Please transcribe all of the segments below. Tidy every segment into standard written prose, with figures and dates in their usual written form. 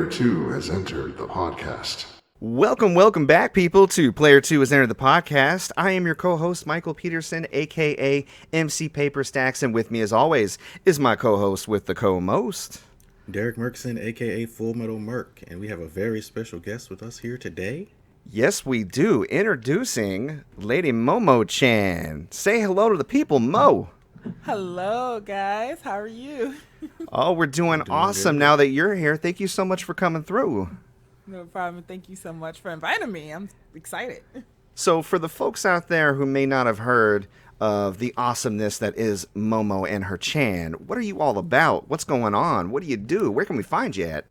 Player 2 has entered the podcast. Welcome back, people, to Player 2 has entered the podcast. I am your co-host, Michael Peterson, a.k.a. MC Paper Stacks, and with me, as always, is my co-host with the co-most, Derrick Merkson, a.k.a. Full Metal Merc, and we have a very special guest with us here today. Yes, we do. Introducing LaDiiMomoChan. Say hello to the people, Mo. Hello, guys. How are you? Oh, we're doing awesome good. now that you're here. Thank you so much for coming through. No problem. Thank you so much for inviting me. I'm excited. So for the folks out there who may not have heard of the awesomeness that is Momo and her Chan, what are you all about? What's going on? What do you do? Where can we find you at?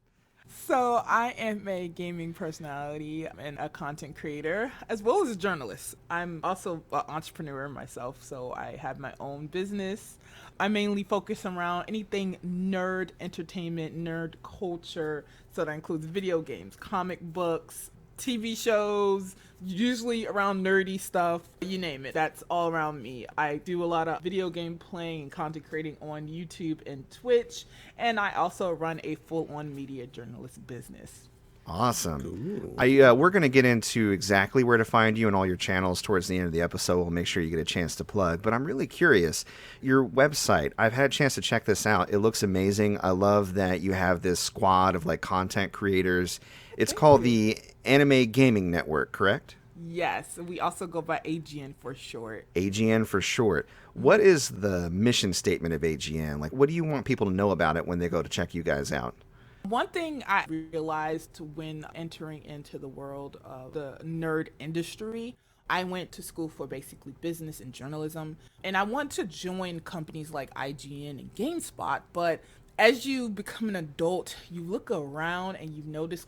So I am a gaming personality and a content creator, as well as a journalist. I'm also an entrepreneur myself, so I have my own business. I mainly focus around anything nerd entertainment, nerd culture. So that includes video games, comic books, TV shows, usually around nerdy stuff, you name it. That's all around me. I do a lot of video game playing and content creating on YouTube and Twitch, and I also run a full-on media journalist business. Awesome. We're going to get into exactly where to find you and all your channels towards the end of the episode. We'll make sure you get a chance to plug. But I'm really curious. Your website, I've had a chance to check this out. It looks amazing. I love that you have this squad of like content creators. It's called the Anime Gaming Network, correct? Yes, we also go by AGN for short. AGN for short. What is the mission statement of AGN? Like, what do you want people to know about it when they go to check you guys out? One thing I realized when entering into the world of the nerd industry, I went to school for basically business and journalism, and I want to join companies like IGN and GameSpot, but as you become an adult, you look around and you notice,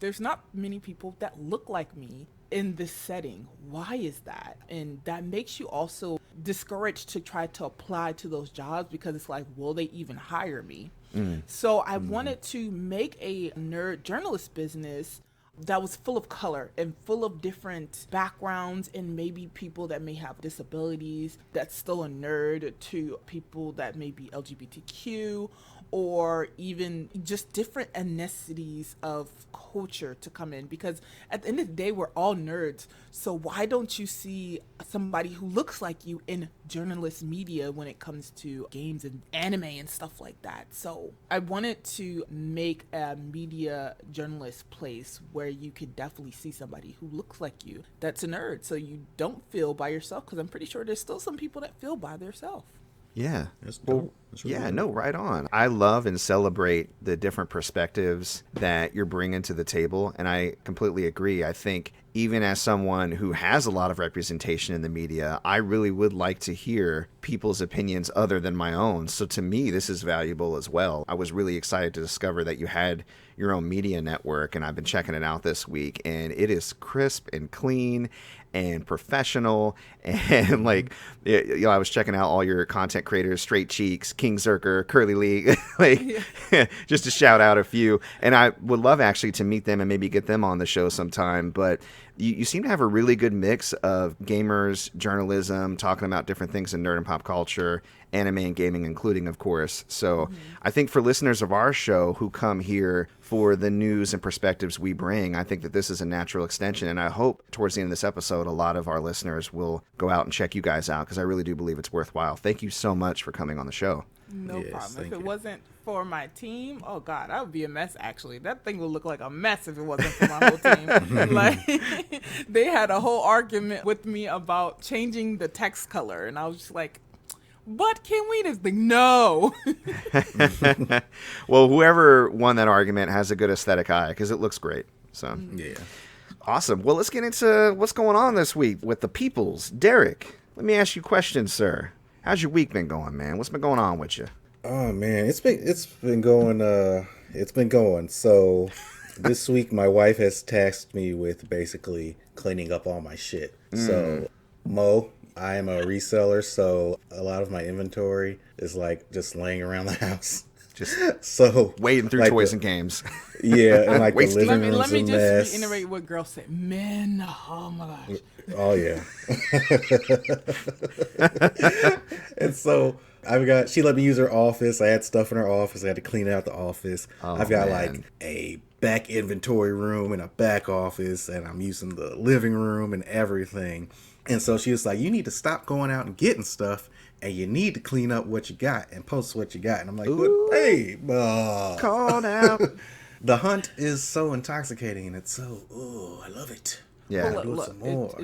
there's not many people that look like me in this setting. Why is that? And that makes you also discouraged to try to apply to those jobs because it's like, will they even hire me? So I wanted to make a nerd journalist business that was full of color and full of different backgrounds and maybe people that may have disabilities that's still a nerd to people that may be LGBTQ or even just different ethnicities of culture to come in, because at the end of the day, we're all nerds. So why don't you see somebody who looks like you in journalist media when it comes to games and anime and stuff like that? So I wanted to make a media journalist place where you could definitely see somebody who looks like you that's a nerd, so you don't feel by yourself, because I'm pretty sure there's still some people that feel by themselves. Yeah. That's dope. That's really dope. No, right on. I love and celebrate the different perspectives that you're bringing to the table, and I completely agree. I think even as someone who has a lot of representation in the media, I really would like to hear people's opinions other than my own. So to me, this is valuable as well. I was really excited to discover that you had your own media network, and I've been checking it out this week, and it is crisp and clean and professional, and like, you know, I was checking out all your content creators, Straight Cheeks, King Zerker, Curly Lee, like just to shout out a few. And I would love actually to meet them and maybe get them on the show sometime. But you seem to have a really good mix of gamers, journalism, talking about different things in nerd and pop culture, anime and gaming including, of course. So I think for listeners of our show who come here for the news and perspectives we bring, I think that this is a natural extension. And I hope towards the end of this episode, a lot of our listeners will go out and check you guys out, because I really do believe it's worthwhile. Thank you so much for coming on the show. No Yes, problem. thank If it you. wasn't for my team, oh God, I would be a mess actually. That thing would look like a mess if it wasn't for my whole team. Like, they had a whole argument with me about changing the text color, and I was just like, but can we just think, no. Well, whoever won that argument has a good aesthetic eye, because it looks great. So Yeah. awesome. Well, let's get into what's going on this week with the peoples. Derrick, let me ask you a question, sir. How's your week been going, man? What's been going on with you? Oh man, it's been going. So this week my wife has tasked me with basically cleaning up all my shit. So Mo, I am a reseller, so a lot of my inventory is like just laying around the house. Just So wading through like toys the- and games. Yeah, and like the Wasting- living let room's me a mess. just reiterate what girl said. Men, oh my gosh. Oh yeah. And so She let me use her office. I had stuff in her office. I had to clean out the office. I've got like a back inventory room and a back office, and I'm using the living room and everything. And so she was like, you need to stop going out and getting stuff, and you need to clean up what you got and post what you got. And I'm like, but babe, called out. The hunt is so intoxicating, and it's so, I love it. Yeah. Well, Do some more.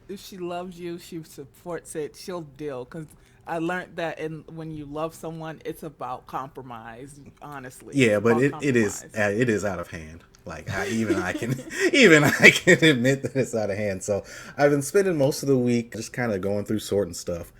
if she loves you, she supports it, she'll deal. Because I learned that when you love someone, it's about compromise, honestly. Yeah, but it is out of hand. Like even I can admit that it's out of hand. So I've been spending most of the week just kind of going through sorting stuff.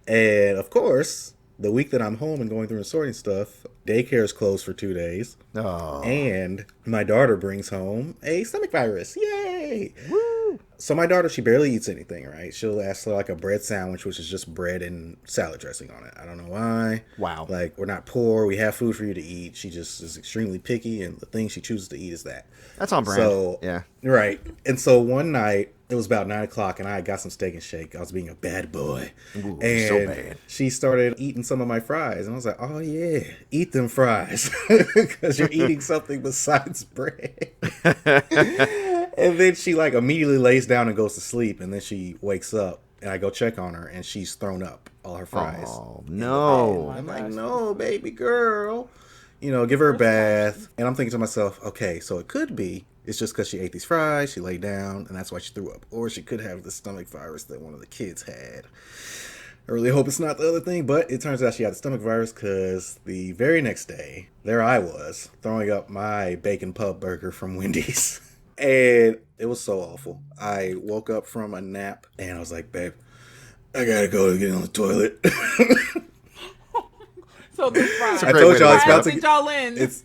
And of course, the week that I'm home and going through and sorting stuff, daycare is closed for 2 days. Oh. And my daughter brings home a stomach virus. Yay! Woo! So my daughter, she barely eats anything, right? She'll ask for like a bread sandwich, which is just bread and salad dressing on it. I don't know why. Wow. Like, we're not poor. We have food for you to eat. She just is extremely picky, and the thing she chooses to eat is that. That's on brand. So, yeah. Right. And so one night, it was about 9 o'clock, and I got some steak and shake. I was being a bad boy. Ooh, and so bad. She started eating some of my fries, and I was like, oh, yeah, eat them fries. Because you're eating something besides bread. And then she like immediately lays down and goes to sleep, and then she wakes up, and I go check on her, and she's thrown up all her fries. Oh, no. I'm like, no, baby girl. You know, give her a bath. And I'm thinking to myself, okay, so it could be it's just because she ate these fries, she laid down, and that's why she threw up. Or she could have the stomach virus that one of the kids had. I really hope it's not the other thing, but it turns out she had the stomach virus because the very next day, there I was, throwing up my bacon pub burger from Wendy's. And it was so awful. I woke up from a nap, and I was like, babe, I gotta go to get on the toilet. So the fries. I told y'all it's about to get y'all in. It's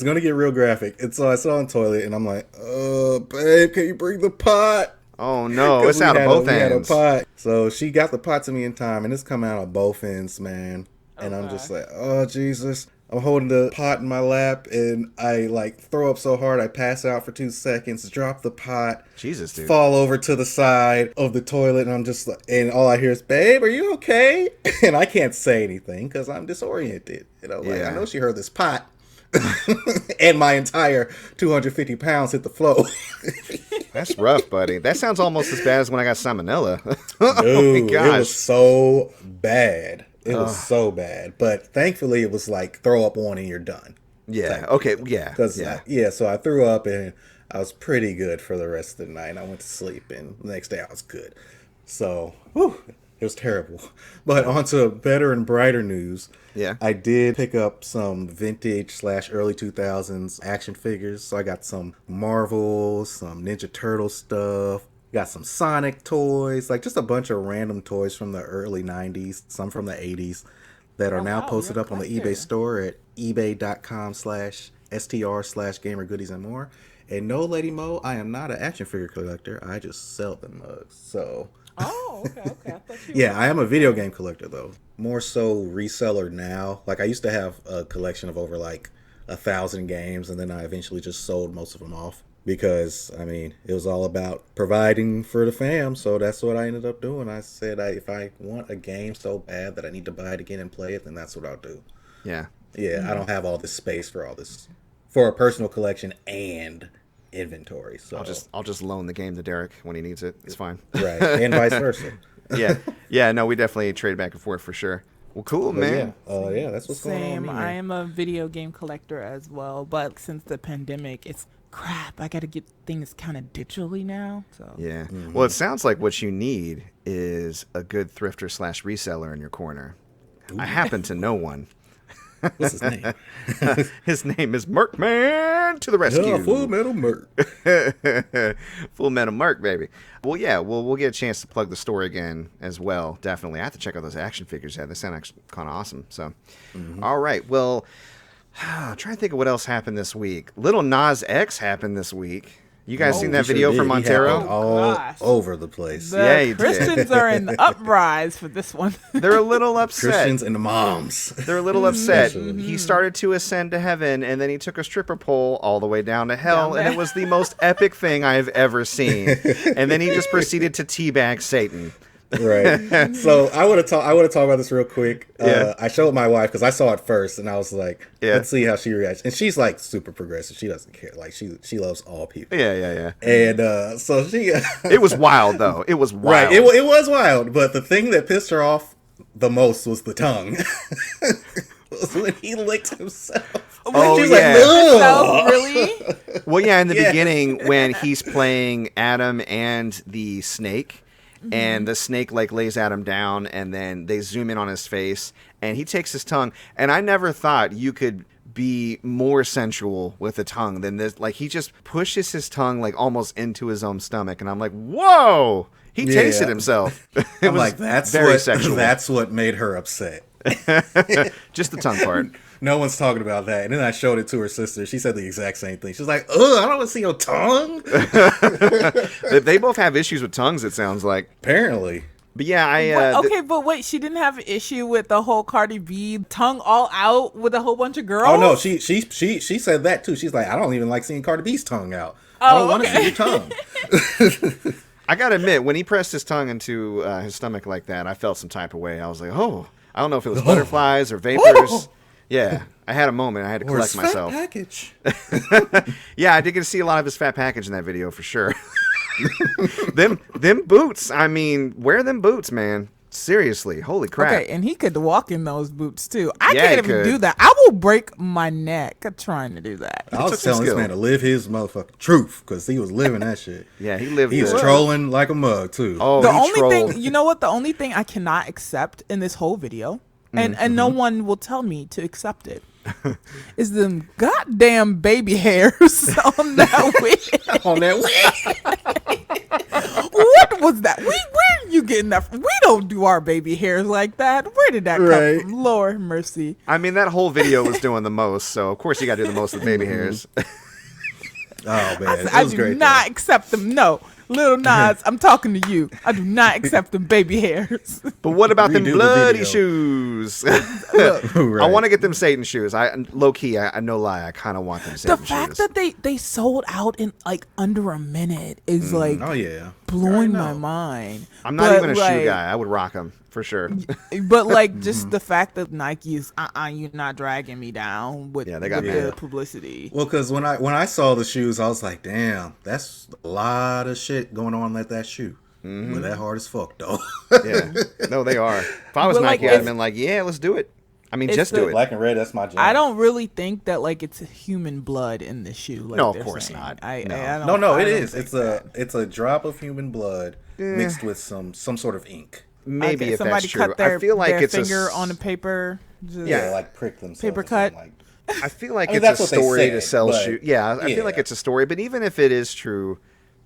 gonna get real graphic. And so I sat on the toilet, and I'm like, babe, can you bring the pot? Oh no, it's out of both ends. We had a pot. So she got the pot to me in time, and it's coming out of both ends, man. And I'm just like, oh Jesus. I'm holding the pot in my lap, and I like throw up so hard I pass out for 2 seconds, drop the pot, Jesus, dude, fall over to the side of the toilet, and I'm just like, and all I hear is, babe, are you okay? And I can't say anything because I'm disoriented. You know, like I know she heard this pot, and my entire 250 pounds hit the floor. That's rough, buddy. That sounds almost as bad as when I got salmonella. Dude, my gosh. It was so bad. It was so bad, but thankfully it was like throw up one and you're done. Yeah. Okay. Yeah. So I threw up and I was pretty good for the rest of the night. I went to sleep, and the next day I was good. So, it was terrible. But on to better and brighter news. Yeah. I did pick up some vintage / early 2000s action figures. So I got some Marvel, some Ninja Turtle stuff. Got some Sonic toys, like just a bunch of random toys from the early 90s, some from the 80s that are now posted up on the eBay store at ebay.com/str/gamergoodies and more. And no, LaDiiMo, I am not an action figure collector. I just sell the mugs. So. Oh, okay. I thought you Yeah, I am a video game collector though. More so reseller now. Like I used to have a collection of over like 1,000 games, and then I eventually just sold most of them off. Because, I mean, it was all about providing for the fam, so that's what I ended up doing. I said, if I want a game so bad that I need to buy it again and play it, then that's what I'll do. Yeah. Yeah, I don't have all this space for all this, for a personal collection and inventory. So I'll just loan the game to Derrick when he needs it. It's fine. Right, and vice versa. Yeah. No, we definitely trade back and forth for sure. Well, cool, man. Yeah, that's what's going on. Same. With me, I am a video game collector as well, but since the pandemic, it's crap. I got to get things kind of digitally now. So yeah. Mm-hmm. Well, it sounds like what you need is a good thrifter / reseller in your corner. Ooh. I happen to know one. What's his name? His name is Merkman to the rescue. Yeah, Full Metal Merc. Full Metal Merc, baby. Well, yeah, we'll get a chance to plug the store again as well. Definitely. I have to check out those action figures. Yeah, they sound actually kind of awesome. So, All right. Well, I'm trying to think of what else happened this week. Lil Nas X happened this week. You guys seen that video from Montero? All over the place. The Christians are in the uprise for this one. They're a little upset. Christians and the moms. They're a little upset. He started to ascend to heaven, and then he took a stripper pole all the way down to hell, and it was the most epic thing I've ever seen. And then he just proceeded to teabag Satan. Right. So I want to talk about this real quick. Yeah. I showed my wife because I saw it first, and I was like, Yeah. let's see how she reacts. And she's like super progressive. She doesn't care. Like she loves all people. Yeah. And so she. It was wild, though. It was wild. Right. It was wild. But the thing that pissed her off the most was the tongue. Was when he licked himself. Oh, She's yeah. like, So, really? Well, yeah, in the Yes. beginning when he's playing Adam and the snake, and the snake like lays Adam down, and then they zoom in on his face, and he takes his tongue, and I never thought you could be more sensual with a tongue than this. Like, he just pushes his tongue like almost into his own stomach, and I'm like, whoa! He tasted himself. It I'm was like, that's very what, sexual. That's what made her upset. Just the tongue part. No one's talking about that. And then I showed it to her sister. She said the exact same thing. She's like, ugh, I don't want to see your tongue. They both have issues with tongues, it sounds like. Apparently. But yeah, Okay, but wait, she didn't have an issue with the whole Cardi B tongue all out with a whole bunch of girls? Oh, no, she said that, too. She's like, I don't even like seeing Cardi B's tongue out. I don't want to see your tongue. I gotta admit, when he pressed his tongue into his stomach like that, I felt some type of way. I was like, oh, I don't know if it was butterflies or vapors. Yeah, I had a moment. I had to collect myself. Fat package. Yeah, I did get to see a lot of his fat package in that video for sure. them boots. I mean, wear them boots, man. Seriously, holy crap. Okay, and he could walk in those boots too. I Yeah, can't he even could. do that. I will break my neck trying to do that. I was took some telling this skill. man to live his motherfucking truth because he was living that shit. Yeah, he lived. He was the- trolling like a mug, too. Oh, The he only trolled. thing, you know what? The only thing I cannot accept in this whole video, and no one will tell me to accept it, is them goddamn baby hairs on that wig. On that wig. What was that? Where are you getting that from? We don't do our baby hairs like that. Where did that Right. come from? Lord mercy. I mean, that whole video was doing the most, so of course you gotta do the most with baby hairs. Oh, man. I It was do great. not accept them. No. Lil Nas, I'm talking to you. I do not accept them baby hairs. But what about them Redo the bloody video. shoes? Right. I want to get them Satan shoes. Low key, I no lie, I kind of want them The Satan fact shoes. that they sold out in like under a minute is like Oh, yeah. blowing I my know. mind. I'm not But, even a shoe like, guy. I would rock them for sure. But like just the fact that Nike is you're not dragging me down with, Yeah, they got with mad. the publicity. Well, because when I saw the shoes, I was like, damn, that's a lot of shit going on with that shoe. But that hard as fuck, though. Yeah, no, they are. If I was But, like, Nike, I'd have it's- been like, yeah, let's do it. I mean, it's just the- do it. Black and red, that's my job. I don't really think that like it's human blood in the shoe. Like No, of they're course saying. not. I No, don't, it I don't is. think It's a drop of human blood mixed with some sort of ink. Maybe Okay, if somebody that's true. cut their, I feel like their it's finger a, on the paper. Just- Yeah, like prick themselves. Paper or something cut. Like, I feel like I mean, it's a that's what they story to said, sell but- shoes. Yeah, I feel like yeah. it's a story. But even if it is true,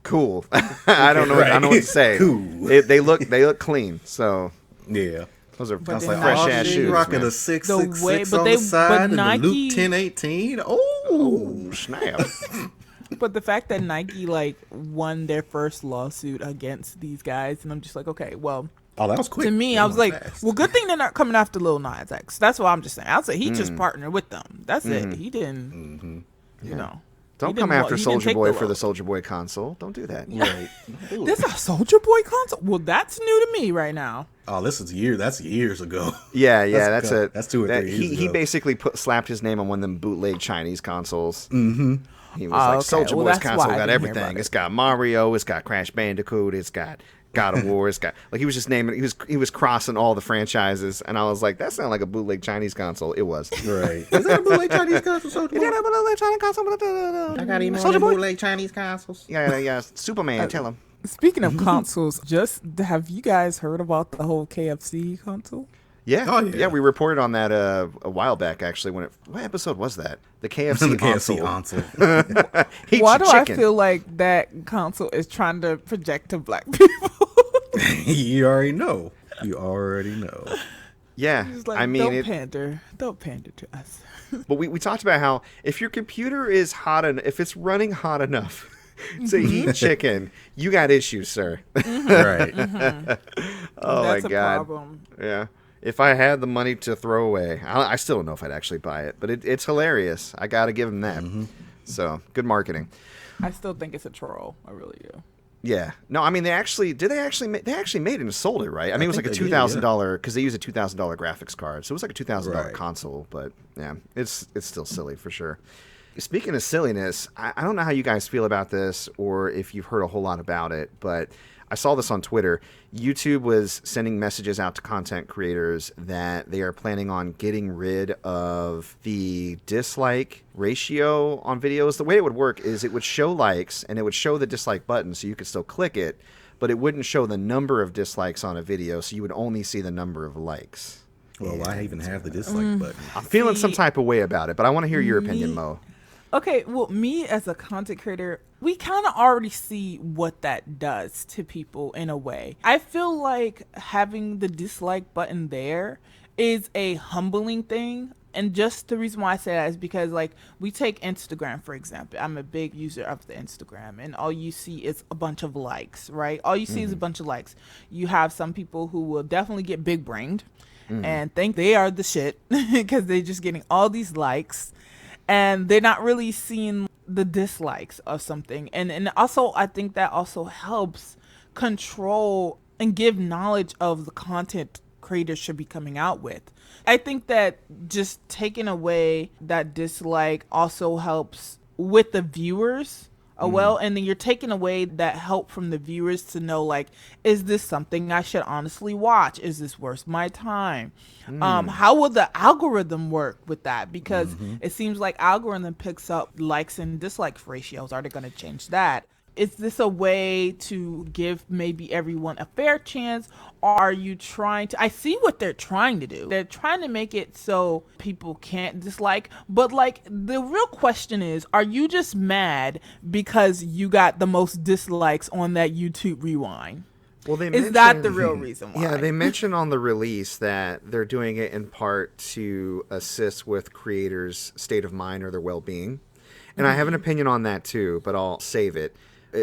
cool. I don't know. I don't know what to say. Cool. They look clean. So yeah. those are But I was then like, Nike- fresh oh, ass shit, shoes. you rocking man. a The 666 way- but on they- the side but and Nike- the Luke 1018. Oh, Snap. But the fact that Nike like won their first lawsuit against these guys, and I'm just like, okay, well, oh, that was quick. to me, That I was went like, fast. well, good thing they're not coming after Lil Nas X. That's what I'm just saying. I'll say he just partnered with them. That's it. He didn't, you know. Don't he come didn't after he didn't Soldier take Boy the for the load. Soldier Boy console. Don't do that. Right. There's a Soldier Boy console. Well, that's new to me right now. Oh, this is that's years ago. Yeah, That's that's good. it. That's 2 or 3 years He ago. basically slapped his name on one of them bootleg Chinese consoles. Mm-hmm. He was Oh, like, okay. Soldier Well, Boy's that's console why I got didn't hear everything. about it. It's got Mario. It's got Crash Bandicoot. It's got God of War. It's got like he was just naming. He was crossing all the franchises, and I was like, that sounded like a bootleg Chinese console. It was. Right. Is that a bootleg Chinese console? Soldier Boy? a bootleg Chinese console? I got him Soldier Boy. bootleg Chinese consoles. Yeah. Superman, tell him. Speaking of consoles, just have you guys heard about the whole KFC console? Yeah. Oh, yeah. We reported on that a while back, actually. What episode was that? The KFC The KFC console. console. Eat Why your do chicken. I feel like that console is trying to project to black people? You already know. You already know. Yeah. It's like, I mean, don't pander to us. but we talked about how if your computer is hot enough, if it's running hot enough to eat chicken, you got issues, sir. Right. Oh That's my a God. problem. Yeah. If I had the money to throw away, I still don't know if I'd actually buy it, but it's hilarious. I got to give him that. So good marketing. I still think it's a troll. I really do. Yeah. No, I mean, they actually made it and sold it, right? I mean, it was like a think they did, $2,000 because they use a $2,000 graphics card. So it was like a $2,000 Right. console, but yeah, it's still silly for sure. Speaking of silliness, I don't know how you guys feel about this or if you've heard a whole lot about it, but I saw this on Twitter. YouTube was sending messages out to content creators that they are planning on getting rid of the dislike ratio on videos. The way it would work is it would show likes and it would show the dislike button so you could still click it, but it wouldn't show the number of dislikes on a video, so you would only see the number of likes. Well, why even have the dislike button? I'm feeling some type of way about it, but I want to hear your opinion, Mo. Okay, well, me as a content creator, we kind of already see what that does to people in a way. I feel like having the dislike button there is a humbling thing. And just the reason why I say that is because, like, we take Instagram, for example. I'm a big user of the Instagram, and all you see is a bunch of likes, right? All you see is a bunch of likes. You have some people who will definitely get big-brained and think they are the shit because they're just getting all these likes. And they're not really seeing the dislikes of something. And also, I think that also helps control and give knowledge of the content creators should be coming out with. I think that just taking away that dislike also helps with the viewers well, and then you're taking away that help from the viewers to know, like, is this something I should honestly watch? Is this worth my time? How will the algorithm work with that? Because it seems like algorithm picks up likes and dislikes ratios. Are they going to change that? Is this a way to give maybe everyone a fair chance? Or are you trying to... I see what they're trying to do. They're trying to make it so people can't dislike. But, like, the real question is, are you just mad because you got the most dislikes on that YouTube rewind? Well, Is that the real reason why? Yeah, they mentioned on the release that they're doing it in part to assist with creators' state of mind or their well-being. And I have an opinion on that, too, but I'll save it.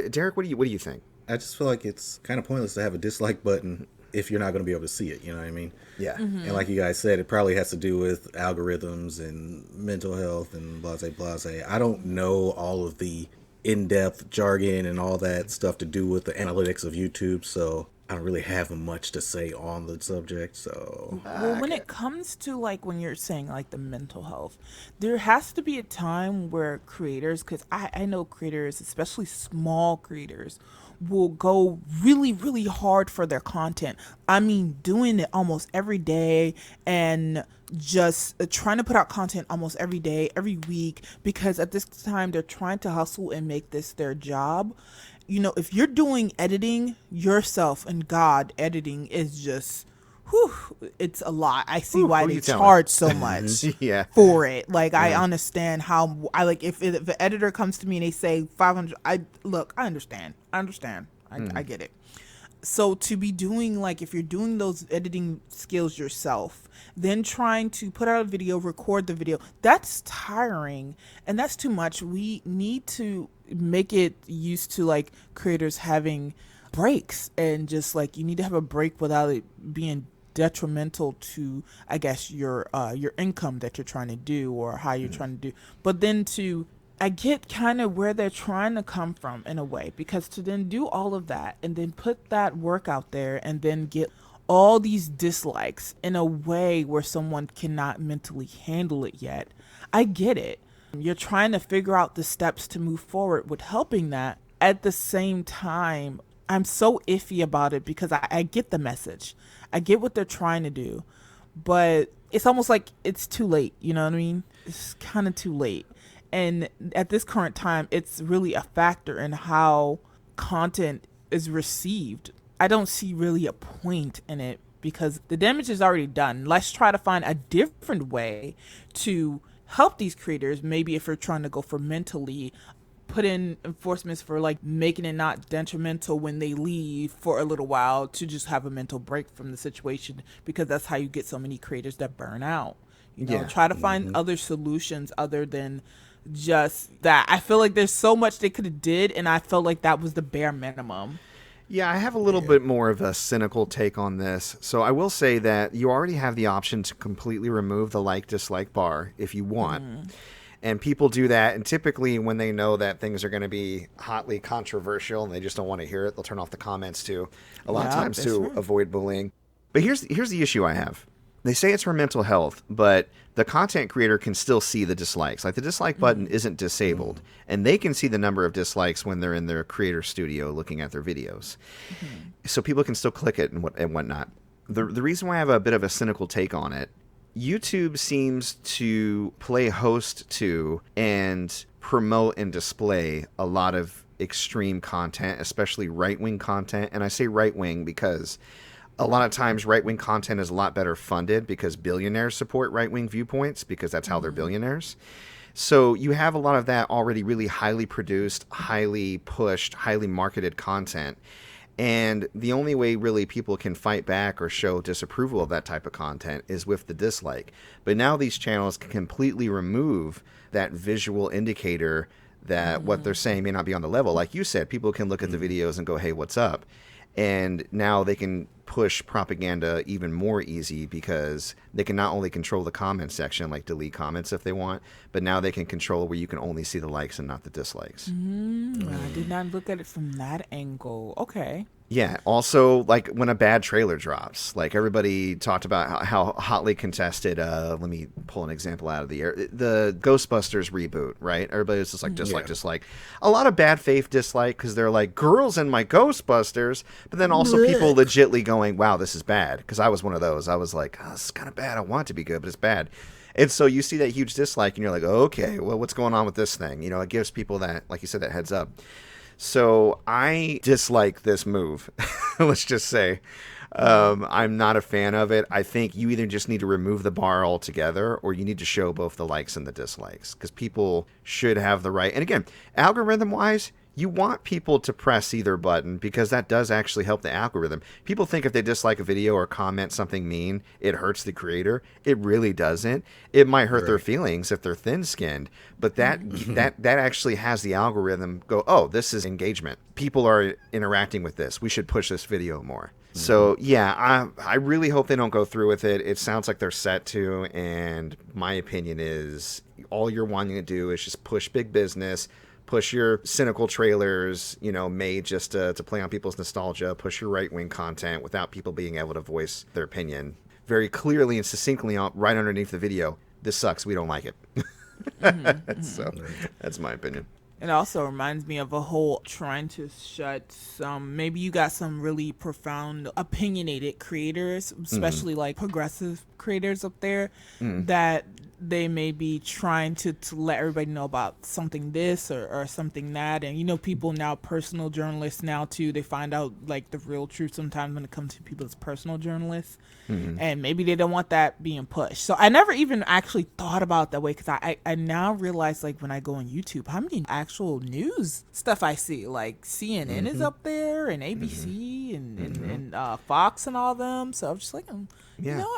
Derrick, what do you think? I just feel like it's kind of pointless to have a dislike button if you're not going to be able to see it. You know what I mean? Yeah. And like you guys said, it probably has to do with algorithms and mental health and blase. I don't know all of the in-depth jargon and all that stuff to do with the analytics of YouTube, so I don't really have much to say on the subject. So well, when it comes to, like, when you're saying, like, the mental health, there has to be a time where creators, because I know creators, especially small creators, will go really, really hard for their content. I mean, doing it almost every day and just trying to put out content almost every day, every week, because at this time they're trying to hustle and make this their job. You know, if you're doing editing yourself, and God, editing is just, it's a lot. I see why they charge so much for it. Like, I understand how, if an editor comes to me and they say 500, I understand. I get it. So to be doing, like, if you're doing those editing skills yourself, then trying to put out a video, record the video, that's tiring and that's too much. We need to make it used to, like, creators having breaks, and just, like, you need to have a break without it being detrimental to, I guess, your income that you're trying to do or how you're trying to do. But then I get kind of where they're trying to come from in a way, because to then do all of that and then put that work out there and then get all these dislikes in a way where someone cannot mentally handle it yet. I get it. You're trying to figure out the steps to move forward with helping that. At the same time, I'm so iffy about it because I get the message. I get what they're trying to do, but it's almost like it's too late. You know what I mean? It's kind of too late. And at this current time, it's really a factor in how content is received. I don't see really a point in it because the damage is already done. Let's try to find a different way to help these creators. Maybe if you're trying to go for mentally, put in enforcements for, like, making it not detrimental when they leave for a little while to just have a mental break from the situation, because that's how you get so many creators that burn out. You know, try to find other solutions other than just that. I feel like there's so much they could have did, and I felt like that was the bare minimum. Yeah, I have a little bit more of a cynical take on this. So I will say that you already have the option to completely remove the like-dislike bar if you want. And people do that, and typically when they know that things are going to be hotly controversial and they just don't want to hear it, they'll turn off the comments too, a lot of times to avoid bullying. But here's the issue I have. They say it's for mental health, but the content creator can still see the dislikes. Like, the dislike button isn't disabled, and they can see the number of dislikes when they're in their creator studio looking at their videos. So people can still click it and whatnot. The reason why I have a bit of a cynical take on it, YouTube seems to play host to and promote and display a lot of extreme content, especially right-wing content. And I say right-wing because a lot of times right-wing content is a lot better funded because billionaires support right-wing viewpoints because that's how they're billionaires. So you have a lot of that already really highly produced, highly pushed, highly marketed content. And the only way really people can fight back or show disapproval of that type of content is with the dislike. But now these channels can completely remove that visual indicator that what they're saying may not be on the level. Like you said, people can look at the videos and go, hey, what's up? And now they can push propaganda even more easy because they can not only control the comment section, like delete comments if they want, but now they can control where you can only see the likes and not the dislikes. I did not look at it from that angle. Okay. Yeah. Also, like when a bad trailer drops, like everybody talked about how hotly contested, let me pull an example out of the air. The Ghostbusters reboot, right? Everybody was just like, dislike. A lot of bad faith dislike because they're like, girls in my Ghostbusters. But then also people legitly going, wow, this is bad. Because I was one of those. I was like, oh, this is kind of bad. I want it to be good, but it's bad. And so you see that huge dislike and you're like, okay, well, what's going on with this thing? You know, it gives people that, like you said, that heads up. So I dislike this move, let's just say. I'm not a fan of it. I think you either just need to remove the bar altogether or you need to show both the likes and the dislikes because people should have the right. And again, algorithm-wise, you want people to press either button because that does actually help the algorithm. People think if they dislike a video or comment something mean, it hurts the creator. It really doesn't. It might hurt their feelings if they're thin-skinned, but that actually has the algorithm go, oh, this is engagement. People are interacting with this. We should push this video more. So, yeah, I really hope they don't go through with it. It sounds like they're set to, and my opinion is all you're wanting to do is just push big business, push your cynical trailers, you know, made just to play on people's nostalgia, push your right-wing content without people being able to voice their opinion very clearly and succinctly right underneath the video. This sucks. We don't like it. So that's my opinion. It also reminds me of a whole trying to shut some, maybe you got some really profound opinionated creators, especially like progressive creators up there, that they may be trying to let everybody know about something this or something that. And, you know, people now, personal journalists now too, they find out like the real truth sometimes when it comes to people as personal journalists. And maybe they don't want that being pushed. So I never even actually thought about it that way because I now realize like when I go on YouTube, how many actual news stuff I see. Like CNN is up there and ABC and Fox and all them. So I'm just like, you know,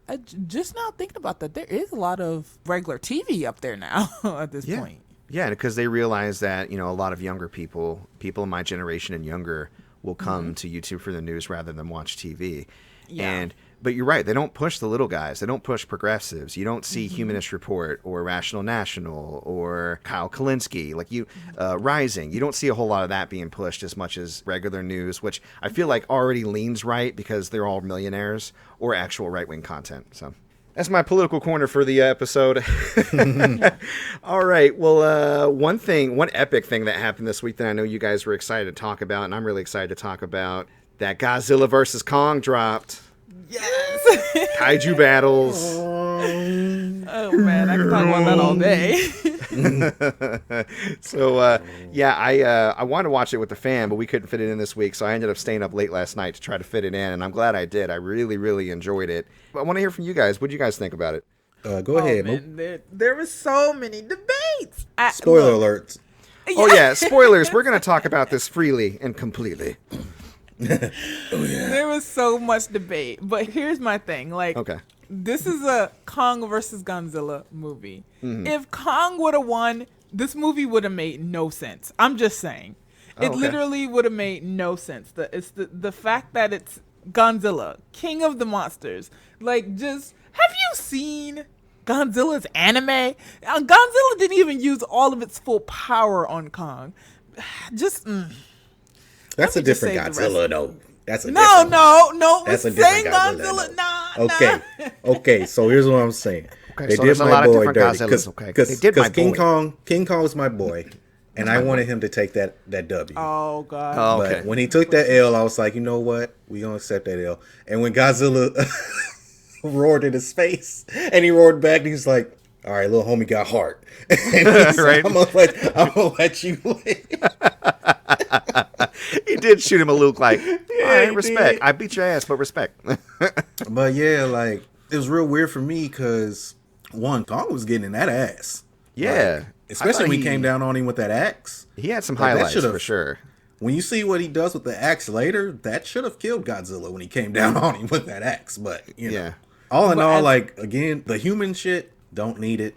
I just now thinking about that. There is a lot of regular TV up there now at this point. Yeah, because they realize that, you know, a lot of younger people in my generation and younger will come to YouTube for the news rather than watch TV. Yeah. But you're right. They don't push the little guys. They don't push progressives. You don't see Humanist Report or Rational National or Kyle Kalinske, like Rising. You don't see a whole lot of that being pushed as much as regular news, which I feel like already leans right because they're all millionaires or actual right-wing content. So that's my political corner for the episode. All right. Well, one epic thing that happened this week that I know you guys were excited to talk about, and I'm really excited to talk about, that Godzilla vs. Kong dropped. Yes. Kaiju battles. Oh man, I can talk about that all day. So I wanted to watch it with the fam, but we couldn't fit it in this week, so I ended up staying up late last night to try to fit it in, and I'm glad I did. I really, really enjoyed it. I want to hear from you guys. What do you guys think about it? Go ahead. Man, there were so many debates. Spoiler alerts. Oh yeah, spoilers. We're going to talk about this freely and completely. There was so much debate, but here's my thing. Like, this is a Kong versus Godzilla movie. If Kong would have won, this movie would have made no sense. I'm just saying. It literally would have made no sense. It's the fact that it's Godzilla, king of the monsters. Like, just, have you seen Godzilla's anime. Godzilla didn't even use all of its full power on Kong. Just That's a me just different say the rest. Godzilla, though. That's a no. That's a Saying different Godzilla. Godzilla. Okay. So here's what I'm saying. Okay, They so did there's a my lot of boy different dirty Godzillas, okay. They did my King boy. Kong was my boy, and I wanted him to take that W. Oh god. Oh, okay. But when he took that L, I was like, you know what? We gonna accept that L. And when Godzilla roared in his face, and he roared back, and he's like, "All right, little homie got heart." And he said, Right. I'm gonna let you live. He did shoot him a Luke like, all right, he respect. did. I beat your ass, but respect. But yeah, like it was real weird for me because one, Kong was getting in that ass. Yeah. Like, especially when he came down on him with that axe. He had some Like, that highlights should've- for sure. When you see what he does with the axe later, that should have killed Godzilla when he came down on him with that axe. But you know, Yeah. all in But all, as- like again, the human shit don't need it.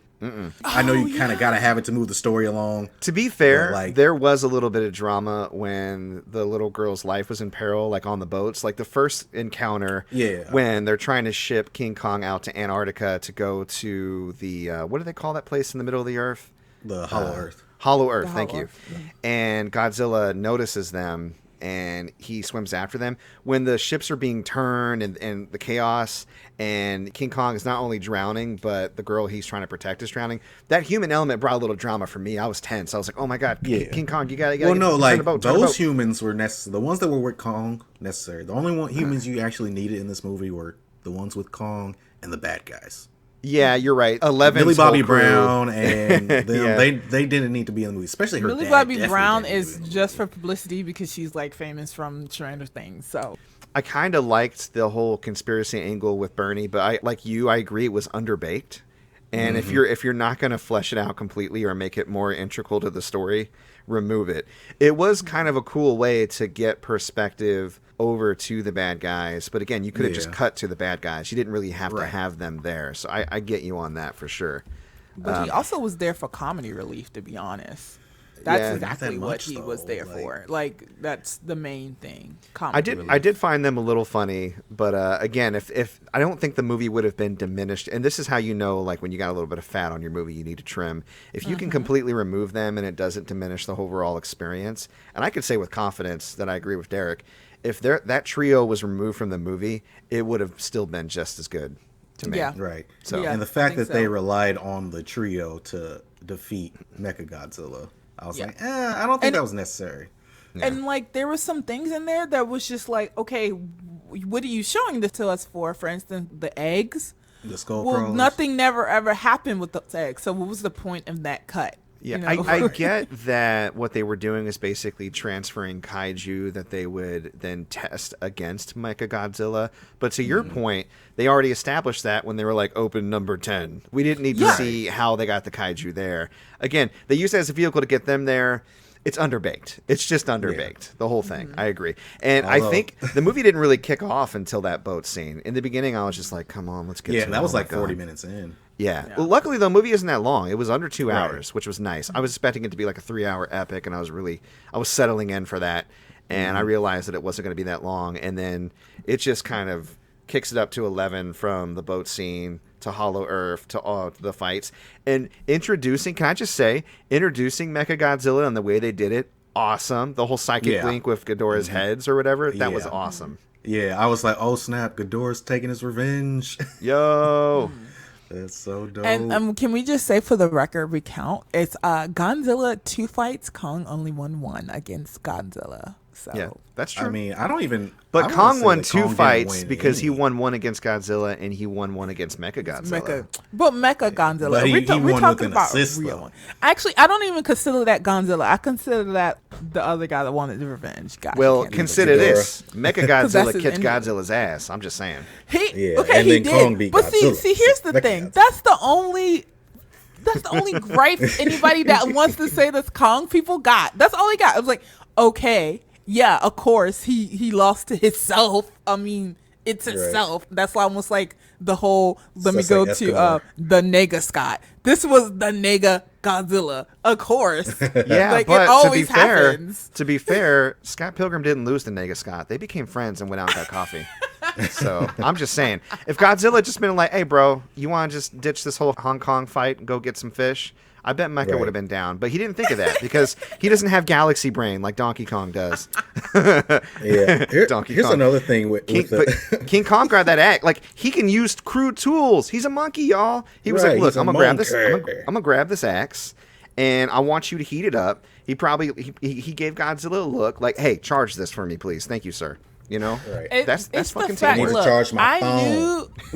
I know you kind of gotta have it to move the story along. To be fair, like- there was a little bit of drama when the little girl's life was in peril, like on the boats. Like the first encounter, Yeah. when they're trying to ship King Kong out to Antarctica to go to the, what do they call that place in the middle of the earth? The Hollow Earth. Hollow Earth, The thank Hollow you. Earth, yeah. And Godzilla notices them and he swims after them. When the ships are being turned and the chaos, and King Kong is not only drowning, but the girl he's trying to protect is drowning, that human element brought a little drama for me. I was tense. I was like, oh my God, Yeah. King Kong, you gotta Well, no, turn like the boat, turn the those boat. humans were necessary. The ones that were with Kong necessary. The only humans you actually needed in this movie were the ones with Kong and the bad guys. Yeah, you're right. 11. Millie Bobby Brown and them, Yeah. they didn't need to be in the movie, especially her Millie dad Bobby definitely Brown didn't need is to be in the just movie. for publicity because she's like famous from Stranger Things. So I kind of liked the whole conspiracy angle with Bernie, but I agree it was underbaked. And if you're not going to flesh it out completely or make it more integral to the story, remove it. It was kind of a cool way to get perspective over to the bad guys, but again, you could have just Yeah. cut to the bad guys. You didn't really have to Right. have them there. So I get you on that for sure. But he also was there for comedy relief, to be honest. That's Yeah. exactly Not that what much, he was though, there like- for. Like, that's the main thing. Comedy I relief. did find them a little funny, but again, if I don't think the movie would have been diminished, and this is how you know, like when you got a little bit of fat on your movie, you need to trim. If you can completely remove them and it doesn't diminish the overall experience, and I could say with confidence that I agree with Derrick, if that trio was removed from the movie, it would have still been just as good to me. Yeah. Right. So- Yeah, and the I fact think that they so. relied on the trio to defeat Mechagodzilla, I was Yeah. like, I don't think And- that was necessary. And like there were some things in there that was just like, okay, what are you showing this to us for? For instance, the eggs. The skull Well, crawlers. nothing never ever happened with those eggs. So what was the point of that cut? Yeah, You know? I get that what they were doing is basically transferring kaiju that they would then test against Mechagodzilla. But to your point, they already established that when they were like, open number 10. We didn't need to Yeah. see how they got the kaiju there. Again, they used it as a vehicle to get them there. It's underbaked. It's just underbaked, the whole thing. I agree. And I Although- think the movie didn't really kick off until that boat scene. In the beginning, I was just like, come on, let's get to Yeah, it. that was Oh my like 40 God. minutes in. Yeah. Well, luckily, the movie isn't that long. It was under 2 Right. hours, which was nice. I was expecting it to be like a 3-hour epic, and I was settling in for that. And I realized that it wasn't going to be that long. And then it just kind of kicks it up to 11 from the boat scene to Hollow Earth to the fights. And introducing Mechagodzilla and the way they did it, awesome. The whole psychic Yeah. link with Ghidorah's heads or whatever, that was Yeah. awesome. Yeah, I was like, oh snap, Ghidorah's taking his revenge. Yo. That's so dope. And can we just say for the record recount? It's Godzilla 2 fights. Kong only won 1 against Godzilla. So Yeah, that's true. I mean, I don't even. But I wanna Kong say won that 2 Kong didn't fights win because he any. won 1 against Godzilla and he won 1 against Mechagodzilla. Mecha Godzilla. But he we're won with talking an about assist, real though. one. Actually, I don't even consider that Godzilla. I consider that the other guy that wanted the revenge. Guy. Well, He can't consider Ghidorah. this: that's Mechagodzilla his kicked enemy. Godzilla's ass. I'm just saying. He Yeah, okay, and he then Kong did. beat But Godzilla. see, here's the Mecha thing. Godzilla. That's the only gripe anybody that wants to say this Kong people got. That's all he got. I was like, okay, yeah, of course he lost to himself. I mean, it's Right. itself. That's almost like the whole. Let So me it's go like to Escobar. the nega Scott. This was the nega Godzilla, of course. Yeah, like but it always to be fair, happens. Scott Pilgrim didn't lose to Nega Scott. They became friends and went out and got coffee. So I'm just saying, if Godzilla had just been like, hey, bro, you want to just ditch this whole Hong Kong fight and go get some fish? I bet Mecha would have been down. But he didn't think of that because he doesn't have galaxy brain like Donkey Kong does. Yeah. Here's another thing with but King Kong grabbed that axe. Like, he can use crude tools. He's a monkey, y'all. He was like, look, I'm going to grab this. I'm going to grab this axe, and I want you to heat it up. He probably he gave Godzilla a look like, hey, charge this for me, please. Thank you, sir. You know, that's fucking teamwork. Look,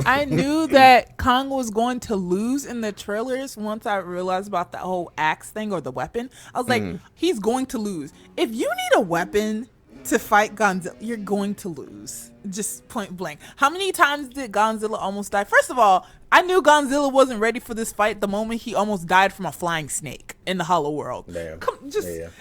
I knew that Kong was going to lose in the trailers once I realized about the whole axe thing or the weapon. I was like, he's going to lose. If you need a weapon to fight Godzilla, you're going to lose. Just point blank. How many times did Godzilla almost die? First of all, I knew Godzilla wasn't ready for this fight the moment he almost died from a flying snake in the Hollow World. Damn.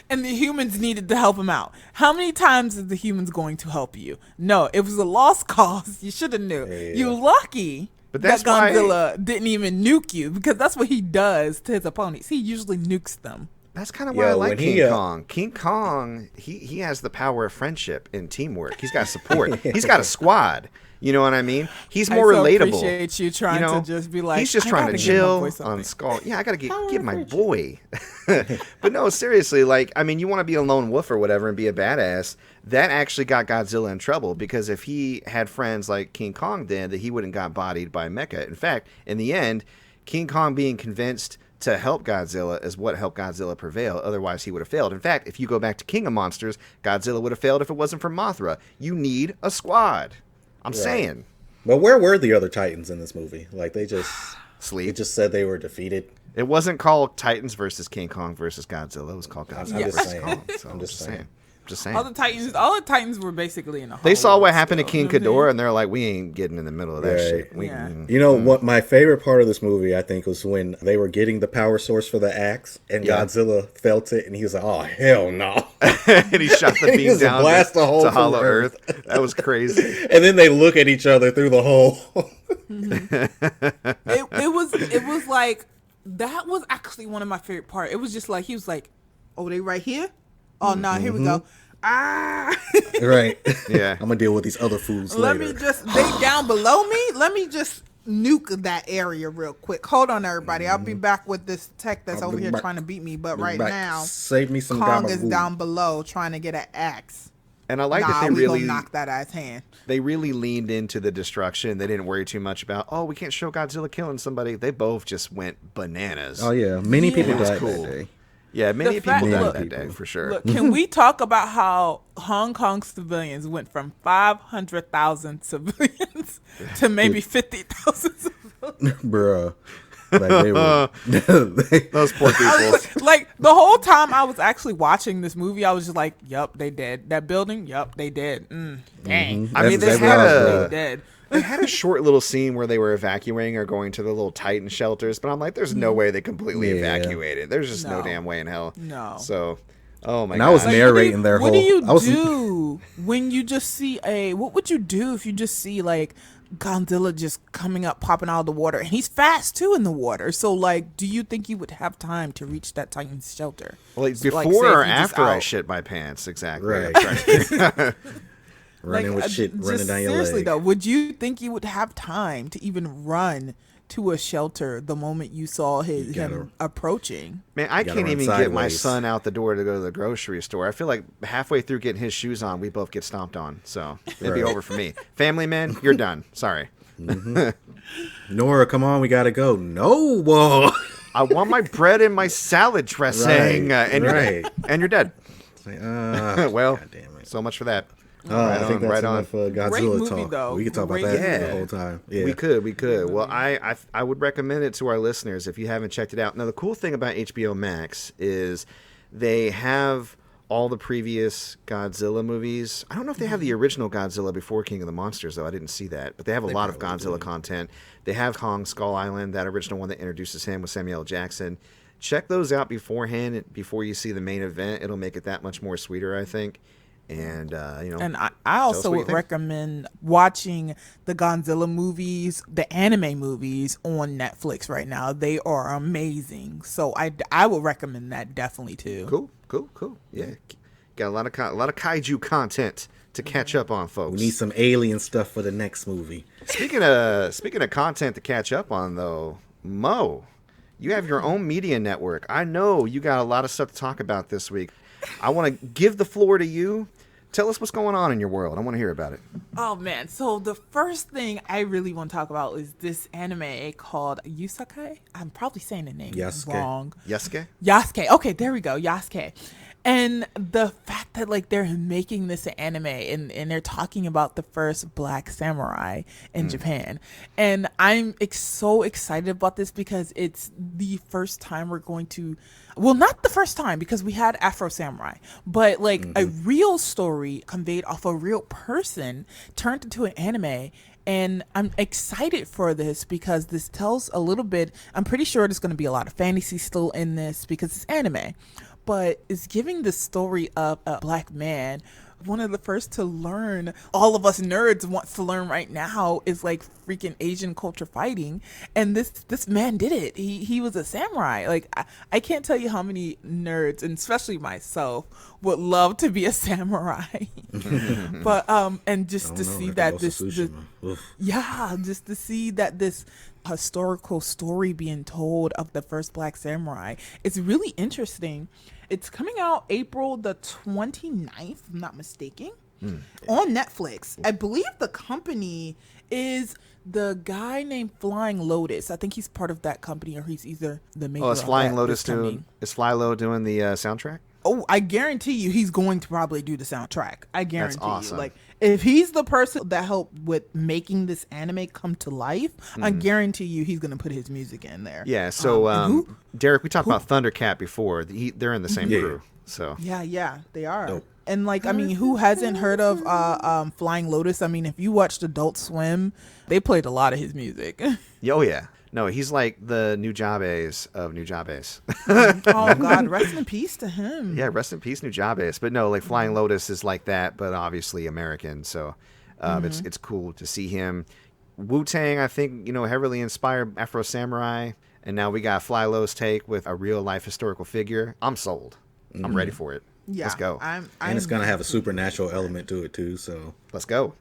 And the humans needed to help him out. How many times is the humans going to help you? No, it was a lost cause. You should have knew. Yeah. You lucky but that Godzilla didn't even nuke you, because that's what he does to his opponents. He usually nukes them. That's kind of why I like King Kong. King Kong, he has the power of friendship and teamwork. He's got support. He's got a squad. You know what I mean? He's more relatable. I appreciate you trying to just be like, he's just trying to chill on Skull. Yeah, I got to get my boy. But no, seriously, like, I mean, you want to be a lone wolf or whatever and be a badass. That actually got Godzilla in trouble, because if he had friends like King Kong did, that he wouldn't got bodied by Mecha. In fact, in the end, King Kong being convinced to help Godzilla is what helped Godzilla prevail. Otherwise, he would have failed. In fact, if you go back to King of Monsters, Godzilla would have failed if it wasn't for Mothra. You need a squad. I'm saying. But where were the other Titans in this movie? Like, they just sleep. They just said they were defeated. It wasn't called Titans versus King Kong versus Godzilla. It was called Godzilla versus Kong. So I'm just saying. Just saying. All the Titans were basically in a They saw what happened to King Ghidorah, and they're like, we ain't getting in the middle of that shit. You know what? My favorite part of this movie, I think, was when they were getting the power source for the axe, and Godzilla felt it, and he was like, "Oh hell no!" And he shot the beam down to Hollow Earth. That was crazy. And then they look at each other through the hole. It was like, that was actually one of my favorite parts. It was just like, he was like, "Oh, they right here? Oh no, here we go." Right. Yeah. I'm gonna deal with these other fools Let later. me just, they down below me. Let me just nuke that area real quick. Hold on, everybody. I'll be back with this tech that's over here trying to beat me. But right now, save me some Kong is down below trying to get an axe. And I like that they really knock that ass hand. They really leaned into the destruction. They didn't worry too much about, we can't show Godzilla killing somebody. They both just went bananas. Oh yeah, many people died cool. that day. Yeah, many people died that day, for sure. Look, can we talk about how Hong Kong civilians went from 500,000 civilians to maybe 50,000 civilians? Bruh. Like they were, those poor people. Like, the whole time I was actually watching this movie, I was just like, yup, they dead. That building, yup, they dead. Dang. Mm-hmm. I mean, they dead. They had a short little scene where they were evacuating or going to the little Titan shelters, but I'm like, there's no way they completely evacuated. There's just no damn way in hell. No. So, oh my and God. I was narrating their whole... What do you do when you just see what would you do if you just see, like, Godzilla just coming up, popping out of the water? And he's fast, too, in the water. So, like, do you think you would have time to reach that Titan's shelter? Well, So, before or after I shit my pants, exactly. Right. Running with shit running down your leg. Seriously though, would you think you would have time to even run to a shelter the moment you saw him approaching? Man, I can't even get my son out the door to go to the grocery store. I feel like halfway through getting his shoes on, we both get stomped on. So it'd be over for me. Family man, you're done. Sorry. Mm-hmm. Nora, come on, we gotta go. No, whoa. I want my bread and my salad dressing. And you're dead. Like, well, God damn it. So much for that. I think that's enough Godzilla Great movie, talk. Though. We could talk about that the whole time. Yeah. We could. Well, I would recommend it to our listeners if you haven't checked it out. Now, the cool thing about HBO Max is they have all the previous Godzilla movies. I don't know if they have the original Godzilla before King of the Monsters, though. I didn't see that. But they have a lot of Godzilla content. They have Kong Skull Island, that original one that introduces him with Samuel L. Jackson. Check those out beforehand, before you see the main event. It'll make it that much more sweeter, I think. And and I also would recommend watching the Godzilla movies, the anime movies on Netflix right now. They are amazing, so I would recommend that definitely too. Cool. Yeah, Got a lot of kaiju content to catch up on, folks. We need some alien stuff for the next movie. Speaking of content to catch up on, though, Mo, you have your own media network. I know you got a lot of stuff to talk about this week. I want to give the floor to you. Tell us what's going on in your world. I want to hear about it. Oh man, so the first thing I really want to talk about is this anime called Yasuke. I'm probably saying the name wrong. Yasuke. Okay, there we go. Yasuke. And the fact that like they're making this an anime and they're talking about the first black samurai in Japan. And I'm so excited about this because it's the first time we're going to, well, not the first time because we had Afro Samurai, but like a real story conveyed off a real person turned into an anime. And I'm excited for this because this tells a little bit, I'm pretty sure there's going to be a lot of fantasy still in this because it's anime. But it's giving the story of a black man, one of the first to learn, all of us nerds wants to learn right now is like freaking Asian culture fighting. And this man did it. He was a samurai. Like I can't tell you how many nerds, and especially myself, would love to be a samurai. But and just to see that just to see that this historical story being told of the first black samurai, it's really interesting. It's coming out April the 29th, if I'm not mistaken, on Netflix. I believe the company is the guy named Flying Lotus. I think he's part of that company, or he's either the maker. Oh, is Flying Lotus doing? Is Flylo doing the soundtrack? Oh, I guarantee you, he's going to probably do the soundtrack. I guarantee That's awesome. you. Like, if he's the person that helped with making this anime come to life, I guarantee you, he's going to put his music in there. Yeah. So, Derrick, we talked about Thundercat before. They're in the same crew. So yeah, they are. Dope. And like, I mean, who hasn't heard of Flying Lotus? I mean, if you watched Adult Swim, they played a lot of his music. Oh yeah. No, he's like the Nujabes of Nujabes. Oh God, rest in peace to him. Yeah, rest in peace, Nujabes. But no, like Flying Lotus is like that, but obviously American. So it's cool to see him. Wu-Tang, I think, heavily inspired Afro Samurai, and now we got Flylo's take with a real life historical figure. I'm sold. I'm ready for it. Yeah, let's go. And it's gonna have a supernatural element to it too. So let's go.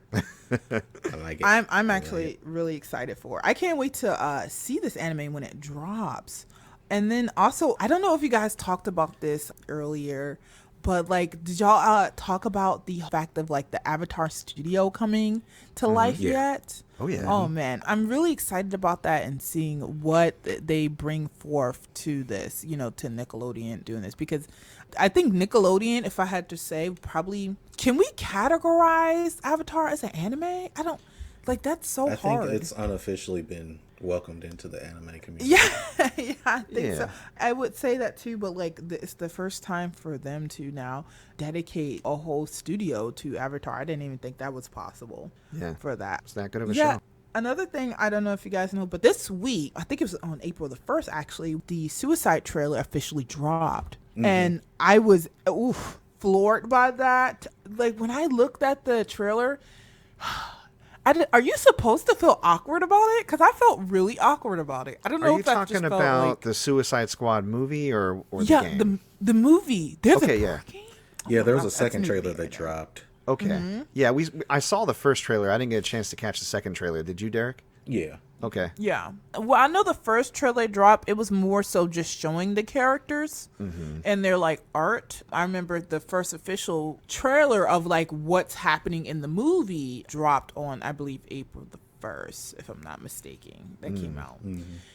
I like it. I'm actually really excited for it. I can't wait to see this anime when it drops. And then also, I don't know if you guys talked about this earlier, but like, did y'all talk about the fact of like the Avatar studio coming to life yet? Oh yeah. Oh man, I'm really excited about that and seeing what they bring forth to this, to Nickelodeon doing this, because I think Nickelodeon, if I had to say, probably, can we categorize Avatar as an anime? I don't, like, that's so hard. I think it's unofficially been welcomed into the anime community. Yeah, I think so. I would say that too, but like, it's the first time for them to now dedicate a whole studio to Avatar. I didn't even think that was possible for that. It's that good of a show. Another thing, I don't know if you guys know, but this week, I think it was on April the 1st, actually, the Suicide trailer officially dropped. And I was floored by that. Like, when I looked at the trailer, are you supposed to feel awkward about it? Because I felt really awkward about it. I don't know if that just felt like... Are you talking about the Suicide Squad movie or the game? the movie. There's a game? Yeah, there was a second trailer that dropped. Okay. Yeah, I saw the first trailer. I didn't get a chance to catch the second trailer. Did you, Derrick? Yeah. Okay. Yeah. Well, I know the first trailer dropped, it was more so just showing the characters and their like art. I remember the first official trailer of like what's happening in the movie dropped on, I believe, April the 1st, if I'm not mistaken. That came out.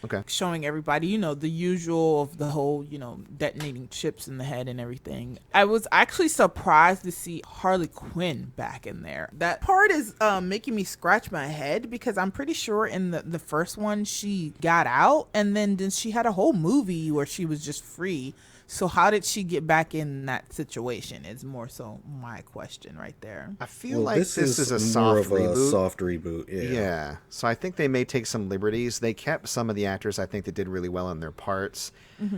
Okay. Showing everybody, the usual of the whole, detonating chips in the head and everything. I was actually surprised to see Harley Quinn back in there. That part is making me scratch my head because I'm pretty sure in the first one she got out and then she had a whole movie where she was just free. So how did she get back in that situation is more so my question right there. I feel like this is a soft reboot. Soft reboot, yeah. So I think they may take some liberties. They kept some of the actors I think that did really well in their parts.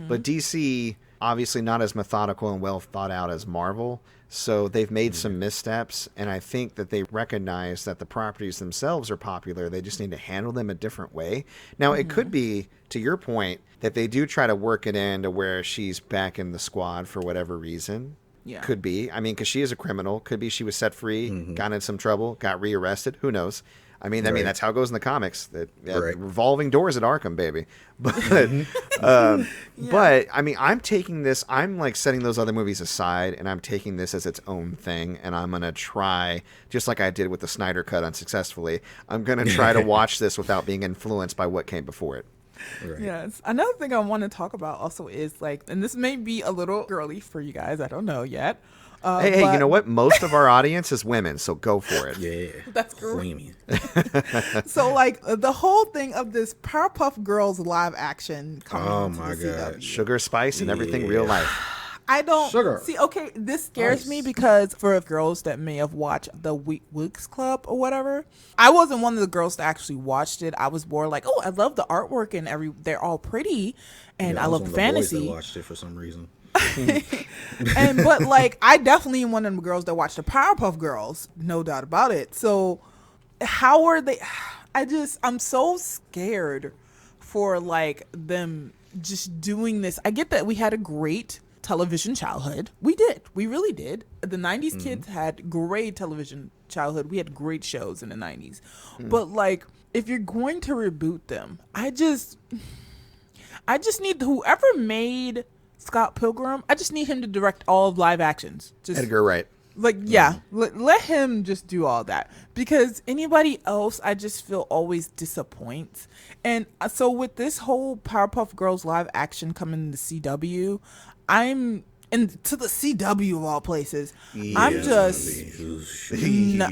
But DC, obviously not as methodical and well thought out as Marvel. So they've made some missteps, and I think that they recognize that the properties themselves are popular. They just need to handle them a different way. Now, it could be, to your point, that they do try to work it into where she's back in the squad for whatever reason. Yeah. Could be. I mean, because she is a criminal. Could be she was set free, got in some trouble, got rearrested. Who knows? I mean, Right. that's how it goes in the comics. That Right. revolving doors at Arkham, baby. But, but I mean, I'm taking this. I'm like setting those other movies aside, and I'm taking this as its own thing. And I'm gonna try, just like I did with the Snyder Cut unsuccessfully. I'm gonna try to watch this without being influenced by what came before it. Right. Yes. Another thing I want to talk about also is like, and this may be a little girly for you guys. I don't know yet. Hey, but you know what? Most of our audience is women, so go for it. Yeah. That's correct. Queenie. So like the whole thing of this Powerpuff Girls live action coming Oh into my the CW. God. Sugar, spice, and everything real life. I don't Sugar. see. Okay, this scares Nice. me because for girls that may have watched the Weeks Club or whatever, I wasn't one of the girls that actually watched it. I was more like, oh, I love the artwork and they're all pretty, and Yeah, I was love one of the boys fantasy. that watched it for some reason. But like, I definitely am one of the girls that watch the Powerpuff Girls, no doubt about it. So how are they? I'm so scared for like them just doing this. I get that we had a great television childhood. We did. We really did. The 90s kids had great television childhood. We had great shows in the 90s. But like, if you're going to reboot them, I just need whoever made Scott Pilgrim, I just need him to direct all of live actions. Just Edgar Wright. like, yeah, let him just do all that, because anybody else, I just feel always disappoints. And so with this whole Powerpuff Girls live action coming to CW, I'm to the CW of all places. I'm just,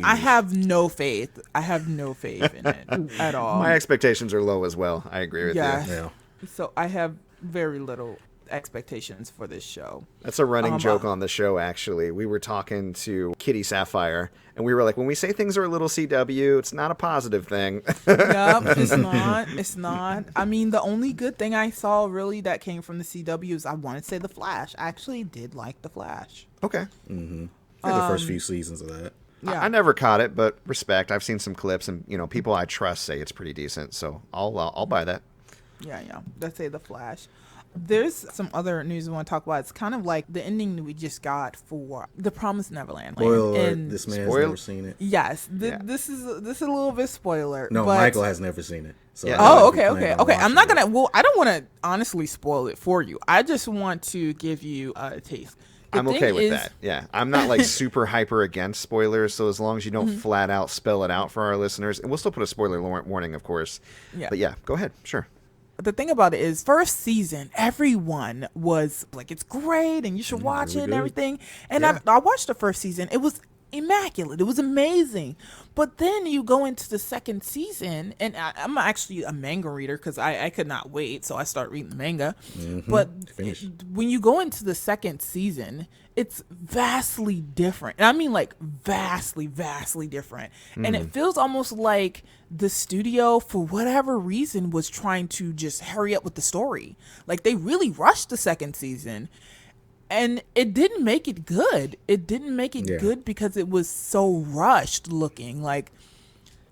I have no faith. I have no faith in it at all. My expectations are low as well. I agree with Yeah. you. Yeah. So I have very little expectations for this show. That's a running joke on the show, actually. We were talking to Kitty Sapphire, and we were like, when we say things are a little CW, it's not a positive thing. Yep, it's not. It's not. I mean, the only good thing I saw really that came from the CW is I want to say The Flash. I actually did like The Flash. Okay. The first few seasons of that. Yeah. I never caught it, but respect. I've seen some clips, and people I trust say it's pretty decent, so I'll buy that. Yeah. Let's say The Flash. There's some other news I want to talk about. It's kind of like the ending we just got for The Promised Neverland. Spoiler, And this man's Spoil- never seen it. yes, Yeah. this is a little bit spoiler. No, but, Michael has never seen it. So Yeah. I Oh, don't okay. plan on I'm not watching gonna. Well, I don't want to honestly spoil it for you. I just want to give you a taste. The I'm okay thing with is- that. Yeah. I'm not like super hyper against spoilers, so as long as you don't flat out spell it out for our listeners, and we'll still put a spoiler warning, of course. Yeah. But yeah, go ahead. Sure. The thing about it is, first season, everyone was like, it's great and you should watch really it and good. everything. And Yeah. I watched the first season. It was immaculate. It was amazing. But then you go into the second season, and I'm actually a manga reader because I could not wait. So I start reading the manga. But Finish. when you go into the second season, it's vastly different. And I mean like vastly, vastly different. And it feels almost like the studio, for whatever reason, was trying to just hurry up with the story. Like they really rushed the second season. And it didn't make it good. It didn't make it Yeah. good because it was so rushed looking. Like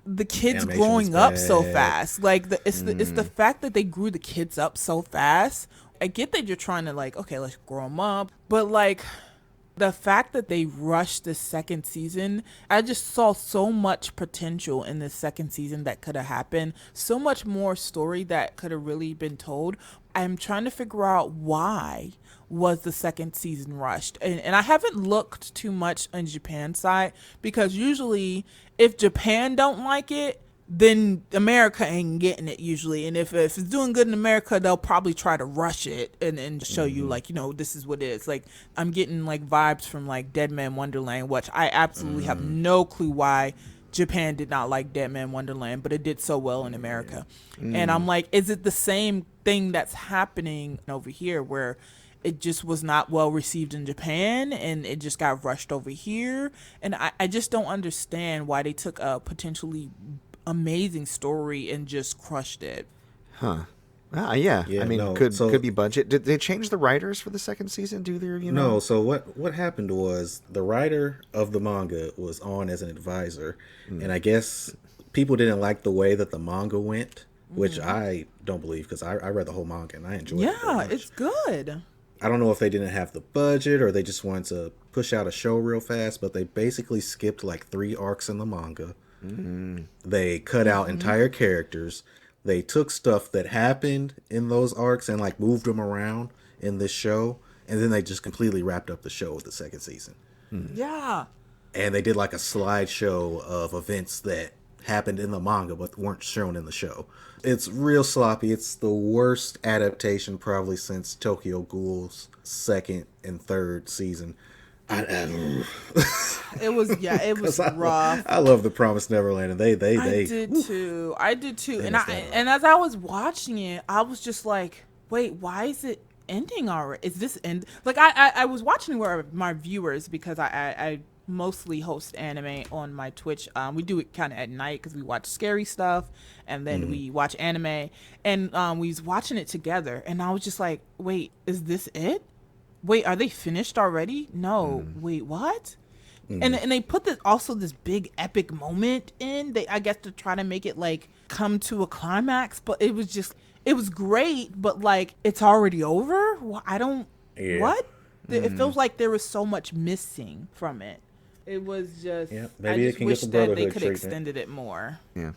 the kids Animation growing was up so bad. fast. Like it's the fact that they grew the kids up so fast. I get that you're trying to like, okay, let's grow them up, but like the fact that they rushed the second season, I just saw so much potential in the second season that could have happened. So much more story that could have really been told. I'm trying to figure out why was the second season rushed. And I haven't looked too much on Japan's side, because usually if Japan don't like it, then America ain't getting it usually. And if it's doing good in America, they'll probably try to rush it and show you like, this is what it is. Like I'm getting like vibes from like Dead Man Wonderland, which I absolutely have no clue why Japan did not like Dead Man Wonderland, but it did so well in America. And I'm like, is it the same thing that's happening over here where it just was not well received in Japan and it just got rushed over here? And I just don't understand why they took a potentially amazing story and just crushed it. Yeah. Yeah, I mean, no, could be budget. Did they change the writers for the second season? Do there, No, so what happened was the writer of the manga was on as an advisor, and I guess people didn't like the way that the manga went, which I don't believe, because I read the whole manga and I enjoyed it. very Yeah, much. it's good. I don't know if they didn't have the budget or they just wanted to push out a show real fast, but they basically skipped like 3 arcs in the manga. Mm-hmm. They cut out entire characters. They took stuff that happened in those arcs and like moved them around in this show, and then they just completely wrapped up the show with the second season. Yeah. And they did like a slideshow of events that happened in the manga but weren't shown in the show. It's real sloppy. It's the worst adaptation probably since Tokyo Ghoul's second and third season. It was rough. I love The Promised Neverland, and they I did too. And as I was watching it, I was just like, wait, why is it ending already? Is this end? Like I was watching where my viewers, because I mostly host anime on my Twitch. We do it kind of at night because we watch scary stuff, and then we watch anime, and we was watching it together, and I was just like, wait, is this it? Wait, are they finished already? No. Wait, what? And they put this big epic moment in. I guess to try to make it like come to a climax, but it was great, but like it's already over. What? It feels like there was so much missing from it. It was just, maybe I just wish that they could have extended it more. Yeah.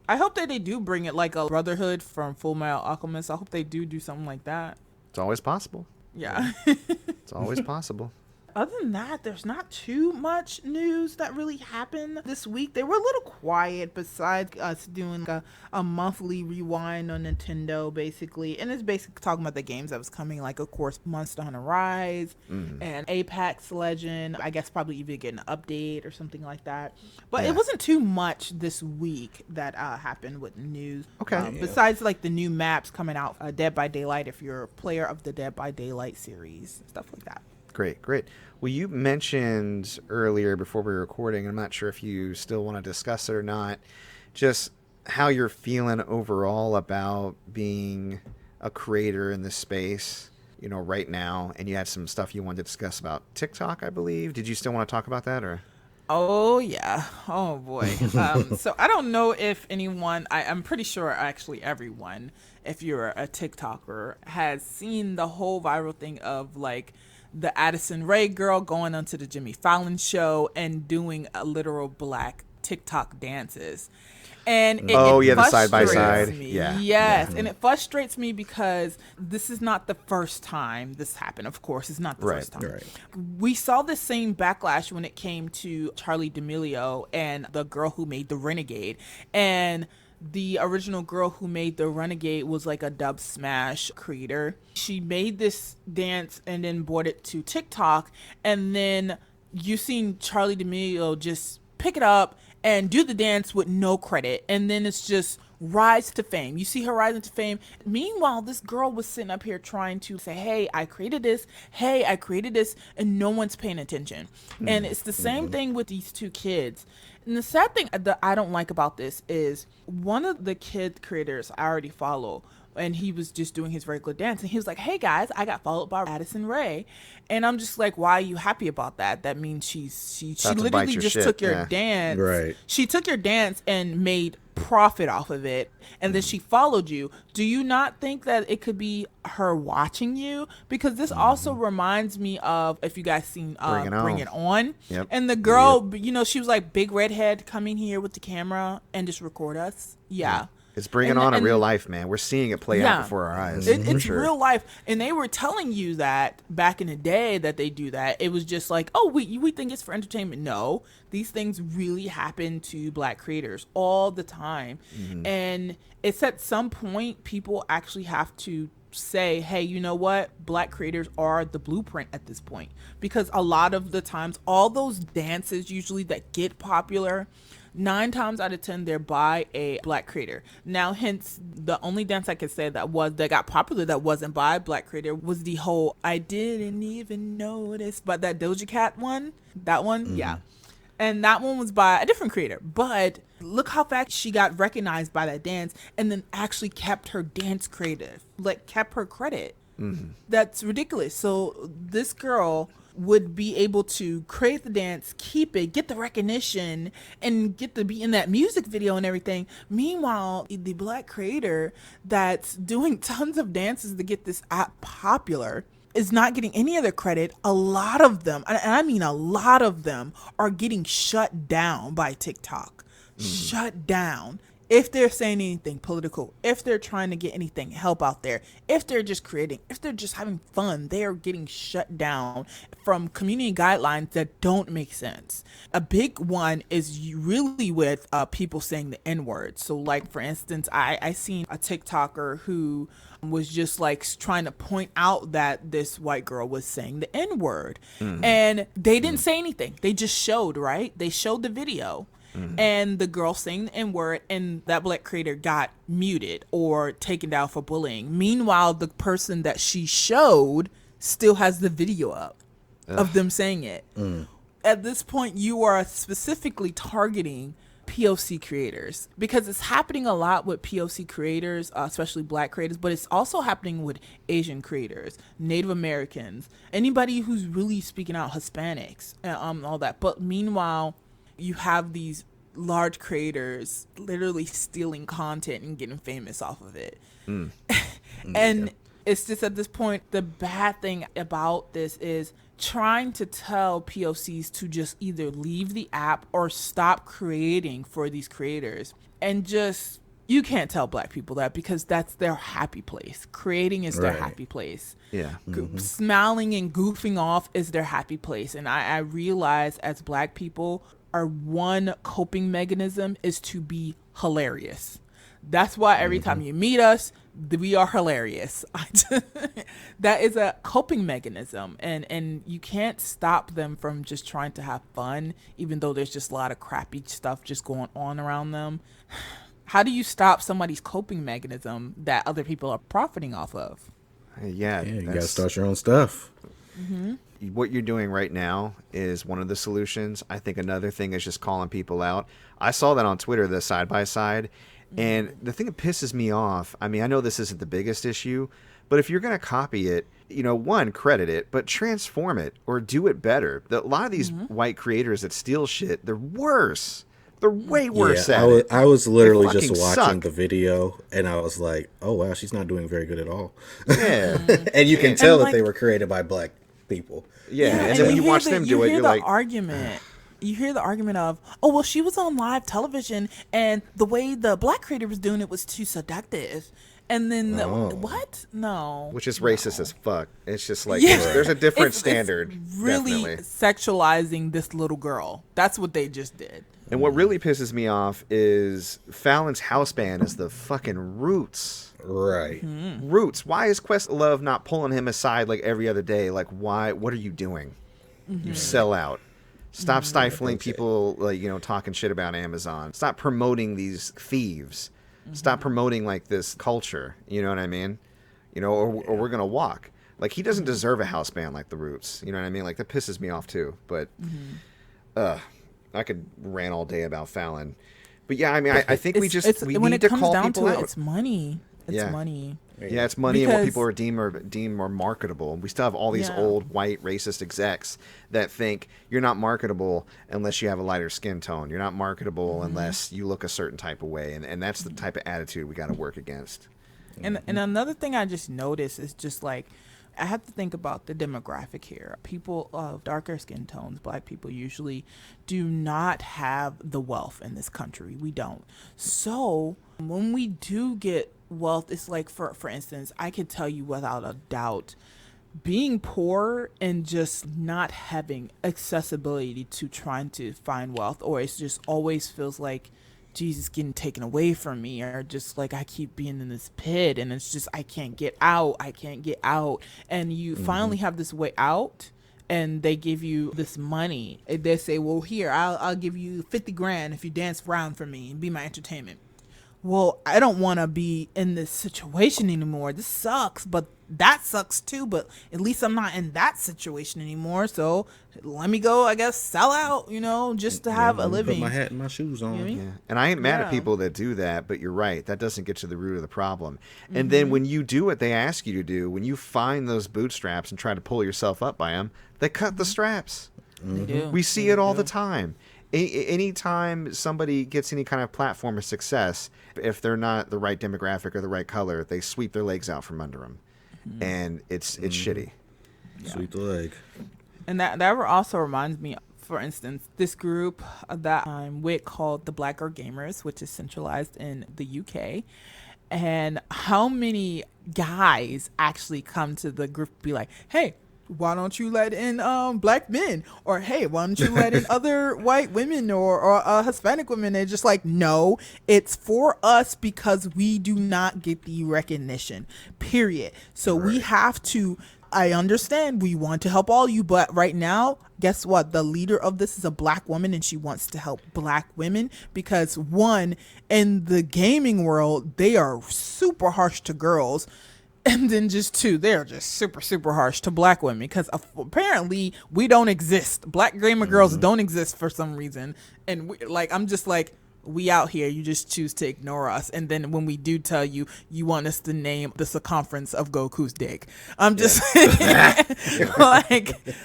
I hope that they do bring it like a Brotherhood from Full Metal Alchemist. I hope they do something like that. It's always possible. Yeah. It's always possible. Other than that, there's not too much news that really happened this week. They were a little quiet besides us doing a monthly rewind on Nintendo, basically. And it's basically talking about the games that was coming, like, of course, Monster Hunter Rise and Apex Legend. I guess probably even get an update or something like that. But it wasn't too much this week that happened with news. Okay. Besides, like, the new maps coming out, Dead by Daylight, if you're a player of the Dead by Daylight series, stuff like that. Great. Well, you mentioned earlier before we were recording, I'm not sure if you still want to discuss it or not, just how you're feeling overall about being a creator in this space, right now. And you had some stuff you wanted to discuss about TikTok, I believe. Did you still want to talk about that, or? Oh, yeah. Oh, boy. So I don't know if anyone, I'm pretty sure actually everyone, if you're a TikToker, has seen the whole viral thing of like the Addison Rae girl going onto the Jimmy Fallon show and doing a literal black TikTok dances. And the side by side. Me. Yeah. Yes. Yeah. And it frustrates me because this is not the first time this happened. Of course, it's not the first time. Right. We saw the same backlash when it came to Charli D'Amelio and the girl who made the Renegade. And the original girl who made the Renegade was like a dub smash creator. She made this dance and then brought it to TikTok, and then you seen Charli D'Amelio just pick it up and do the dance with no credit, and then it's just rise to fame. You see her rising to fame. Meanwhile, this girl was sitting up here trying to say, hey, I created this, and no one's paying attention. And it's the same thing with these two kids. And the sad thing that I don't like about this is one of the kid creators I already follow, and he was just doing his regular dance, and he was like, hey guys, I got followed by Addison Rae. And I'm just like, why are you happy about that? That means she literally just took your dance. Right. She took your dance and made profit off of it, and then she followed you. Do you not think that it could be her watching you? Because this also reminds me of, if you guys seen Bring It On. Yep. And the girl, she was like, big redhead, coming here with the camera and just record us. Yeah. It's bringing on a real life, man. We're seeing it play out before our eyes. It's real life. And they were telling you that back in the day that they do that. It was just like, oh, we think it's for entertainment. No, these things really happen to black creators all the time. And it's at some point people actually have to say, hey, you know what? Black creators are the blueprint at this point. Because a lot of the times, all those dances usually that get popular, 9 times out of 10 they're by a black creator. Now, hence, the only dance I could say that got popular that wasn't by a black creator was the whole I didn't even notice, but that Doja Cat one, yeah. And that one was by a different creator. But look how fast she got recognized by that dance, and then actually kept her dance creative, like kept her credit. That's ridiculous. So this girl would be able to create the dance, keep it, get the recognition, and get to be in that music video and everything. Meanwhile, the black creator that's doing tons of dances to get this app popular is not getting any of the credit. A lot of them, and I mean a lot of them, are getting shut down by TikTok. Shut down. If they're saying anything political, if they're trying to get anything help out there, if they're just creating, if they're just having fun, they are getting shut down from community guidelines that don't make sense. A big one is really with people saying the N-word. So like, for instance, I seen a TikToker who was just like trying to point out that this white girl was saying the N-word. And they didn't say anything. They just showed, right? They showed the video. And the girl saying the N-word, and that black creator got muted or taken down for bullying. Meanwhile, the person that she showed still has the video up of them saying it. At this point, you are specifically targeting POC creators, because it's happening a lot with POC creators, especially black creators, but it's also happening with Asian creators, Native Americans, anybody who's really speaking out, Hispanics, all that. But meanwhile, you have these large creators literally stealing content and getting famous off of it. And it's just, at this point, the bad thing about this is trying to tell POCs to just either leave the app or stop creating for these creators. And just, you can't tell black people that, because that's their happy place. Creating is their happy place. Yeah. Smiling and goofing off is their happy place. And I realize, as black people, our one coping mechanism is to be hilarious. That's why every time you meet us, we are hilarious. That is a coping mechanism. And you can't stop them from just trying to have fun, even though there's just a lot of crappy stuff just going on around them. How do you stop somebody's coping mechanism that other people are profiting off of? Yeah, you gotta start your own stuff. What you're doing right now is one of the solutions. I think another thing is just calling people out. I saw that on Twitter, the side by side. And the thing that pisses me off, I mean, I know this isn't the biggest issue, but if you're going to copy it, one, credit it, but transform it or do it better. A lot of these white creators that steal shit, they're worse. They're way worse at it. I was literally just fucking watching suck. the video, and I was like, oh, wow, she's not doing very good at all. Yeah. And you can tell And, that they were created by black people. Yeah. And then when you watch them do it, you're like... You hear the argument of, oh, well, she was on live television, and the way the black creator was doing it was too seductive. And then, what? No. Which is racist as fuck. It's just like, there's a different standard. It's really definitely. Sexualizing this little girl. That's what they just did. And what really pisses me off is Fallon's house band is the fucking Roots. Right. Roots. Why is Questlove not pulling him aside like every other day? Like, why? What are you doing? You sell out. Stop stifling people, like, talking shit about Amazon. Stop promoting these thieves. Stop promoting like this culture. You know what I mean? Or we're gonna walk. Like, he doesn't deserve a house band like the Roots. You know what I mean? Like, that pisses me off too. But I could rant all day about Fallon. But yeah, I mean, I think we need to call people out. When it comes down to it, it's money. It's money. Yeah, it's money and what people are deem more marketable. We still have all these old white racist execs that think you're not marketable unless you have a lighter skin tone. You're not marketable unless you look a certain type of way, and that's the type of attitude we got to work against. And another thing I just noticed is just like, I have to think about the demographic here. People of darker skin tones, black people, usually do not have the wealth in this country. We don't. So when we do get wealth, it's like, for instance, I could tell you without a doubt, being poor and just not having accessibility to trying to find wealth, or it just always feels like Jesus getting taken away from me, or just like I keep being in this pit and it's just I can't get out, and you finally have this way out, and they give you this money. They say, well, here, I'll give you 50 grand if you dance around for me and be my entertainment. Well, I don't want to be in this situation anymore. This sucks, but that sucks too. But at least I'm not in that situation anymore. So let me go, I guess, sell out, just to have a living. Put my hat and my shoes on. Yeah. And I ain't mad at people that do that, but you're right. That doesn't get to the root of the problem. And then when you do what they ask you to do, when you find those bootstraps and try to pull yourself up by them, they cut the straps. They do. We see it all the time. Anytime somebody gets any kind of platform of success, if they're not the right demographic or the right color, they sweep their legs out from under them. And it's shitty. Sweep the leg. And that also reminds me, for instance, this group that I'm with called the Black Girl Gamers, which is centralized in the UK. And how many guys actually come to the group and be like, hey, why don't you let in black men? Or, hey, why don't you let in other white women or Hispanic women? They're just like, no, it's for us because we do not get the recognition, period. So we have to, I understand we want to help all you, but right now, guess what? The leader of this is a black woman, and she wants to help black women because, one, in the gaming world, they are super harsh to girls. And then just two, they're just super, super harsh to black women because apparently we don't exist. Black gamer girls don't exist for some reason. And I'm just like, we out here, you just choose to ignore us. And then when we do tell you, you want us to name the circumference of Goku's dick. I'm just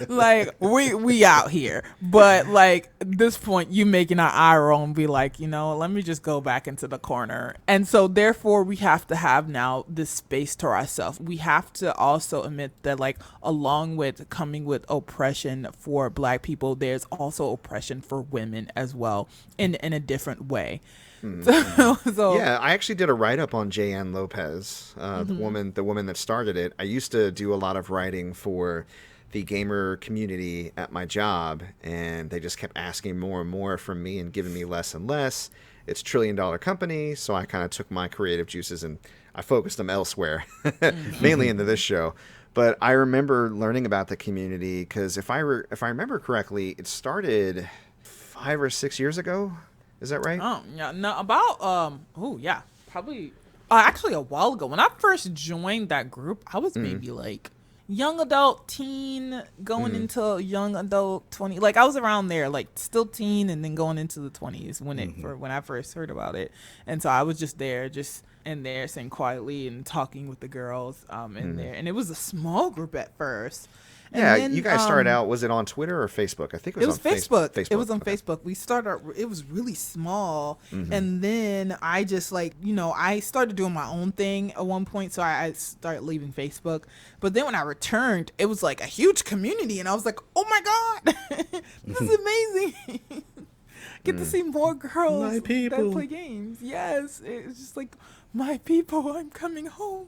like we out here. But like at this point, you making our eye roll and be like, let me just go back into the corner. And so therefore we have to have now this space to ourselves. We have to also admit that like along with coming with oppression for black people, there's also oppression for women as well in a different way. So yeah, I actually did a write-up on J.N. Lopez, the woman that started it. I used to do a lot of writing for the gamer community at my job, and they just kept asking more and more from me and giving me less and less. It's a $1 trillion company, so I kind of took my creative juices and I focused them elsewhere, mainly into this show. But I remember learning about the community because if I remember correctly, it started 5 or 6 years ago. Is that right? Yeah, no, about probably actually a while ago. When I first joined that group, I was maybe like young adult teen going into young adult 20. Like I was around there, like still teen and then going into the 20s when I first heard about it. And so I was just in there sitting quietly and talking with the girls in there. And it was a small group at first. And yeah, then, you guys started out, was it on Twitter or Facebook? I think it was on Facebook. Facebook. It was on Facebook. We started, it was really small. And then I just I started doing my own thing at one point. So I started leaving Facebook. But then when I returned, it was like a huge community. And I was like, oh my God, this is amazing. Get to see more girls that play games. Yes. It's just like, my people, I'm coming home.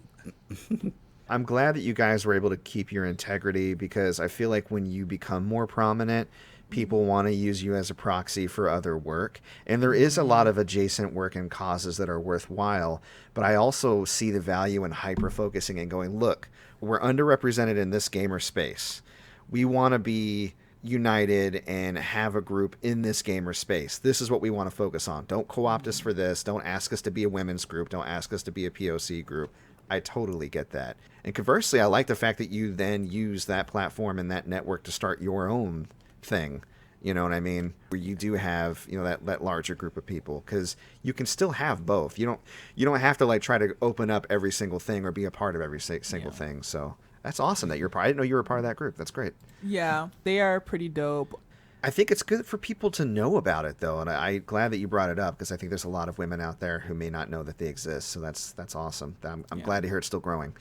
I'm glad that you guys were able to keep your integrity because I feel like when you become more prominent, people want to use you as a proxy for other work. And there is a lot of adjacent work and causes that are worthwhile. But I also see the value in hyper-focusing and going, look, we're underrepresented in this gamer space. We want to be united and have a group in this gamer space. This is what we want to focus on. Don't co-opt us for this. Don't ask us to be a women's group. Don't ask us to be a POC group. I totally get that. And conversely, I like the fact that you then use that platform and that network to start your own thing. You know what I mean? Where you do have, that larger group of people, because you can still have both. You don't have to like try to open up every single thing or be a part of every single thing. So that's awesome that you're part. I didn't know you were a part of that group. That's great. Yeah, they are pretty dope. I think it's good for people to know about it, though, and I'm glad that you brought it up because I think there's a lot of women out there who may not know that they exist. So that's awesome. I'm glad to hear it's still growing.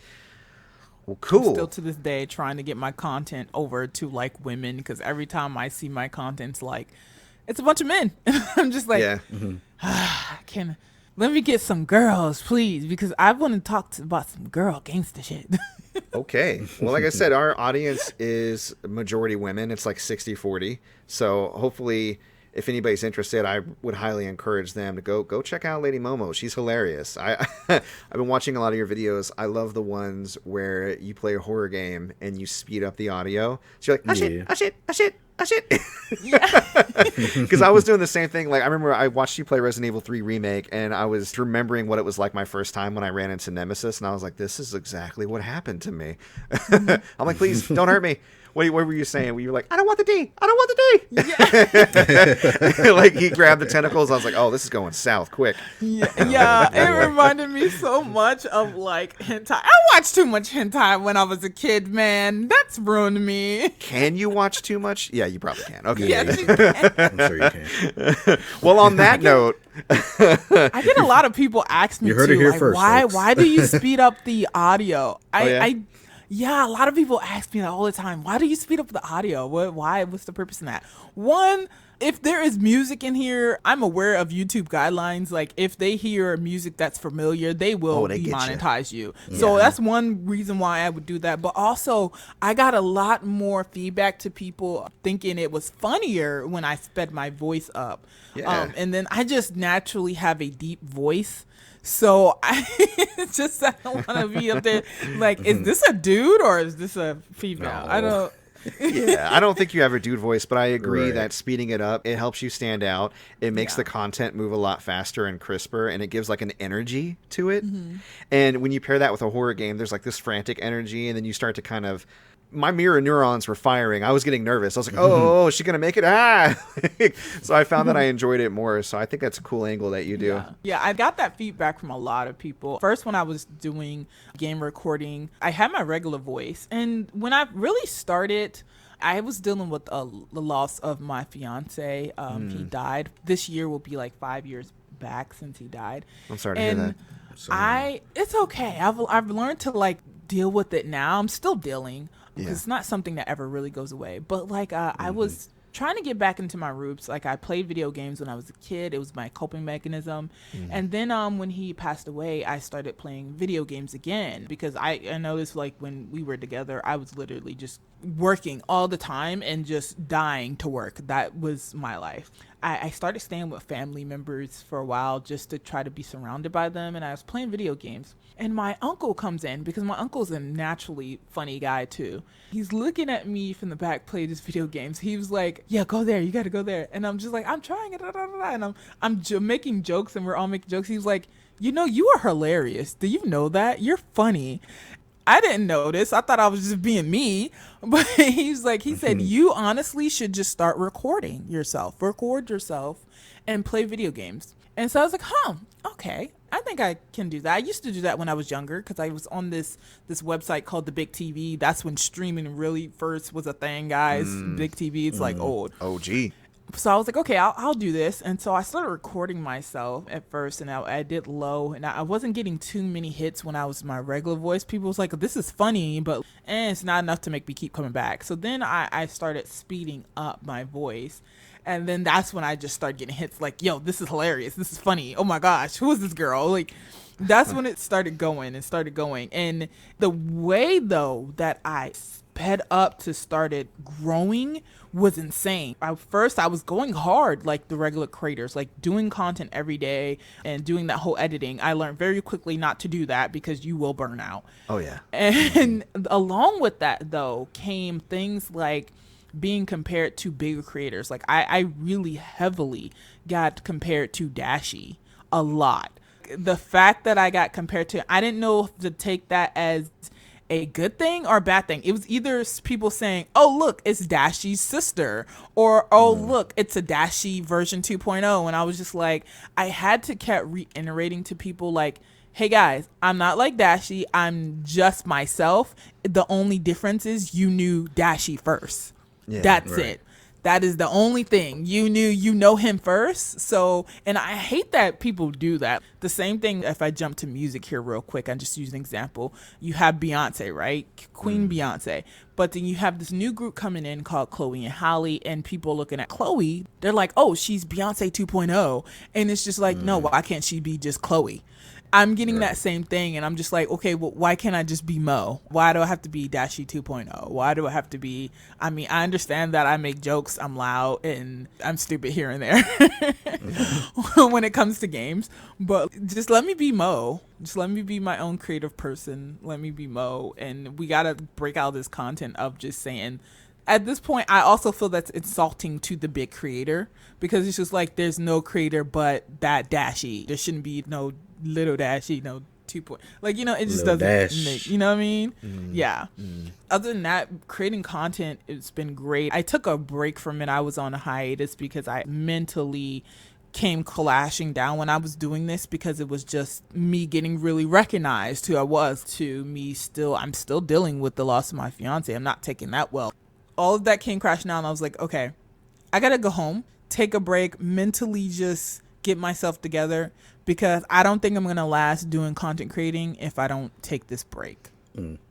Well, cool. I'm still to this day trying to get my content over to like women because every time I see my content, it's a bunch of men. I'm just like, let me get some girls, please, because I want to talk about some girl gangster shit. Okay. Well, like I said, our audience is majority women. It's like 60-40. So hopefully, if anybody's interested, I would highly encourage them to go check out LaDiiMomo. She's hilarious. I've been watching a lot of your videos. I love the ones where you play a horror game and you speed up the audio. So you're like, oh shit. Because I was doing the same thing. Like I remember I watched you play Resident Evil 3 Remake, and I was remembering what it was like my first time when I ran into Nemesis, and I was like, this is exactly what happened to me. I'm like, please don't hurt me. What were you saying? You were like, I don't want the D. I don't want the D. Yeah. Like he grabbed the tentacles. I was like, oh, this is going south quick. Yeah. It reminded me so much of like hentai. I watched too much hentai when I was a kid, man. That's ruined me. Can you watch too much? Yeah, you probably can. Okay. Yes, you can. I'm sure you can. Well, on that note, I get a lot of people ask me you heard it here like, first, why folks. do you speed up the audio? Yeah, a lot of people ask me that all the time. Why do you speed up the audio? Why? What's the purpose in that? One, if there is music in here, I'm aware of YouTube guidelines. Like, if they hear music that's familiar, they will demonetize you. So that's one reason why I would do that. But also, I got a lot more feedback to people thinking it was funnier when I sped my voice up. Yeah. And then I just naturally have a deep voice. So I don't want to be up there like, is this a dude or is this a female? No. I don't. Yeah, I don't think you have a dude voice, but I agree that speeding it up, it helps you stand out. It makes the content move a lot faster and crisper, and it gives like an energy to it. And when you pair that with a horror game, there's like this frantic energy, and then you start to kind of... My mirror neurons were firing. I was getting nervous. I was like, oh, is she going to make it? So I found that I enjoyed it more. So I think that's a cool angle that you do. Yeah, I got that feedback from a lot of people. First, when I was doing game recording, I had my regular voice. And when I really started, I was dealing with the loss of my fiance. He died. This year will be like 5 years back since he died. I'm sorry to hear that. It's okay. I've learned to like deal with it now. I'm still dealing. Yeah. It's not something that ever really goes away. But like I was trying to get back into my roots. Like, I played video games when I was a kid. It was my coping mechanism. And then when he passed away, I started playing video games again, because I noticed, like, when we were together, I was literally just working all the time and just dying to work. That was my life. I started staying with family members for a while just to try to be surrounded by them, and I was playing video games. And my uncle comes in, because my uncle's a naturally funny guy too. He's looking at me from the back playing these video games. He was like, yeah, go there, you gotta go there. And I'm just like, I'm trying it, and I'm making jokes, and we're all making jokes. He was like, you know, you are hilarious. Do you know that? You're funny. I didn't notice. I thought I was just being me. But he said, you honestly should just start recording yourself. Record yourself and play video games. And so I was like, okay. I think I can do that. I used to do that when I was younger, because I was on this website called the Big TV. That's when streaming really first was a thing, guys. Big TV, it's like old. OG. So I was like, okay, I'll do this. And so I started recording myself at first, and I did low, and I wasn't getting too many hits when I was my regular voice. People was like, this is funny, but it's not enough to make me keep coming back. So then I started speeding up my voice. And then that's when I just started getting hits like, yo, this is hilarious. This is funny. Oh my gosh, who is this girl? Like, that's when it started going. And the way, though, that I sped up to started growing was insane. First, I was going hard like the regular creators, like doing content every day and doing that whole editing. I learned very quickly not to do that, because you will burn out. Oh, yeah. And along with that, though, came things like being compared to bigger creators. Like, I really heavily got compared to Dashi a lot. The fact that I got compared to, I didn't know if to take that as a good thing or a bad thing. It was either people saying, oh, look, it's Dashi's sister, or, oh, look, it's a Dashi version 2.0. And I was just like, I had to keep reiterating to people, like, hey guys, I'm not like Dashi. I'm just myself. The only difference is you knew Dashi first. Yeah, that's it. That is the only thing. You know him first. So, and I hate that people do that. The same thing, if I jump to music here real quick, I just use an example. You have Beyonce, right? Queen Beyonce. But then you have this new group coming in called Chloe and Halle, and people looking at Chloe, they're like, oh, she's Beyonce 2.0. And it's just like, no, why can't she be just Chloe? I'm getting that same thing, and I'm just like, okay, well, why can't I just be Mo? Why do I have to be Dashi 2.0? Why do I have to be... I mean, I understand that I make jokes, I'm loud, and I'm stupid here and there when it comes to games, but just let me be Mo. Just let me be my own creative person. Let me be Mo, and we gotta break out this content of just saying... At this point, I also feel that's insulting to the big creator, because it's just like, there's no creator but that Dashi. There shouldn't be no little Dashi, no 2. Like, you know, it just Little doesn't Dash. make, you know what I mean? Yeah. Other than that, creating content, it's been great. I took a break from it. I was on a hiatus because I mentally came clashing down when I was doing this, because it was just me getting really recognized who I was, to me I'm still dealing with the loss of my fiance. I'm not taking that well. All of that came crashing down. I was like, okay, I gotta go home, take a break, mentally just get myself together, because I don't think I'm gonna last doing content creating if I don't take this break.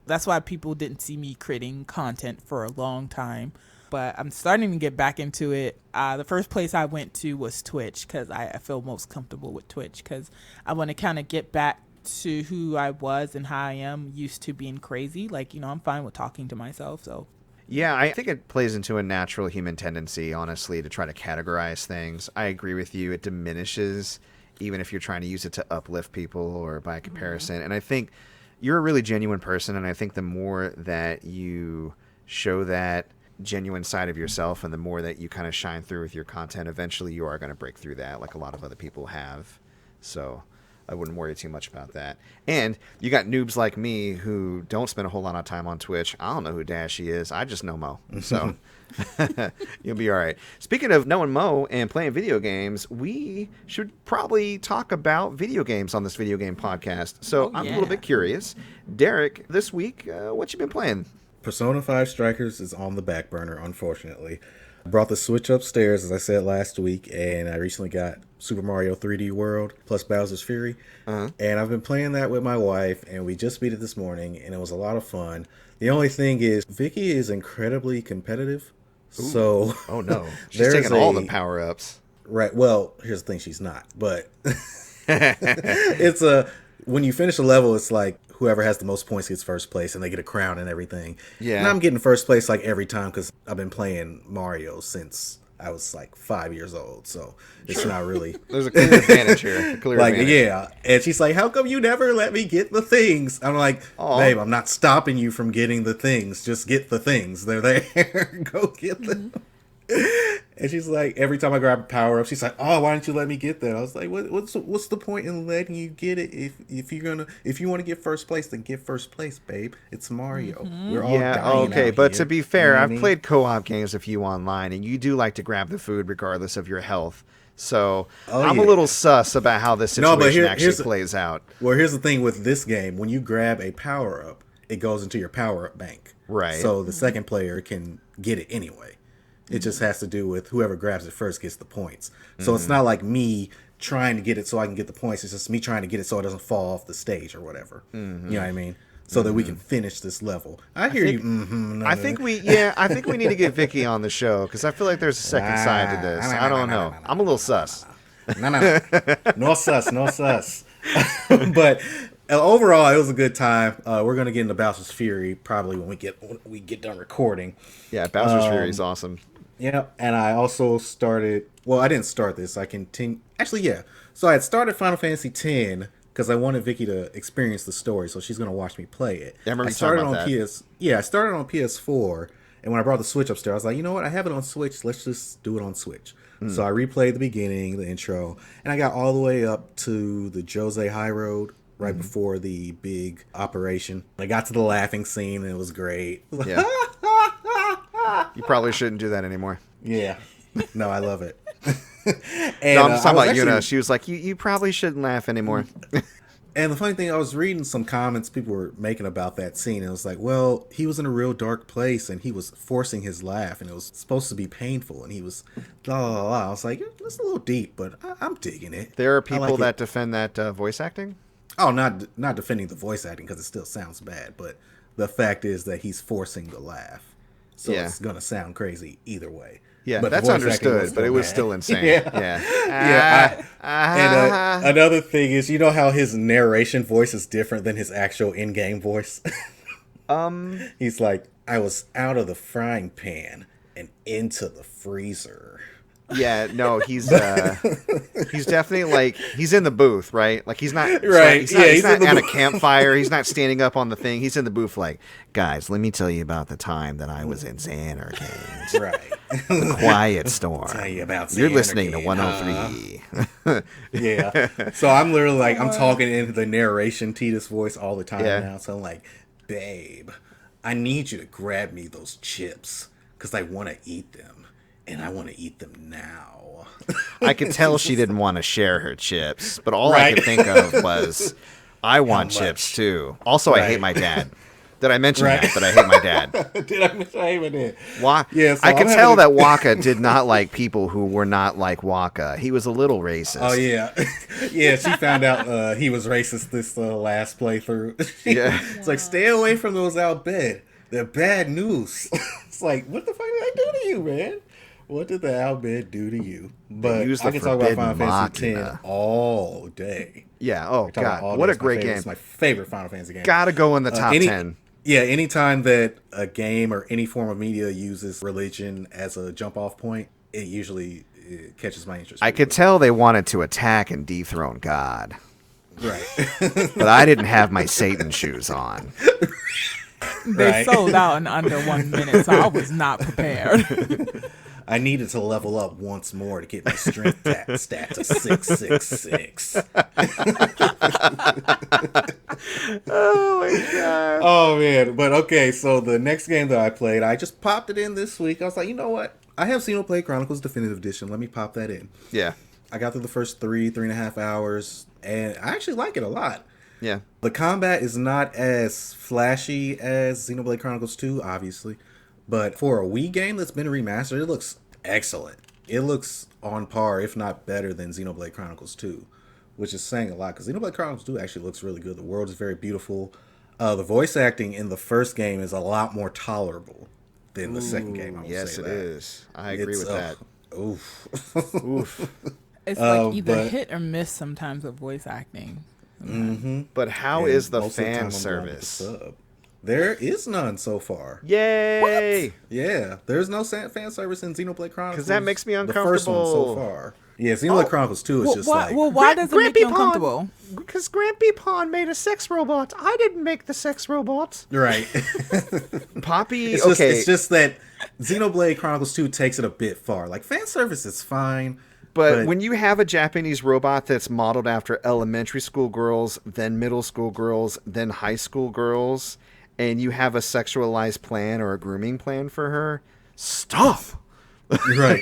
That's why people didn't see me creating content for a long time. But I'm starting to get back into it. The first place I went to was Twitch because I feel most comfortable with Twitch because I want to kind of get back to who I was and how I am used to being crazy. Like, I'm fine with talking to myself. So yeah, I think it plays into a natural human tendency, honestly, to try to categorize things. I agree with you. It diminishes even if you're trying to use it to uplift people or by comparison. And I think you're a really genuine person, and I think the more that you show that genuine side of yourself and the more that you kind of shine through with your content, eventually you are going to break through that like a lot of other people have. So I wouldn't worry too much about that. And you got noobs like me who don't spend a whole lot of time on Twitch. I don't know who Dashy is. I just know Mo. So you'll be all right. Speaking of knowing Mo and playing video games, we should probably talk about video games on this video game podcast. So I'm a little bit curious. Derrick, this week, what you been playing? Persona 5 Strikers is on the back burner, unfortunately. I brought the Switch upstairs, as I said last week, and I recently got Super Mario 3D World plus Bowser's Fury. And I've been playing that with my wife, and we just beat it this morning, and it was a lot of fun. The only thing is, Vicky is incredibly competitive. Ooh. So, oh no, she's taking all the power-ups. Right, well, here's the thing, she's not, but it's when you finish a level, it's like, whoever has the most points gets first place, and they get a crown and everything. Yeah. And I'm getting first place like every time because I've been playing Mario since I was like 5 years old. So it's not really. There's a clear advantage here. A clear advantage. Yeah. And she's like, "How come you never let me get the things?" I'm like, "Babe, I'm not stopping you from getting the things. Just get the things. They're there. Go get them." And she's like, every time I grab a power up, she's like, "Oh, why didn't you let me get that?" I was like, "What's the point in letting you get it if you want to get first place, then get first place, babe. It's Mario. We're all dying okay." Out but here. To be fair, You know I've played co-op games with you online, and you do like to grab the food regardless of your health. So I'm a little sus about how this situation actually plays out. Well, here's the thing with this game: when you grab a power up, it goes into your power up bank. Right. So the second player can get it anyway. It just has to do with whoever grabs it first gets the points. So it's not like me trying to get it so I can get the points. It's just me trying to get it so it doesn't fall off the stage or whatever. You know what I mean? So that we can finish this level. I think we need to get Vicky on the show because I feel like there's a second side to this. I don't know. I'm a little sus. No sus. But overall, it was a good time. We're gonna get into Bowser's Fury probably when we get done recording. Yeah, Bowser's Fury is awesome. Yeah, and I also started. Well, I didn't start this. I continue. Actually, yeah. So I had started Final Fantasy X because I wanted Vicky to experience the story, so she's gonna watch me play it. I started on PS. Yeah, I started on PS4, and when I brought the Switch upstairs, I was like, you know what? I have it on Switch. Let's just do it on Switch. So I replayed the beginning, the intro, and I got all the way up to the Jose High Road right before the big operation. I got to the laughing scene, and it was great. Yeah. You probably shouldn't do that anymore. Yeah. No, I love it. And, no, I'm just talking about Yuna. She was like, you probably shouldn't laugh anymore. And the funny thing, I was reading some comments people were making about that scene, and it was like, well, he was in a real dark place, and he was forcing his laugh, and it was supposed to be painful, and he was blah, blah, blah. I was like, it's a little deep, but I'm digging it. There are people that defend that voice acting? Oh, not defending the voice acting, because it still sounds bad, but the fact is that he's forcing the laugh. So it's going to sound crazy either way. Yeah, but that's understood, but it was still insane. Yeah. And another thing is, you know how his narration voice is different than his actual in-game voice? He's like, I was out of the frying pan and into the freezer. Yeah, no, he's definitely like he's in the booth, right? Like he's not right. He's not at a campfire. He's not standing up on the thing. He's in the booth, like, guys, let me tell you about the time that I was in Xanarcade. Right. The Quiet Storm. Tell you about You're listening to 103. Yeah. So I'm literally like I'm talking in the narration Titus voice all the time now. So I'm like, babe, I need you to grab me those chips because I want to eat them. And I want to eat them now. I could tell she didn't want to share her chips, but all I could think of was, I want chips too. Also, I hate my dad. Did I mention Right. that I hate my dad? Did I mention I hate my dad? Yeah, so I could I'm tell having that Waka did not like people who were not like Waka. He was a little racist. Oh yeah, yeah. She found out he was racist this last playthrough. Yeah. It's like, stay away from those out bed. They're bad news. It's like, what the fuck did I do to you, man? What did the Albed do to you? But used I the can talk about forbidden Final Fantasy machina. X all day. Yeah. Oh Talk about all God, day. what a It's my great favorite. game. It's my favorite Final Fantasy game. Gotta go in the top 10. Yeah, anytime that a game or any form of media uses religion as a jump off point, it catches my interest. I could tell they wanted to attack and dethrone God, Right. but I didn't have my Satan shoes on. They Right. sold out in under 1 minute, so I was not prepared. I needed to level up once more to get my strength stat to 666. Oh my God. Oh man, but okay, so the next game that I played, I just popped it in this week. I was like, you know what? I have Xenoblade Chronicles Definitive Edition. Let me pop that in. Yeah. I got through the first 3.5 hours, and I actually like it a lot. Yeah. The combat is not as flashy as Xenoblade Chronicles 2, obviously. But for a Wii game that's been remastered, it looks excellent. It looks on par, if not better, than Xenoblade Chronicles 2, which is saying a lot, because Xenoblade Chronicles 2 actually looks really good. The world is very beautiful. The voice acting in the first game is a lot more tolerable than the second game, I would Yes, say it that. is. I agree with that. Oof. Oof. It's like either but- hit or miss sometimes with voice acting. But how And is the most of time fan I'm going with the service? sub. There is none so far. Yay! Yeah, there's no fan service in Xenoblade Chronicles. 'Cause that makes me The first one uncomfortable. so far. Yeah, Xenoblade Chronicles 2 is just like... why does it make you Grampy uncomfortable? Because Grampy Pond made a sex robot. I didn't make the sex robot. Right. Poppy, It's okay. just that Xenoblade Chronicles 2 takes it a bit far. Like, fan service is fine. But when you have a Japanese robot that's modeled after elementary school girls, then middle school girls, then high school girls, and you have a sexualized plan or a grooming plan for her, stop. Right.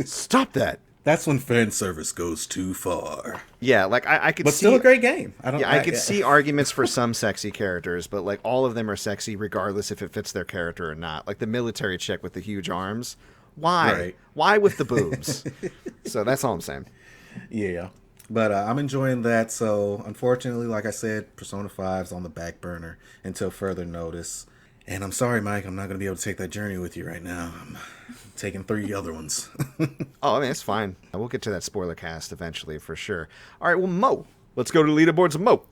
Stop that. That's when fan service goes too far. Yeah, like I could But see still a great game. I could see arguments for some sexy characters, but like all of them are sexy regardless if it fits their character or not. Like the military chick with the huge arms. Why? Right. Why with the boobs? So that's all I'm saying. Yeah. But I'm enjoying that. So, unfortunately, like I said, Persona 5's on the back burner until further notice. And I'm sorry, Mike, I'm not going to be able to take that journey with you right now. I'm taking 3 other ones. Oh, I mean, it's fine. We'll get to that spoiler cast eventually for sure. All right, well, Mo. Let's go to the leaderboards. Mo.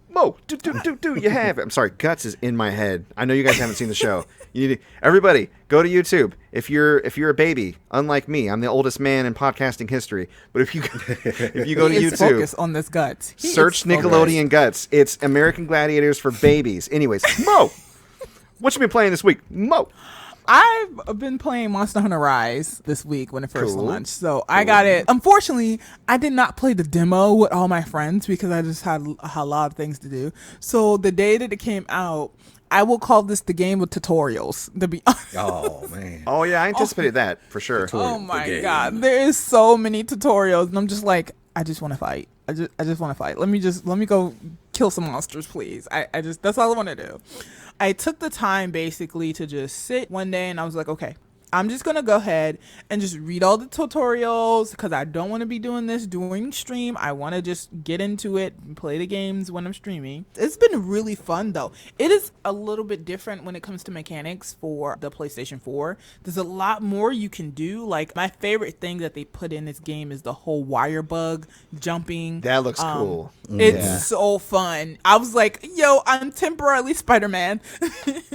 Do. You have it. I'm sorry, Guts is in my head. I know you guys haven't seen the show. You need to, everybody, go to YouTube. If you're a baby, unlike me, I'm the oldest man in podcasting history. But if you go to He is YouTube, focused on this Guts. He search is focused. Nickelodeon Guts. It's American Gladiators for babies. Anyways, Mo, what you been playing this week, Mo? I've been playing Monster Hunter Rise this week when it first Cool. launched. So I got it. Unfortunately, I did not play the demo with all my friends because I just had a lot of things to do. So the day that it came out, I will call this the game with tutorials. To be honest. Oh, man. Oh yeah, I anticipated that for sure. Oh my game. god, there is so many tutorials, and I'm just like, I just want to fight. I just want to fight. Let me go kill some monsters, please. I just that's all I want to do. I took the time basically to just sit one day, and I was like, okay, I'm just gonna go ahead and just read all the tutorials because I don't want to be doing this during stream. I want to just get into it and play the games when I'm streaming. It's been really fun though. It is a little bit different when it comes to mechanics for the PlayStation 4. There's a lot more you can do. Like my favorite thing that they put in this game is the whole wire bug jumping. That looks cool. It's so fun. I was like, yo, I'm temporarily Spider-Man.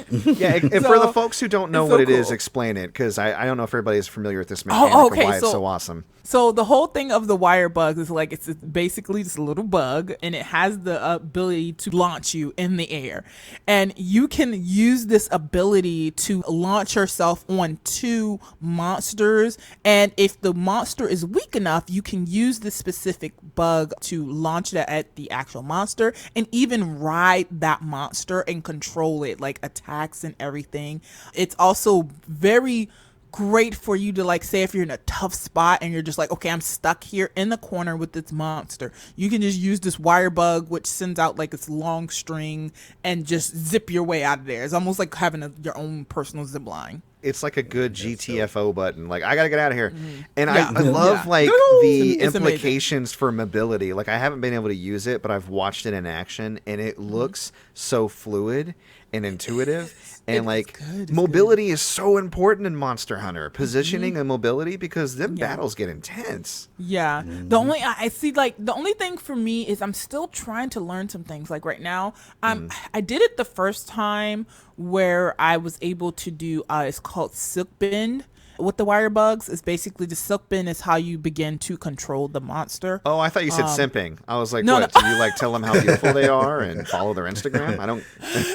Yeah, and for the folks who don't know it's what so it is, cool. explain it, because I don't know if everybody is familiar with this mechanic okay, or why it's so- so awesome. So the whole thing of the wire bugs is like it's basically this little bug, and it has the ability to launch you in the air, and you can use this ability to launch yourself on 2 monsters. And if the monster is weak enough, you can use this specific bug to launch that at the actual monster, and even ride that monster and control it, like attacks and everything. It's also very great for you to like, say if you're in a tough spot and you're just like, okay, I'm stuck here in the corner with this monster. You can just use this wire bug, which sends out like this long string and just zip your way out of there. It's almost like having your own personal zip line. It's like a good GTFO button. Like, I gotta get out of here. And Yeah. I love like the It's amazing. implications for mobility. Like, I haven't been able to use it, but I've watched it in action, and it looks so fluid and intuitive. And like, mobility is so important in Monster Hunter. Positioning and mobility, because them battles get intense. Yeah. The only I see, like, the only thing for me is I'm still trying to learn some things. Like right now, I did it the first time where I was able to do it's called silk bend with the wire bugs. It's basically the silk bend is how you begin to control the monster. Oh, I thought you said simping. I was like, no, what? no. Do you like tell them how beautiful they are and follow their Instagram? I don't.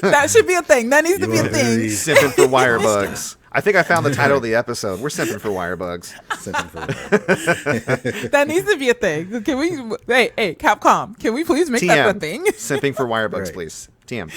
That should be a thing. That needs to be a thing. Simping for wire bugs. I think I found the title of the episode. We're simping for wire bugs. That needs to be a thing. Can we? Hey, Capcom, can we please make that a thing? Simping for wire bugs, please. TM.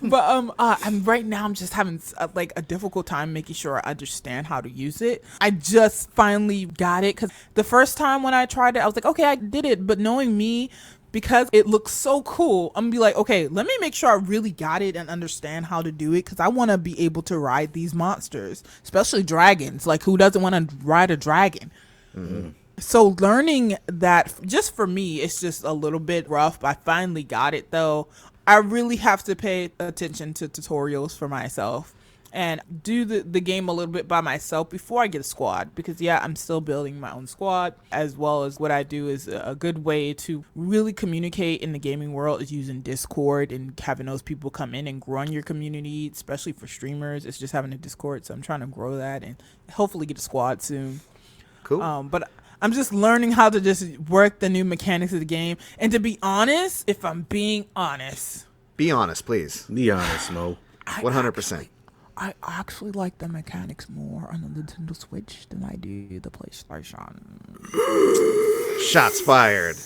But I'm right now. I'm just having like a difficult time making sure I understand how to use it. I just finally got it because the first time when I tried it, I was like, okay, I did it. But knowing me, because it looks so cool, I'm gonna be like, okay, let me make sure I really got it and understand how to do it, because I want to be able to ride these monsters, especially dragons. Like, who doesn't want to ride a dragon? So learning that, just for me, it's just a little bit rough. But I finally got it though. I really have to pay attention to tutorials for myself and do the game a little bit by myself before I get a squad, because I'm still building my own squad, as well as what I do is a good way to really communicate in the gaming world is using Discord and having those people come in and grow your community, especially for streamers. It's just having a Discord. So I'm trying to grow that and hopefully get a squad soon. Cool. But I'm just learning how to just work the new mechanics of the game. And to be honest, if I'm being honest. Be honest, please. Be honest, Mo. 100%. I actually like the mechanics more on the Nintendo Switch than I do the PlayStation. Shots fired.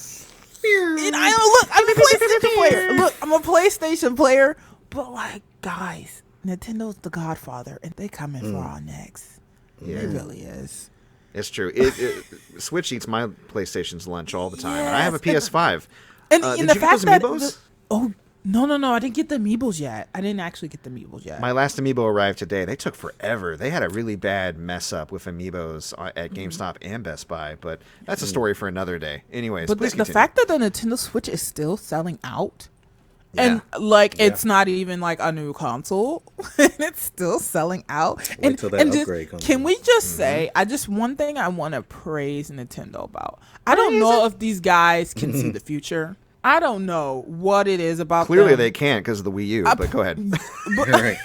And I'm a PlayStation player. Look, I'm a PlayStation player. But like, guys, Nintendo's the Godfather, and they coming for our necks. Yeah. It really is. It's true. Switch eats my PlayStation's lunch all the time, and I have a Yes, PS5. And Did the you get fact those that amiibos? No, I didn't get the amiibos yet. I didn't actually get the amiibos yet. My last amiibo arrived today. They took forever. They had a really bad mess up with amiibos at GameStop and Best Buy, but that's a story for another day. Anyways, but please the continue. fact that the Nintendo Switch is still selling out, and like it's not even like a new console, and it's still selling out. Wait till that just, upgrade comes can out. we just say, one thing I want to praise Nintendo about. I don't know if these guys can see the future. I don't know what it is about Clearly them. they can't because of the Wii U, but go ahead. Right.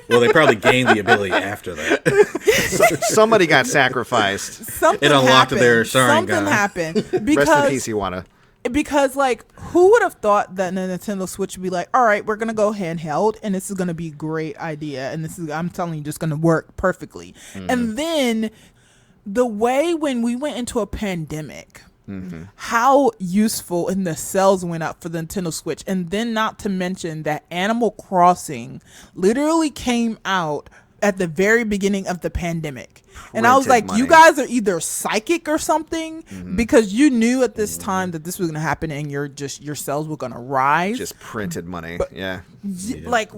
Well, they probably gained the ability after that. Somebody got sacrificed. Something It unlocked happened. their Sharingan. Something happened Rest in because peace, Iwana. Because, like, who would have thought that the Nintendo Switch would be like, all right, we're going to go handheld, and this is going to be a great idea, and this is, I'm telling you, just going to work perfectly. And then the way when we went into a pandemic, how useful and the sales went up for the Nintendo Switch. And then not to mention that Animal Crossing literally came out at the very beginning of the pandemic. And I was like, Printed you money. guys are either psychic or something, because you knew at this time that this was going to happen and your sales were going to rise. Just printed money. Yeah. Like,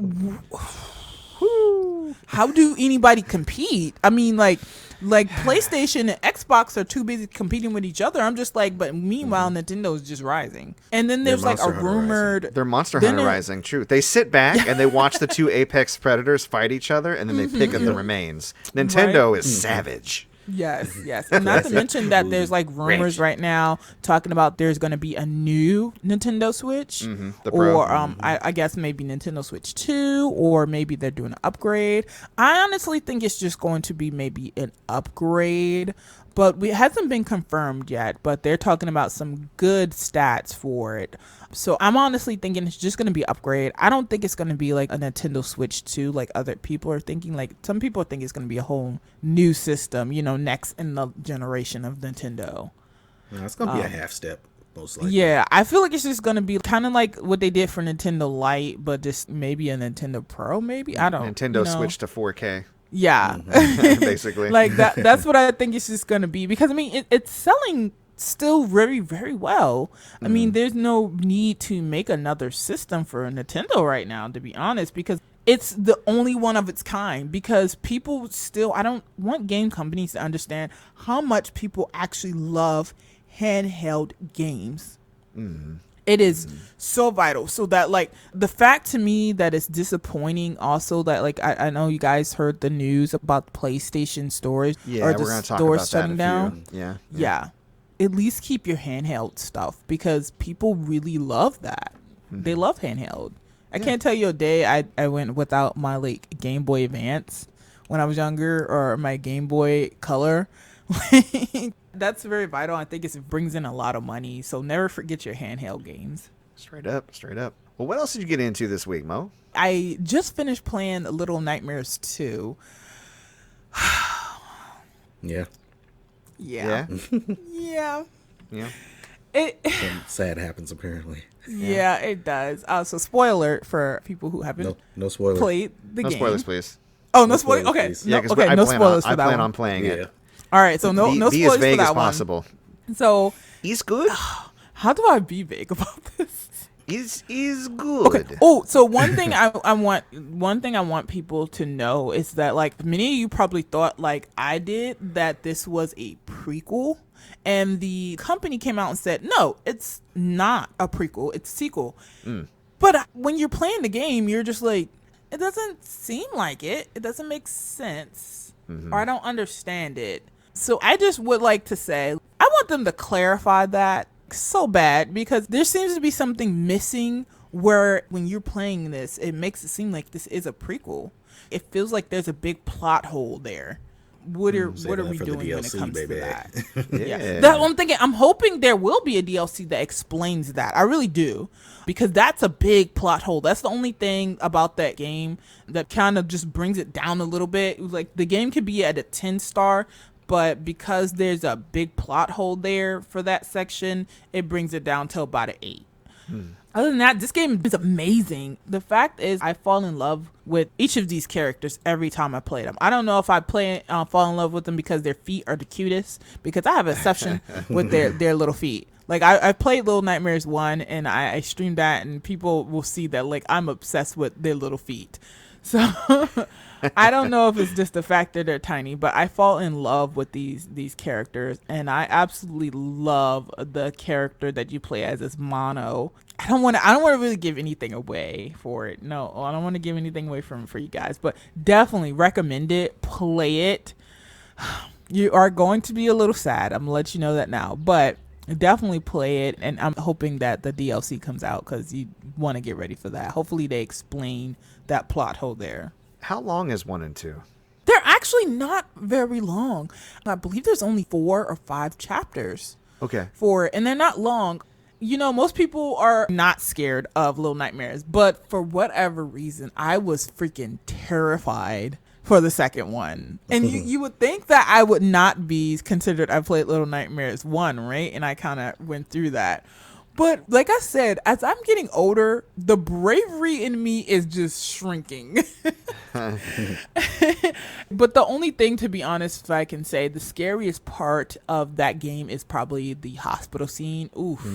how do anybody compete? I mean, like PlayStation and Xbox are too busy competing with each other. I'm just like, but meanwhile, Nintendo is just rising. And then there's like a Monster Hunter rumored. They're Monster Then Hunter there- Rising, true. They sit back and they watch the two apex predators fight each other, and then they pick up the remains. Nintendo is savage. Yes. And not to mention that there's like rumors right now talking about there's going to be a new Nintendo Switch, the Pro. or I guess maybe Nintendo Switch 2, or maybe they're doing an upgrade. I honestly think it's just going to be maybe an upgrade, but it hasn't been confirmed yet. But they're talking about some good stats for it. So I'm honestly thinking it's just going to be an upgrade. I don't think it's going to be like a Nintendo Switch 2 like other people are thinking. Like, some people think it's going to be a whole new system, next in the generation of Nintendo. No, it's gonna be a half step, most likely. Yeah, I feel like it's just going to be kind of like what they did for Nintendo Lite, but just maybe a Nintendo Pro, maybe? I don't Nintendo know. switched to 4K. Yeah. Basically. Like that's what I think it's just going to be, because I mean it's selling still very, very well. I mean, there's no need to make another system for Nintendo right now, to be honest, because it's the only one of its kind. Because people still, I don't want game companies to understand how much people actually love handheld games. It is so vital. So that, like, the fact to me that it's disappointing also that, like, I know you guys heard the news about PlayStation stores, Yeah, or the we're going to talk stores about shutting that in a down. few. Yeah. At least keep your handheld stuff, because people really love that. They love handheld. I can't tell you a day I went without my, like, Game Boy Advance when I was younger, or my Game Boy Color. That's very vital. I think it brings in a lot of money. So never forget your handheld games. Straight up. Well, what else did you get into this week, Mo? I just finished playing Little Nightmares 2. Yeah. Yeah. Yeah. Something sad happens apparently. Yeah, it does. So spoiler for people who haven't No spoilers. played the No game. spoilers, please. Oh, no spoilers. Okay. please. Yeah, No, because okay, no spoilers for I that plan one. on playing it. All right, so no be spoilers as vague for that as one. possible. So He's good. how do I be vague about this? He's good. Okay. Oh, so one thing I want people to know is that, like, many of you probably thought, like I did, that this was a prequel, and the company came out and said, no, it's not a prequel, it's a sequel. But when you're playing the game, you're just like, it doesn't seem like it. It doesn't make sense, or I don't understand it. So I just would like to say, I want them to clarify that so bad, because there seems to be something missing where when you're playing this, it makes it seem like this is a prequel. It feels like there's a big plot hole there. What are we doing when it comes to that? Yeah. That I'm thinking. I'm hoping there will be a DLC that explains that. I really do, because that's a big plot hole. That's the only thing about that game that kind of just brings it down a little bit. It was like the game could be at a 10-star, but because there's a big plot hole there for that section, it brings it down to about an 8. Other than that, this game is amazing. The fact is, I fall in love with each of these characters every time I play them. I don't know if I fall in love with them because their feet are the cutest, because I have an obsession with their little feet. Like, I played Little Nightmares 1, and I streamed that, and people will see that, like, I'm obsessed with their little feet. So I don't know if it's just the fact that they're tiny, but I fall in love with these characters, and I absolutely love the character that you play as Mono. I don't want to really give anything away for it. No, I don't want to give anything away for you guys, but definitely recommend it. Play it. You are going to be a little sad. I'm gonna let you know that now, but definitely play it, and I'm hoping that the DLC comes out, because you want to get ready for that. Hopefully they explain that plot hole there. How long is 1 and 2? They're actually not very long. I believe there's only 4 or 5 chapters Okay. for it, and they're not long. You know, most people are not scared of Little Nightmares, but for whatever reason, I was freaking terrified for the second one. And you would think that I would not be considered, I played Little Nightmares 1, right? And I kind of went through that. But like I said, as I'm getting older, the bravery in me is just shrinking. But the only thing, to be honest, if I can say, the scariest part of that game is probably the hospital scene. Oof.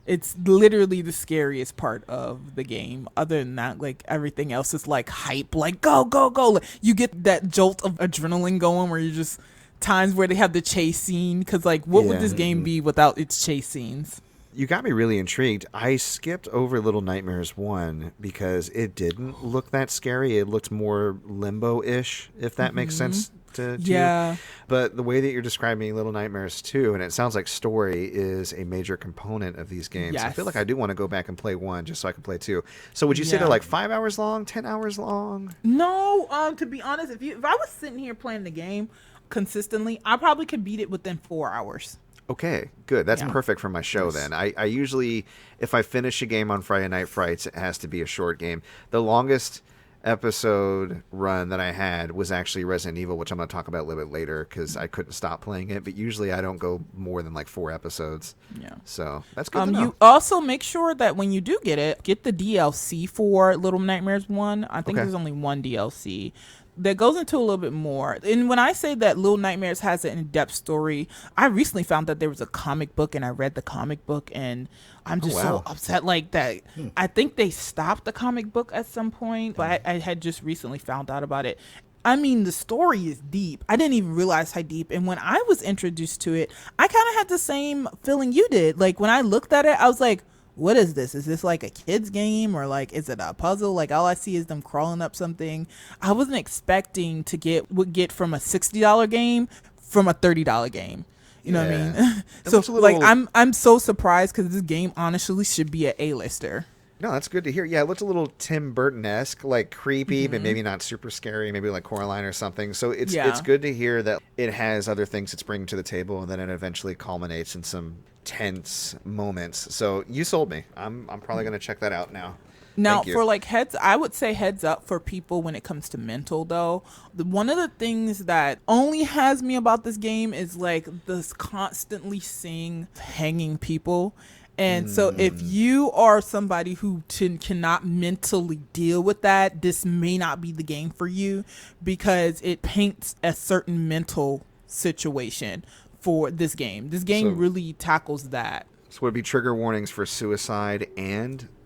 It's literally the scariest part of the game. Other than that, like, everything else is like hype, like go, go, go. Like, you get that jolt of adrenaline going where you just, times where they have the chase scene. Because, like, what would this game be without its chase scenes? You got me really intrigued. I skipped over Little Nightmares 1 because it didn't look that scary. It looked more limbo-ish, if that makes sense to you. But the way that you're describing Little Nightmares 2, and it sounds like story is a major component of these games. I feel like I do want to go back and play 1 just so I can play 2. So would you say they're like 5 hours long, 10 hours long? No, to be honest, if I was sitting here playing the game consistently, I probably could beat it within 4 hours. Okay, good. That's perfect for my show then. I usually, if I finish a game on Friday Night Frights, it has to be a short game. The longest episode run that I had was actually Resident Evil, which I'm going to talk about a little bit later because I couldn't stop playing it. But usually I don't go more than like 4 episodes. Yeah. So that's good to know. You also make sure that when you do get it, get the DLC for Little Nightmares 1. I think there's only one DLC. that goes into a little bit more. And when I say that Little Nightmares has an in-depth story, I recently found that there was a comic book, and I read the comic book, and I'm just so upset like that. I think they stopped the comic book at some point, but I had just recently found out about it. I mean, the story is deep. I didn't even realize how deep. And when I was introduced to it, I kind of had the same feeling you did. Like, when I looked at it, I was like, what is this? Is this like a kid's game, or like, is it a puzzle? Like, all I see is them crawling up something. I wasn't expecting to get from a $60 game from a $30 game. You know what I mean? So like, I'm so surprised, because this game honestly should be an A-lister. No, that's good to hear. Yeah, it looked a little Tim Burton-esque, like creepy, but maybe not super scary, maybe like Coraline or something. So it's good to hear that it has other things it's bringing to the table, and then it eventually culminates in some tense moments. So you sold me. I'm probably going to check that out now. Now, for like I would say heads up for people when it comes to mental, though. One of the things that only has me about this game is like this constantly seeing hanging people. And so if you are somebody who cannot mentally deal with that, this may not be the game for you, because it paints a certain mental situation for this game. This game really tackles that. So would it be trigger warnings for suicide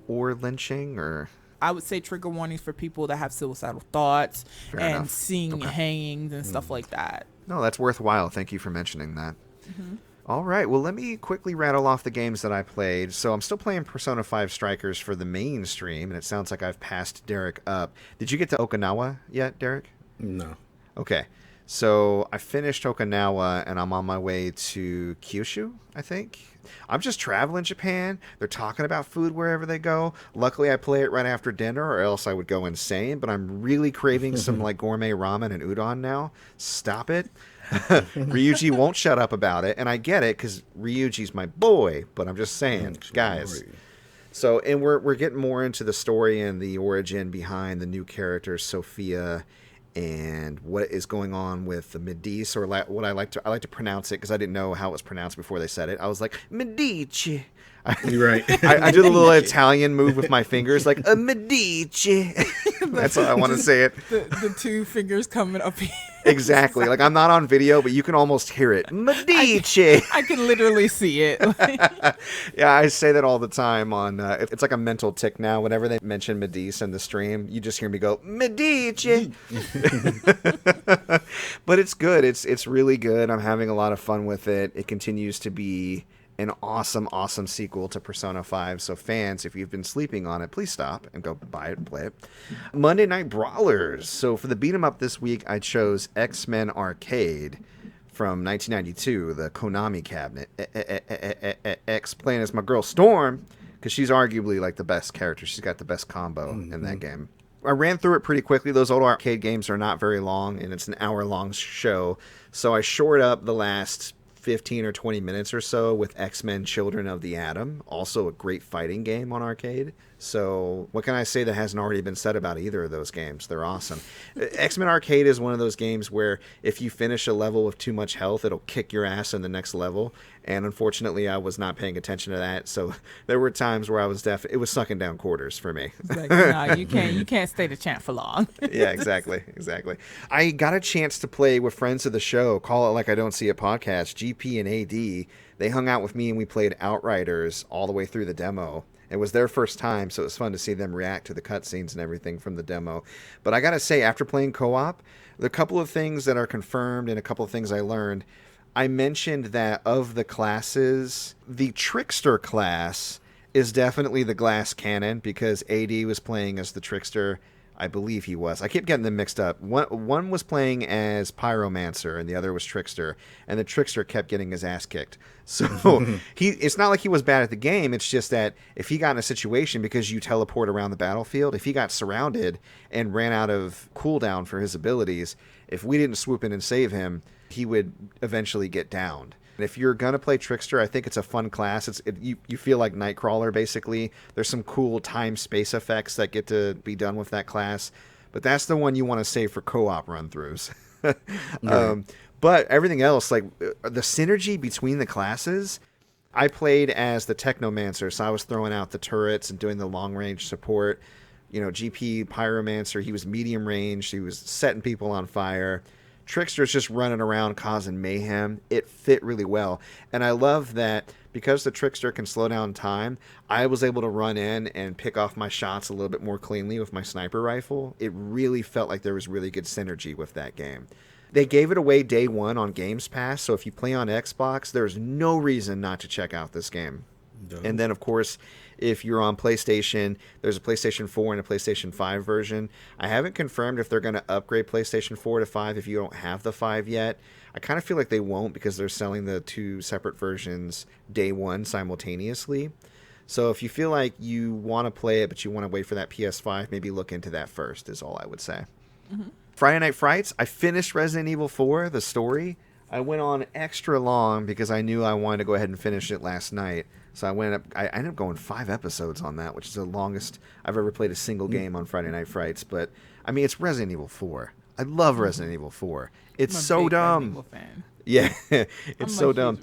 or lynching, or? I would say trigger warnings for people that have suicidal thoughts seeing hangings and stuff like that. No, that's worthwhile. Thank you for mentioning that. All right, well, let me quickly rattle off the games that I played. So I'm still playing Persona 5 Strikers for the main stream, and it sounds like I've passed Derrick up. Did you get to Okinawa yet, Derrick? No. Okay, so I finished Okinawa, and I'm on my way to Kyushu, I think. I'm just traveling Japan. They're talking about food wherever they go. Luckily, I play it right after dinner, or else I would go insane. But I'm really craving some like gourmet ramen and udon now. Stop it. Ryuji won't shut up about it, and I get it, because Ryuji's my boy, but I'm just saying, guys. So, and we're getting more into the story and the origin behind the new character, Sophia, and what is going on with the Medici, or what I like to pronounce it, because I didn't know how it was pronounced before they said it. I was like, Medici. You're right. I do the little Italian move with my fingers, like a Medici. That's how I want to say it. The two fingers coming up here. Exactly. Like, I'm not on video, but you can almost hear it. Medici. I can literally see it. Yeah, I say that all the time on. It's like a mental tick now. Whenever they mention Medici in the stream, you just hear me go Medici. But it's good. It's really good. I'm having a lot of fun with it. It continues to be an awesome sequel to Persona 5. So fans, if you've been sleeping on it, please stop and go buy it and play it. Monday Night Brawlers. So for the beat 'em up this week, I chose X-Men Arcade from 1992, the Konami cabinet. X playing as my girl Storm, because she's arguably like the best character. She's got the best combo in that game. I ran through it pretty quickly. Those old arcade games are not very long, and it's an hour-long show. So I shored up the last 15 or 20 minutes or so with X-Men Children of the Atom, also a great fighting game on arcade. So what can I say that hasn't already been said about either of those games? They're awesome. X-Men Arcade is one of those games where if you finish a level with too much health, it'll kick your ass in the next level. And unfortunately, I was not paying attention to that. So there were times where I was it was sucking down quarters for me. It's like, no, you can't stay the champ for long. Yeah, exactly. I got a chance to play with friends of the show, Call It Like I Don't See It podcast, GP and AD. They hung out with me and we played Outriders all the way through the demo. It was their first time, so it was fun to see them react to the cutscenes and everything from the demo. But I gotta say, after playing co-op, there are a couple of things that are confirmed and a couple of things I learned. I mentioned that of the classes, the Trickster class is definitely the glass cannon, because AD was playing as the Trickster. I believe he was. I keep getting them mixed up. One was playing as Pyromancer, and the other was Trickster. And the Trickster kept getting his ass kicked. So it's not like he was bad at the game. It's just that if he got in a situation, because you teleport around the battlefield, if he got surrounded and ran out of cooldown for his abilities, if we didn't swoop in and save him, he would eventually get downed. If you're going to play Trickster, I think it's a fun class. You feel like Nightcrawler, basically. There's some cool time-space effects that get to be done with that class. But that's the one you want to save for co-op run-throughs. But everything else, like the synergy between the classes, I played as the Technomancer, so I was throwing out the turrets and doing the long-range support. GP Pyromancer, he was medium range. He was setting people on fire. Trickster's just running around causing mayhem. It fit really well. And I love that because the Trickster can slow down time, I was able to run in and pick off my shots a little bit more cleanly with my sniper rifle. It really felt like there was really good synergy with that game. They gave it away day one on Games Pass, so if you play on Xbox, there's no reason not to check out this game. No. And then, of course, if you're on PlayStation, there's a PlayStation 4 and a PlayStation 5 version. I haven't confirmed if they're going to upgrade PlayStation 4 to 5 if you don't have the 5 yet. I kind of feel like they won't because they're selling the two separate versions day one simultaneously. So if you feel like you want to play it but you want to wait for that PS5, maybe look into that first is all I would say. Mm-hmm. Friday Night Frights, I finished Resident Evil 4, the story. I went on extra long because I knew I wanted to go ahead and finish it last night. So I ended up going 5 episodes on that, which is the longest I've ever played a single game on Friday Night Frights. But, I mean, it's Resident Evil 4. I love Resident Evil 4. It's so dumb. Resident Evil fan. Yeah, it's so dumb.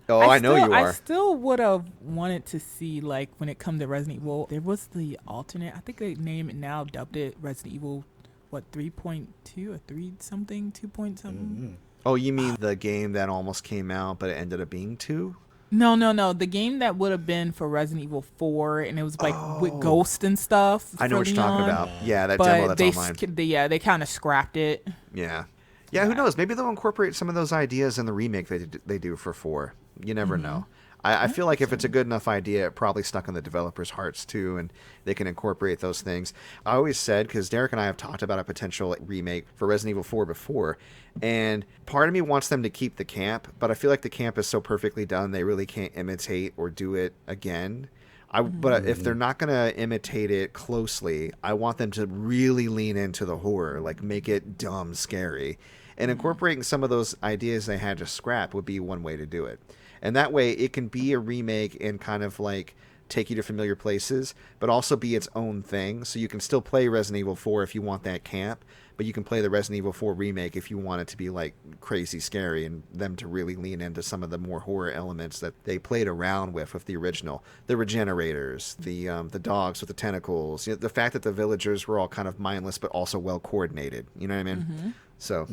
Oh, I know you are. I still would have wanted to see, like, when it comes to Resident Evil, there was the alternate. I think they named it now, dubbed it Resident Evil, 3.2 or 3 something, 2 point something? Mm-hmm. Oh, you mean the game that almost came out, but it ended up being 2? No. The game that would have been for Resident Evil 4, and it was like with Ghost and stuff. I know what you're talking about. Yeah, that demo that's online. They kind of scrapped it. Yeah. Yeah, who knows? Maybe they'll incorporate some of those ideas in the remake they do for 4. You never know. I feel like if it's a good enough idea, it probably stuck in the developers' hearts too, and they can incorporate those things. I always said, because Derrick and I have talked about a potential remake for Resident Evil 4 before, and part of me wants them to keep the camp, but I feel like the camp is so perfectly done, they really can't imitate or do it again. But if they're not going to imitate it closely, I want them to really lean into the horror, like make it dumb scary. And incorporating some of those ideas they had to scrap would be one way to do it. And that way it can be a remake and kind of like take you to familiar places, but also be its own thing. So you can still play Resident Evil 4 if you want that camp, but you can play the Resident Evil 4 remake if you want it to be like crazy scary and them to really lean into some of the more horror elements that they played around with the original. The regenerators, the dogs with the tentacles, the fact that the villagers were all kind of mindless but also well coordinated. You know what I mean? Mm-hmm. So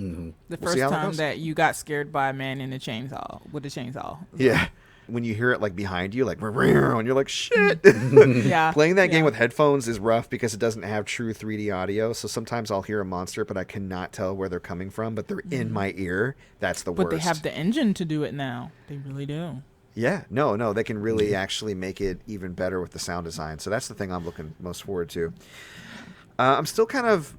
the first time that you got scared by a man in a chainsaw with a chainsaw. Yeah. When you hear it like behind you, like, and you're like, shit. Yeah. Playing that game with headphones is rough because it doesn't have true 3D audio. So sometimes I'll hear a monster, but I cannot tell where they're coming from, but they're in my ear. That's the worst. But they have the engine to do it now. They really do. Yeah. No, they can really actually make it even better with the sound design. So that's the thing I'm looking most forward to. I'm still kind of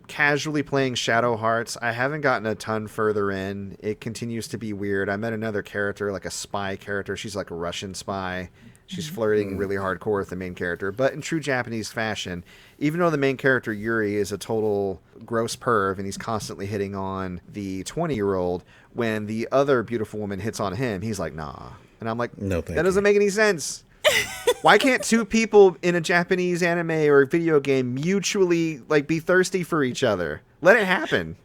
casually playing Shadow Hearts. I haven't gotten a ton further in. It continues to be weird. I met another character, like a spy character. She's like a Russian spy. She's flirting really hardcore with the main character. But in true Japanese fashion, even though the main character, Yuri, is a total gross perv and he's constantly hitting on the 20-year-old, when the other beautiful woman hits on him, he's like, nah. And I'm like, no, that doesn't make any sense. Why can't two people in a Japanese anime or video game mutually like be thirsty for each other? Let it happen.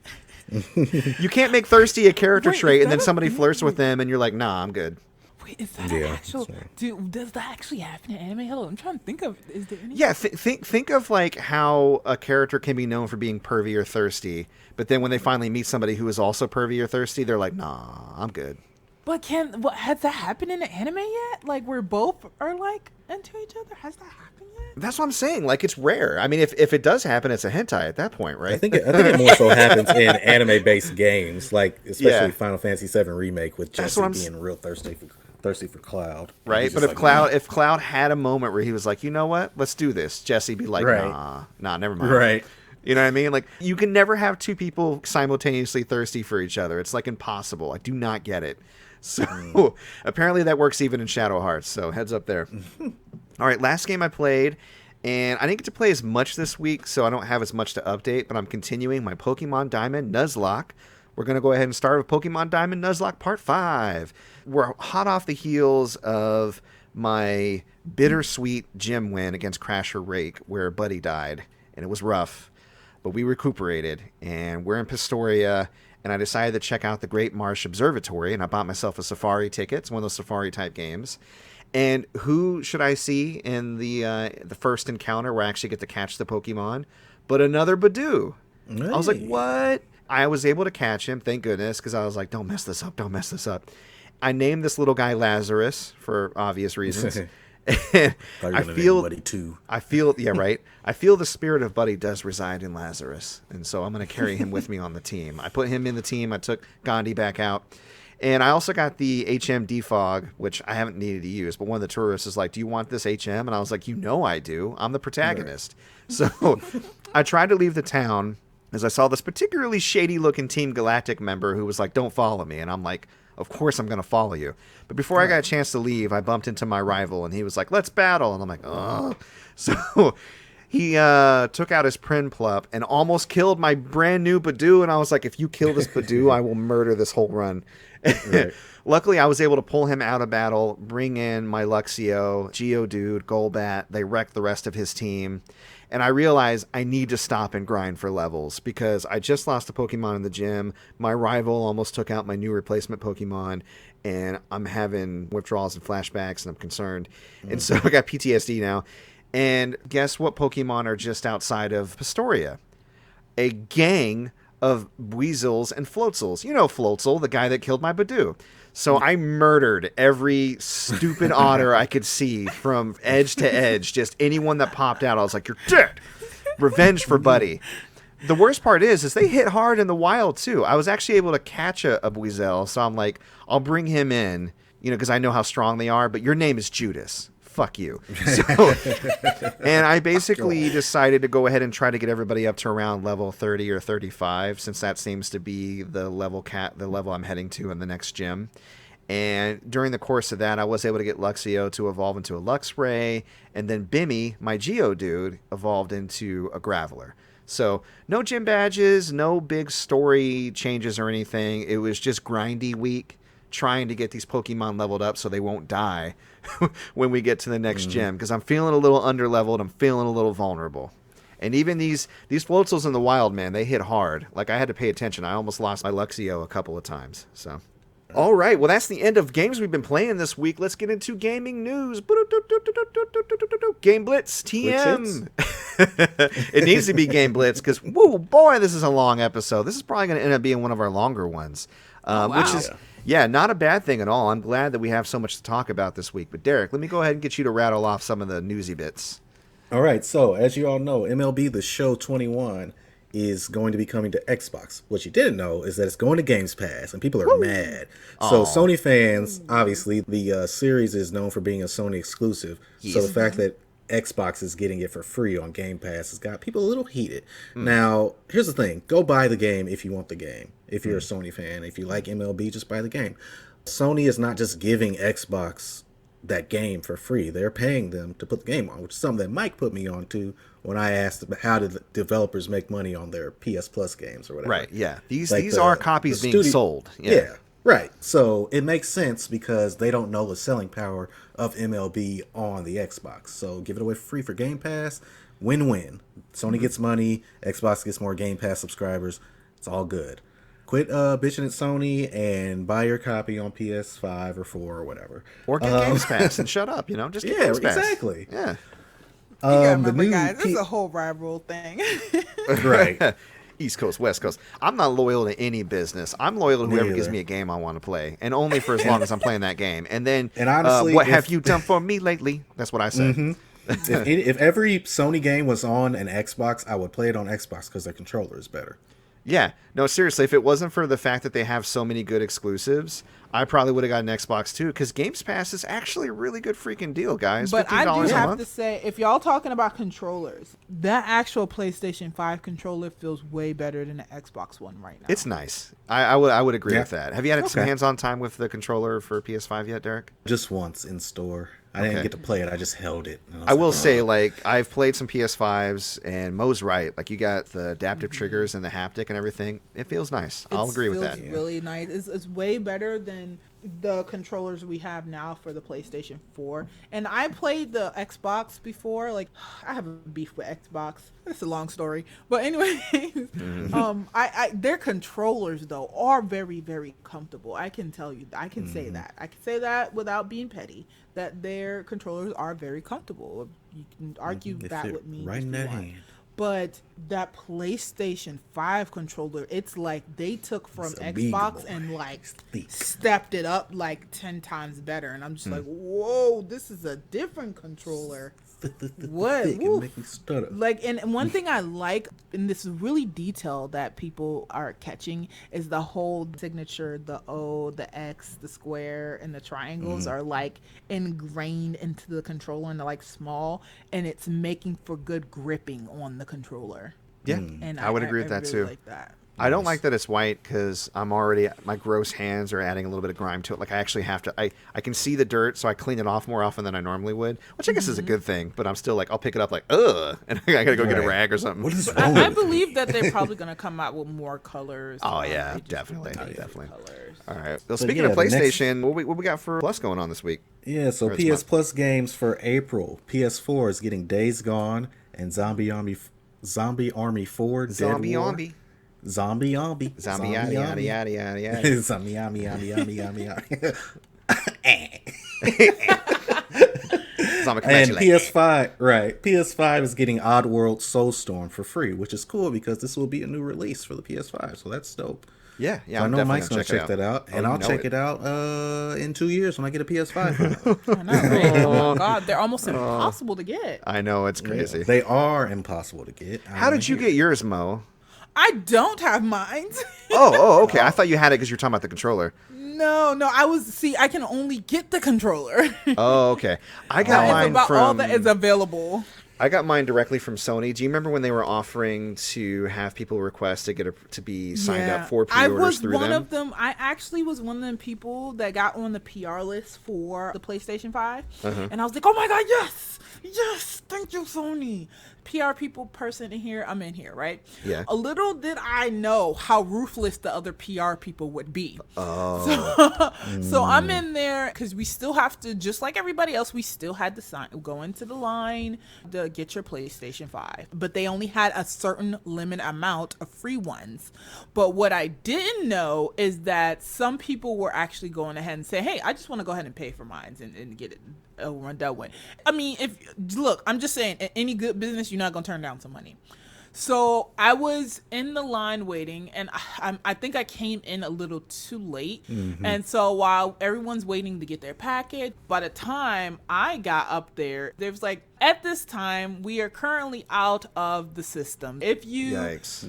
You can't make thirsty a character trait and then somebody flirts with them and you're like, nah, I'm good. Wait, is that actual? Dude, does that actually happen in anime? Hello, I'm trying to think of. Is there any? Yeah, think of like how a character can be known for being pervy or thirsty, but then when they finally meet somebody who is also pervy or thirsty, they're like, nah, I'm good. But has that happened in an anime yet? Like where both are like into each other? Has that happened yet? That's what I'm saying. Like it's rare. I mean, if it does happen, it's a hentai at that point, right? I think it more so happens in anime-based games, like especially Final Fantasy VII Remake with Jesse being real thirsty for Cloud. Right, but if Cloud had a moment where he was like, you know what, let's do this, Jesse'd be like, nah, never mind. Right. You know what I mean? Like you can never have two people simultaneously thirsty for each other. It's like impossible. I do not get it. So apparently that works even in Shadow Hearts. So heads up there. All right, last game I played, and I didn't get to play as much this week, so I don't have as much to update, but I'm continuing my Pokemon Diamond Nuzlocke. We're going to go ahead and start with Pokemon Diamond Nuzlocke Part 5. We're hot off the heels of my bittersweet gym win against Crasher Rake, where Buddy died, and it was rough, but we recuperated, and we're in Pistoria, and I decided to check out the Great Marsh Observatory, and I bought myself a safari ticket. It's one of those safari type games. And who should I see in the first encounter where I actually get to catch the Pokemon? But another Badoo. Hey. I was like, what? I was able to catch him, thank goodness, because I was like, don't mess this up, don't mess this up. I named this little guy Lazarus for obvious reasons. I feel yeah, right. I feel the spirit of Buddy does reside in Lazarus, and so I'm going to carry him with me on the team. I put him in the team. I took Gandhi back out. And I also got the HM defog, which I haven't needed to use. But one of the tourists is like, do you want this HM? And I was like, you know I do. I'm the protagonist. Right. So I tried to leave the town as I saw this particularly shady-looking Team Galactic member who was like, don't follow me. And I'm like, of course I'm going to follow you. But before I got a chance to leave, I bumped into my rival. And he was like, let's battle. And I'm like, oh. So he took out his Prinplup and almost killed my brand new Badoo. And I was like, if you kill this Badoo, I will murder this whole run. Right. Luckily, I was able to pull him out of battle, bring in my Luxio, Geodude, Golbat. They wrecked the rest of his team. And I realized I need to stop and grind for levels because I just lost a Pokemon in the gym. My rival almost took out my new replacement Pokemon, and I'm having withdrawals and flashbacks, and I'm concerned. And so I got PTSD now. And guess what Pokemon are just outside of Pastoria? A gang of Weasels and Floatzels. You know Floatzel, the guy that killed my Badoo. So I murdered every stupid otter I could see from edge to edge. Just anyone that popped out, I was like, you're dead. Revenge for Buddy. The worst part is they hit hard in the wild, too. I was actually able to catch a Weasel, so I'm like, I'll bring him in, because I know how strong they are, but your name is Judas. Fuck you. So, and I basically decided to go ahead and try to get everybody up to around level 30 or 35, since that seems to be the level I'm heading to in the next gym. And during the course of that, I was able to get Luxio to evolve into a Luxray, and then Bimmy, my Geodude, evolved into a Graveler. So no gym badges, no big story changes or anything. It was just grindy week, trying to get these Pokemon leveled up so they won't die when we get to the next gym, because I'm feeling a little underleveled. I'm feeling a little vulnerable. And even these Floatzels in the wild, man, they hit hard. Like, I had to pay attention. I almost lost my Luxio a couple of times. So, all right. Well, that's the end of games we've been playing this week. Let's get into gaming news. Game Blitz, TM. It needs to be Game Blitz because, whoa, boy, this is a long episode. This is probably going to end up being one of our longer ones, which is... Yeah, not a bad thing at all. I'm glad that we have so much to talk about this week. But Derek, let me go ahead and get you to rattle off some of the newsy bits. All right, so as you all know, MLB The Show 21 is going to be coming to Xbox. What you didn't know is that it's going to Games Pass, and people are mad. So Sony fans, obviously, the series is known for being a Sony exclusive. Yes. So the fact that Xbox is getting it for free on Game Pass has got people a little heated. Now, here's the thing. Go buy the game if you want the game. If you're a Sony fan. If you like MLB, just buy the game. Sony is not just giving Xbox that game for free. They're paying them to put the game on, which is something that Mike put me on to when I asked about how did developers make money on their PS Plus games or whatever. Right, yeah. These are copies being sold. Yeah, right. So it makes sense because they don't know the selling power of MLB on the Xbox. So give it away for free for Game Pass. Win-win. Sony gets money. Xbox gets more Game Pass subscribers. It's all good. Quit bitching at Sony and buy your copy on PS5 or 4 or whatever. Or get Games Pass and shut up, Just get Games Pass. Exactly. Yeah. You gotta remember, guys, this is a whole rival thing. Right. East Coast, West Coast. I'm not loyal to any business. I'm loyal to whoever gives me a game I want to play, and only for as long as I'm playing that game. And then, honestly, what have you done for me lately? That's what I say. If every Sony game was on an Xbox, I would play it on Xbox because their controller is better. Yeah. No, seriously, if it wasn't for the fact that they have so many good exclusives, I probably would have got an Xbox too, because Games Pass is actually a really good freaking deal, guys. But I do have to say, if y'all talking about controllers, that actual PlayStation 5 controller feels way better than the Xbox One right now. It's nice. I would agree with that. Have you had some hands-on time with the controller for PS5 yet, Derek? Just once in store. I didn't get to play it. I just held it. I will say, I've played some PS5s, and Mo's right. Like, you got the adaptive triggers and the haptic and everything. It feels nice. I'll agree with that. It feels really nice. It's way better than the controllers we have now for the PlayStation 4. And I played the Xbox before. Like, I have a beef with Xbox. It's a long story. But anyway, their controllers, though, are very, very comfortable. I can tell you. I can say that. I can say that without being petty, that their controllers are very comfortable. You can argue that with me. Right in that hand. But that PlayStation 5 controller, it's like they took from Xbox and like stepped it up like 10 times better. And I'm just like, whoa, this is a different controller. What? Make me stutter. Like, and one thing I like, and this really detail that people are catching, is the whole signature, the O, the X, the square, and the triangles are like ingrained into the controller, and they're like small, and it's making for good gripping on the controller. Yeah, And I would agree with that really too. like that. I don't like that it's white because my gross hands are adding a little bit of grime to it. Like I actually have to, I can see the dirt, so I clean it off more often than I normally would, which I guess is a good thing. But I'm still like, I'll pick it up like, ugh, and I gotta go get a rag or something. What is wrong I with it? believe that they're probably gonna come out with more colors. Oh yeah, They just definitely, released definitely. colors. All right. Well, So, speaking yeah, of the next- PlayStation, what we got for Plus going on this week? Yeah, so Or it's PS month. Plus games for April. PS4 is getting Days Gone and Zombie Army 4 Dead Zombie War. Zombie. Zombie Yada yada yada yada yada. Zombie Zombie. Zombie And Congratulate. PS5, right. PS5 is getting Oddworld Soulstorm for free, which is cool because this will be a new release for the PS5. So that's dope. Yeah, So I I'm know definitely Mike's gonna check that out, and Oh, I'll you know check it out in 2 years when I get a PS5. I know, right? Oh my god, they're almost impossible to get. I know it's crazy. They are impossible to get. How did you get yours, Mo? I don't have mine. Okay. I thought you had it because you were talking about the controller. No, I can only get the controller. Oh, okay. I got That is mine about from. all that is available. I got mine directly from Sony. Do you remember when they were offering to have people request to be signed up for I pre-orders was through one them? of them. I actually was one of them people that got on the PR list for the PlayStation 5. And I was like, oh my god, yes, thank you, Sony. PR person in here, I'm in here, right? Yeah. A little did I know how ruthless the other PR people would be. Oh. So I'm in there because we still have to, just like everybody else, we still had to go into the line to get your PlayStation 5. But they only had a certain limit amount of free ones. But what I didn't know is that some people were actually going ahead and saying, hey, I just want to go ahead and pay for mine and get it over and done with. I mean, I'm just saying, in any good business, you're not going to turn down some money. So I was in the line waiting, and I think I came in a little too late. And so while everyone's waiting to get their package, by the time I got up there was like, at this time, we are currently out of the system. If you Yikes.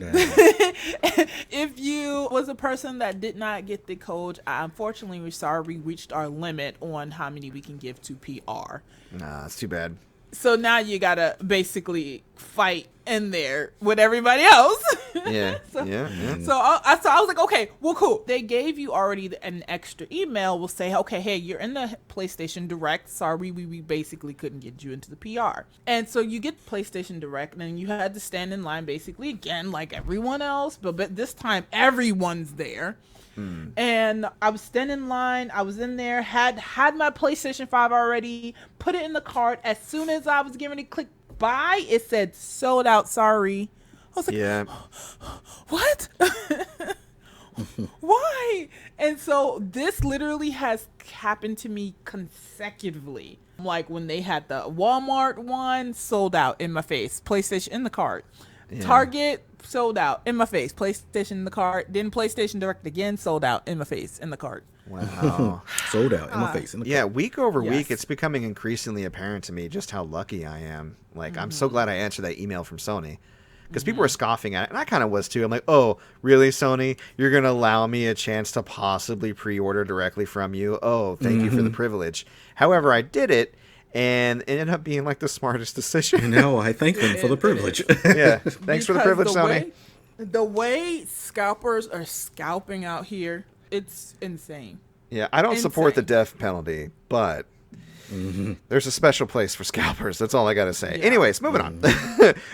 if you was a person that did not get the code, unfortunately, we're sorry, we reached our limit on how many we can give to PR. Nah, it's too bad. So now you gotta basically fight in there with everybody else. Yeah. So- yeah. So I was like, okay, well, cool. They gave you already an extra email. Will say, okay, hey, you're in the PlayStation Direct. Sorry, we basically couldn't get you into the PR. And so you get PlayStation Direct, and then you had to stand in line basically again like everyone else, but this time everyone's there. And I was standing in line. I was in there, had my PlayStation 5 already, put it in the cart. As soon as I was getting ready to click buy, it said sold out. Sorry. I was like, Yeah. what? Why? And so this literally has happened to me consecutively. Like when they had the Walmart one, sold out in my face. PlayStation in the cart. Yeah. Target, sold out in my face. PlayStation in the cart. Then PlayStation Direct again, sold out in my face in the cart. Wow. Sold out in my face. In the Yeah, week over Yes. week, it's becoming increasingly apparent to me just how lucky I am. Like, I'm so glad I answered that email from Sony. Because people were scoffing at it, and I kind of was too. I'm like, oh, really, Sony? You're going to allow me a chance to possibly pre-order directly from you? Oh, thank you for the privilege. However, I did it, and it ended up being like the smartest decision. No, I thank them for the privilege. Yeah, thanks for the Because privilege, Sony. The way scalpers are scalping out here, it's insane. Yeah, I don't support the Insane. death penalty, but There's a special place for scalpers. That's all I got to say. Yeah. Anyways, moving on.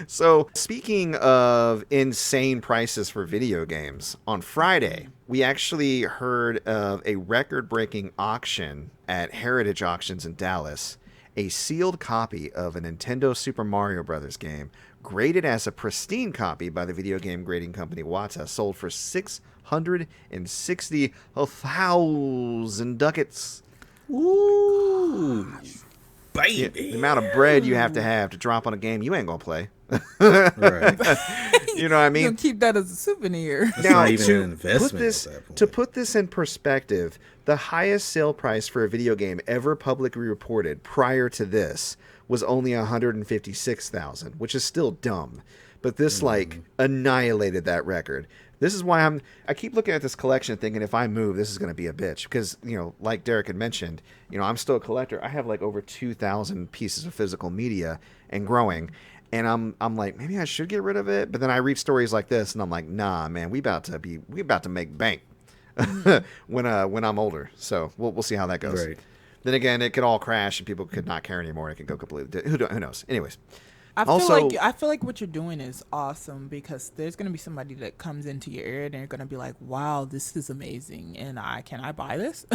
So, speaking of insane prices for video games, on Friday, we actually heard of a record-breaking auction at Heritage Auctions in Dallas. A sealed copy of a Nintendo Super Mario Bros. Game, graded as a pristine copy by the video game grading company Whatchu, sold for 660,000 ducats. Ooh, baby! The amount of bread you have to drop on a game you ain't gonna play. Right. You know what I mean? You can keep that as a souvenir. That's not even an investment at that point. To put this in perspective, the highest sale price for a video game ever publicly reported prior to this was only $156,000, which is still dumb. But this annihilated that record. This is why I keep looking at this collection thinking if I move, this is going to be a bitch. Because, like Derrick had mentioned, I'm still a collector. I have like over 2,000 pieces of physical media and growing. And I'm like, maybe I should get rid of it. But then I read stories like this and I'm like, nah, man, we about to make bank when I'm older. So we'll see how that goes. Right. Then again, it could all crash and people could not care anymore. It could go completely. Who knows? Anyways. I feel like what you're doing is awesome because there's going to be somebody that comes into your area and they're going to be like, wow, this is amazing. And can I buy this?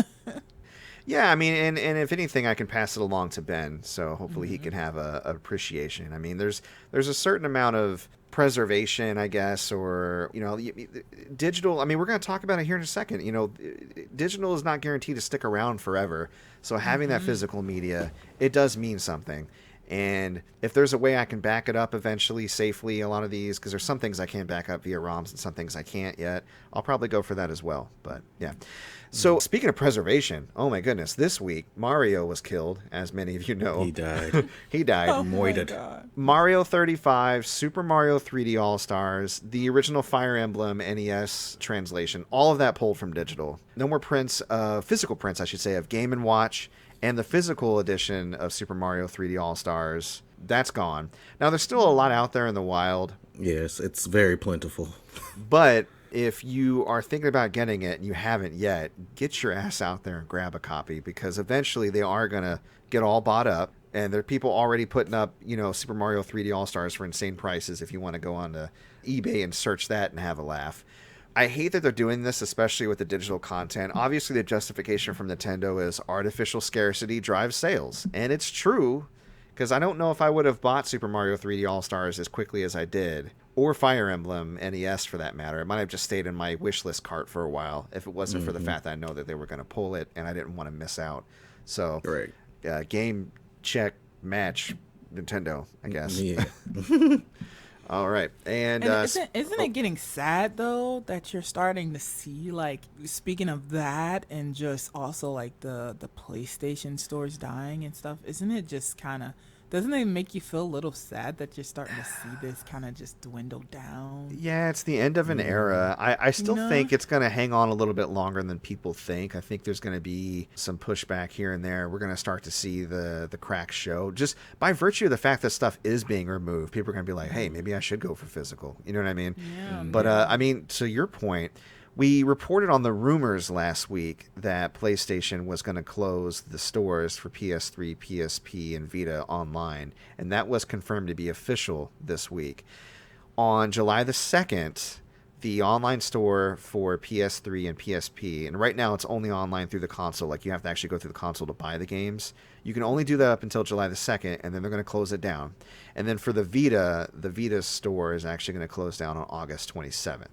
Yeah, I mean, and if anything, I can pass it along to Ben, so hopefully he can have a appreciation. I mean, there's a certain amount of preservation, I guess, or, digital. I mean, we're going to talk about it here in a second. Digital is not guaranteed to stick around forever. So having that physical media, it does mean something. And if there's a way I can back it up eventually safely, a lot of these, because there's some things I can't back up via ROMs and some things I can't yet, I'll probably go for that as well. But yeah. So speaking of preservation, oh my goodness, this week Mario was killed, as many of you know. He died. He died. Oh Moited. Mario 35, Super Mario 3D All-Stars, the original Fire Emblem NES translation, all of that pulled from digital. No more prints, physical prints, I should say, of Game & Watch. And the physical edition of Super Mario 3D All-Stars, that's gone. Now, there's still a lot out there in the wild. Yes, it's very plentiful. But if you are thinking about getting it and you haven't yet, get your ass out there and grab a copy because eventually they are going to get all bought up. And there are people already putting up, Super Mario 3D All-Stars for insane prices if you want to go on to eBay and search that and have a laugh. I hate that they're doing this, especially with the digital content. Obviously, the justification from Nintendo is artificial scarcity drives sales. And it's true, because I don't know if I would have bought Super Mario 3D All-Stars as quickly as I did, or Fire Emblem NES for that matter. It might have just stayed in my wishlist cart for a while if it wasn't for the fact that I know that they were going to pull it, and I didn't want to miss out. So, game, check, match, Nintendo, I guess. Yeah. All right, and isn't it getting sad though that you're starting to see, like, speaking of that, and just also like the PlayStation stores dying and stuff? Isn't it just kind of? Doesn't it make you feel a little sad that you're starting to see this kind of just dwindle down? Yeah, it's the end of an era. I still think it's going to hang on a little bit longer than people think. I think there's going to be some pushback here and there. We're going to start to see the cracks show. Just by virtue of the fact that stuff is being removed, people are going to be like, hey, maybe I should go for physical. You know what I mean? Yeah. But, I mean, to your point, we reported on the rumors last week that PlayStation was going to close the stores for PS3, PSP, and Vita online, and that was confirmed to be official this week. On July the 2nd, the online store for PS3 and PSP, and right now it's only online through the console, like you have to actually go through the console to buy the games. You can only do that up until July the 2nd, and then they're going to close it down. And then for the Vita store is actually going to close down on August 27th.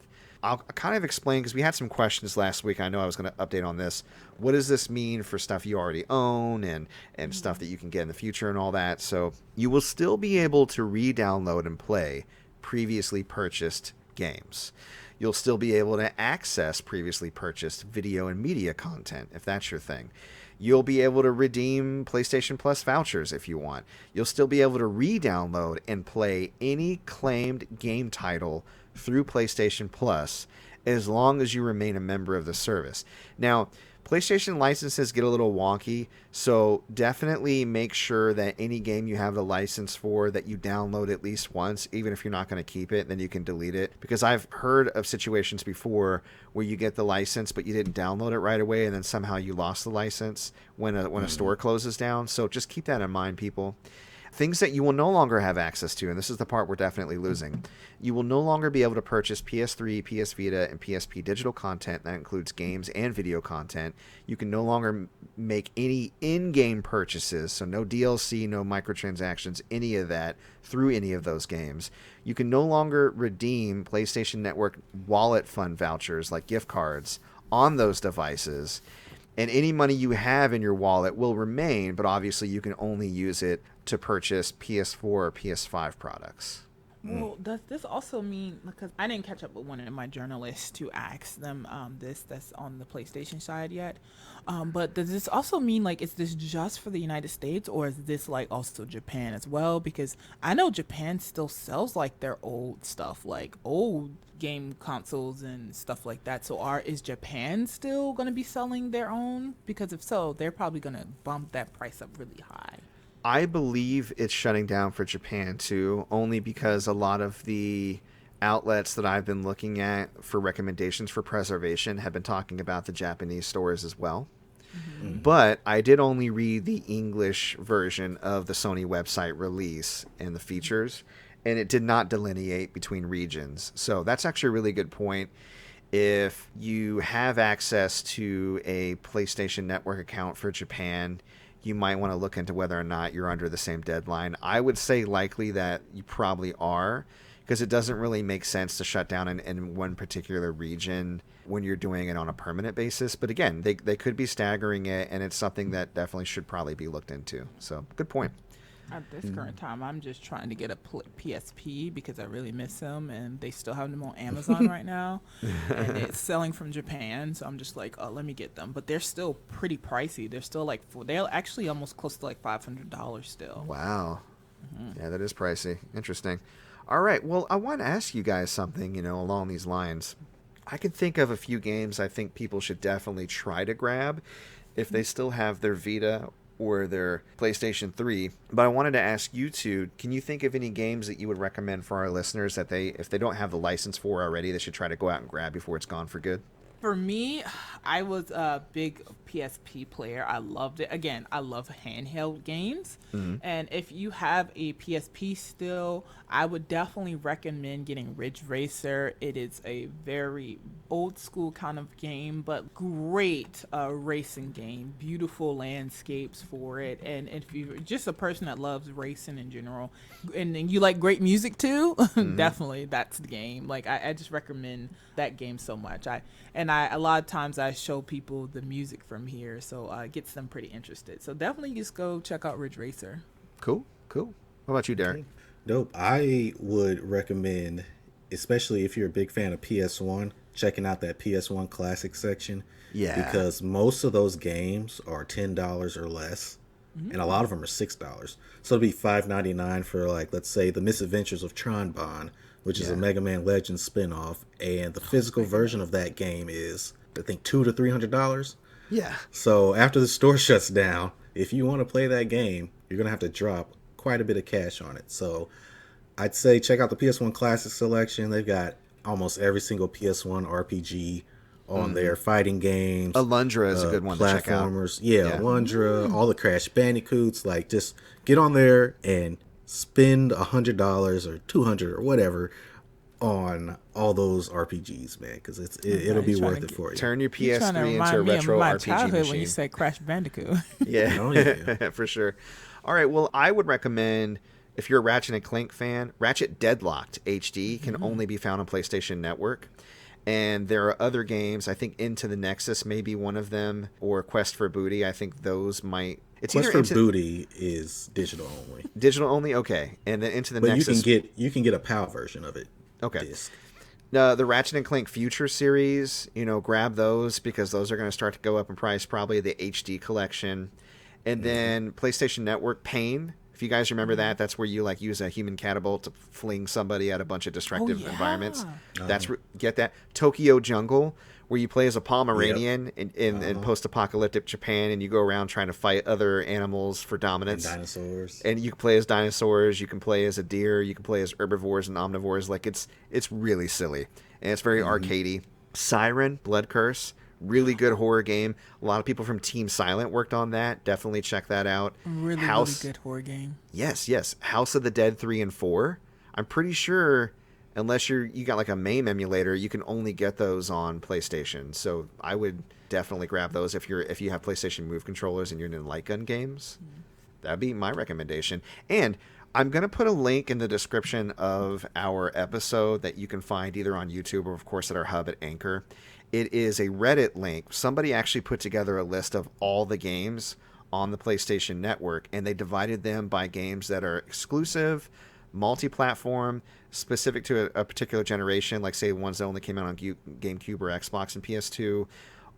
I'll kind of explain, because we had some questions last week. I know I was going to update on this. What does this mean for stuff you already own and stuff that you can get in the future and all that? So you will still be able to re-download and play previously purchased games. You'll still be able to access previously purchased video and media content, if that's your thing. You'll be able to redeem PlayStation Plus vouchers if you want. You'll still be able to re-download and play any claimed game title through PlayStation Plus as long as you remain a member of the service. Now, PlayStation licenses get a little wonky, so definitely make sure that any game you have the license for that you download at least once, even if you're not going to keep it, then you can delete it. Because I've heard of situations before where you get the license, but you didn't download it right away, and then somehow you lost the license when a store closes down. So just keep that in mind, people. Things that you will no longer have access to, and this is the part we're definitely losing. You will no longer be able to purchase PS3, PS Vita, and PSP digital content. That includes games and video content. You can no longer make any in-game purchases, so no DLC, no microtransactions, any of that through any of those games. You can no longer redeem PlayStation Network wallet fund vouchers like gift cards on those devices. And any money you have in your wallet will remain, but obviously you can only use it to purchase PS4 or PS5 products. Well, does this also mean, because I didn't catch up with one of my journalists to ask them that's on the PlayStation side yet, but does this also mean, like, is this just for the United States, or is this, like, also Japan as well? Because I know Japan still sells, like, their old stuff, like old game consoles and stuff like that. So is Japan still going to be selling their own? Because if so, they're probably going to bump that price up really high. I believe it's shutting down for Japan too, only because a lot of the outlets that I've been looking at for recommendations for preservation have been talking about the Japanese stores as well. Mm-hmm. But I did only read the English version of the Sony website release and the features, and it did not delineate between regions. So that's actually a really good point. If you have access to a PlayStation Network account for Japan, you might want to look into whether or not you're under the same deadline. I would say likely that you probably are, because it doesn't really make sense to shut down in one particular region when you're doing it on a permanent basis. But again, they could be staggering it, and it's something that definitely should probably be looked into. So good point. At this current time, I'm just trying to get a PSP because I really miss them, and they still have them on Amazon right now, and it's selling from Japan. So I'm just like, oh, let me get them. But they're still pretty pricey. They're still like they're actually almost close to like $500 still. Wow. Mm-hmm. Yeah, that is pricey. Interesting. All right. Well, I want to ask you guys something, along these lines. I can think of a few games I think people should definitely try to grab if they still have their Vita or their PlayStation 3. But I wanted to ask you two, can you think of any games that you would recommend for our listeners that if they don't have the license for already, they should try to go out and grab before it's gone for good? For me, I was a big PSP player. I loved it. Again, I love handheld games. Mm-hmm. And if you have a PSP still, I would definitely recommend getting Ridge Racer. It is a very old school kind of game, but great racing game. Beautiful landscapes for it. And if you're just a person that loves racing in general, and you like great music too, mm-hmm. definitely that's the game. Like I just recommend that game so much. A lot of times I show people the music from here, so it gets them pretty interested. So definitely just go check out Ridge Racer. Cool. What about you, Derrick? Dope. I would recommend, especially if you're a big fan of PS1, checking out that PS1 Classic section. Yeah. Because most of those games are $10 or less, mm-hmm. and a lot of them are $6. So it'll be $5.99 for, like, let's say, The Misadventures of Tron Bonne, which is a Mega Man Legends spinoff, and the physical version of that game is, I think, $200 to $300. Yeah. So after the store shuts down, if you want to play that game, you're gonna have to drop quite a bit of cash on it. So I'd say check out the PS1 Classic selection. They've got almost every single PS1 RPG on there. Fighting games. Alundra is a good one to check out. Platformers. Yeah, Alundra, all the Crash Bandicoots. Like, just get on there and spend $100 or $200 or whatever on all those RPGs, man, because it'll be worth it for you. Turn your PS3 into a retro RPG machine. When you say Crash Bandicoot. Yeah, oh, yeah. For sure. All right, well, I would recommend, if you're a Ratchet and Clank fan, Ratchet Deadlocked HD can only be found on PlayStation Network. And there are other games. I think Into the Nexus may be one of them, or Quest for Booty. I think those might. Quest for Booty is digital only. Digital only, okay. And then Into the Nexus. You can get a PAL version of it. Okay. Disc. The Ratchet and Clank Future series, grab those because those are going to start to go up in price. Probably the HD collection, and then PlayStation Network Pain. If you guys remember that, that's where you use a human catapult to fling somebody at a bunch of destructive environments. Get that. Tokyo Jungle, where you play as a Pomeranian in post-apocalyptic Japan, and you go around trying to fight other animals for dominance. And dinosaurs. And you can play as dinosaurs, you can play as a deer, you can play as herbivores and omnivores. Like, it's really silly, and it's very arcadey. Siren, Blood Curse, really good horror game. A lot of people from Team Silent worked on that. Definitely check that out. Really good horror game. Yes. House of the Dead 3 and 4. I'm pretty sure, unless you got like a MAME emulator, you can only get those on PlayStation. So I would definitely grab those if you have PlayStation Move controllers and you're into light gun games. That'd be my recommendation. And I'm going to put a link in the description of our episode that you can find either on YouTube or, of course, at our hub at Anchor. It is a Reddit link. Somebody actually put together a list of all the games on the PlayStation Network, and they divided them by games that are exclusive, multi-platform, specific to a particular generation, like, say, ones that only came out on GameCube or Xbox and PS2.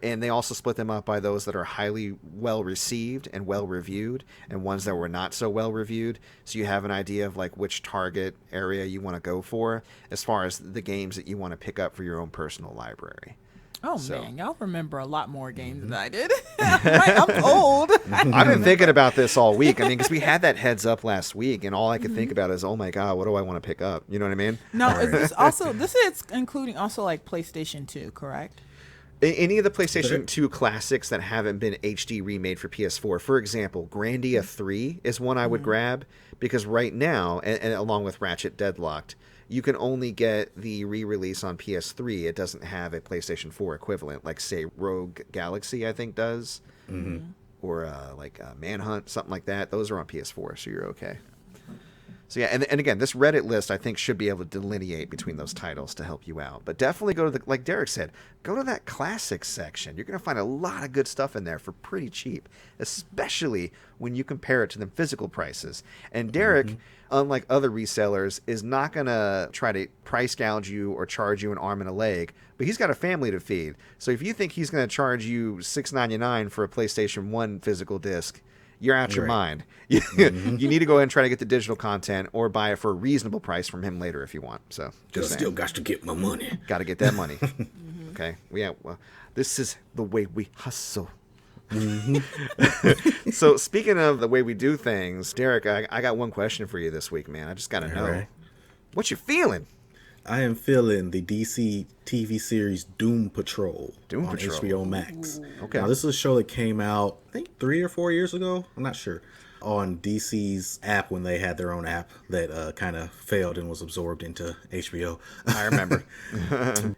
And they also split them up by those that are highly well-received and well-reviewed, and ones that were not so well-reviewed. So you have an idea of, like, which target area you want to go for as far as the games that you want to pick up for your own personal library. Oh, man, y'all remember a lot more games than I did. I'm old. I've been thinking about this all week. I mean, because we had that heads up last week, and all I could think about is, oh, my God, what do I want to pick up? You know what I mean? No, is this is including also, like, PlayStation 2, correct? Any of the PlayStation 2 classics that haven't been HD remade for PS4. For example, Grandia 3 is one I would grab, because right now, and along with Ratchet Deadlocked, you can only get the re-release on PS3. It doesn't have a PlayStation 4 equivalent, like, say, Rogue Galaxy, I think, does. Or, Manhunt, something like that. Those are on PS4, so you're okay. So, yeah, and again, this Reddit list, I think, should be able to delineate between those titles to help you out. But definitely go to like Derrick said, go to that classics section. You're going to find a lot of good stuff in there for pretty cheap, especially when you compare it to the physical prices. And Derrick, unlike other resellers, is not going to try to price gouge you or charge you an arm and a leg, but he's got a family to feed. So if you think he's going to charge you $6.99 for a PlayStation 1 physical disc, you're out your mind. You need to go ahead and try to get the digital content or buy it for a reasonable price from him later if you want. So Just still got to get my money. Got to get that money. Okay. Yeah. Well, this is the way we hustle. So speaking of the way we do things, Derrick, I got one question for you this week, man. I just got to know. Right. What you feeling? I am feeling the DC TV series Doom Patrol on Patrol. HBO Max. Okay. Now, this is a show that came out, I think, 3 or 4 years ago. I'm not sure. On DC's app when they had their own app that kind of failed and was absorbed into HBO. I remember.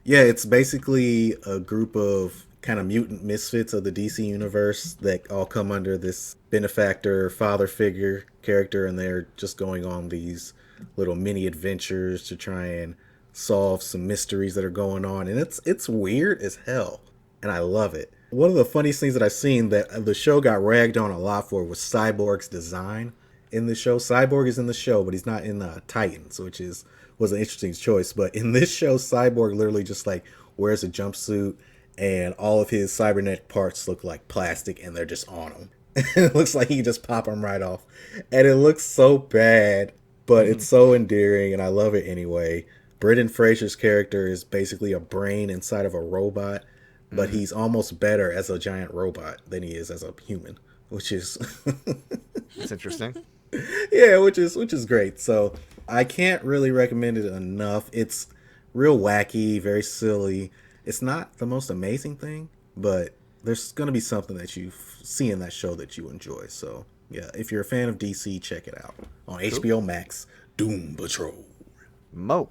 Yeah, it's basically a group of kind of mutant misfits of the DC universe that all come under this benefactor father figure character, and they're just going on these little mini adventures to try and solve some mysteries that are going on, and it's weird as hell, and I love it. One of the funniest things that I've seen that the show got ragged on a lot for was Cyborg's design in the show. Cyborg is in the show, but he's not in Titans, which was an interesting choice. But in this show, Cyborg literally just like wears a jumpsuit, and all of his cybernetic parts look like plastic, and they're just on him. It looks like he can just pop them right off, and it looks so bad, but it's so endearing, and I love it anyway. Brendan Fraser's character is basically a brain inside of a robot, but he's almost better as a giant robot than he is as a human, which is It's interesting. yeah, which is great. So I can't really recommend it enough. It's real wacky, very silly. It's not the most amazing thing, but there's going to be something that you see in that show that you enjoy. So yeah, if you're a fan of DC, check it out on HBO Max. Doom Patrol. Mo,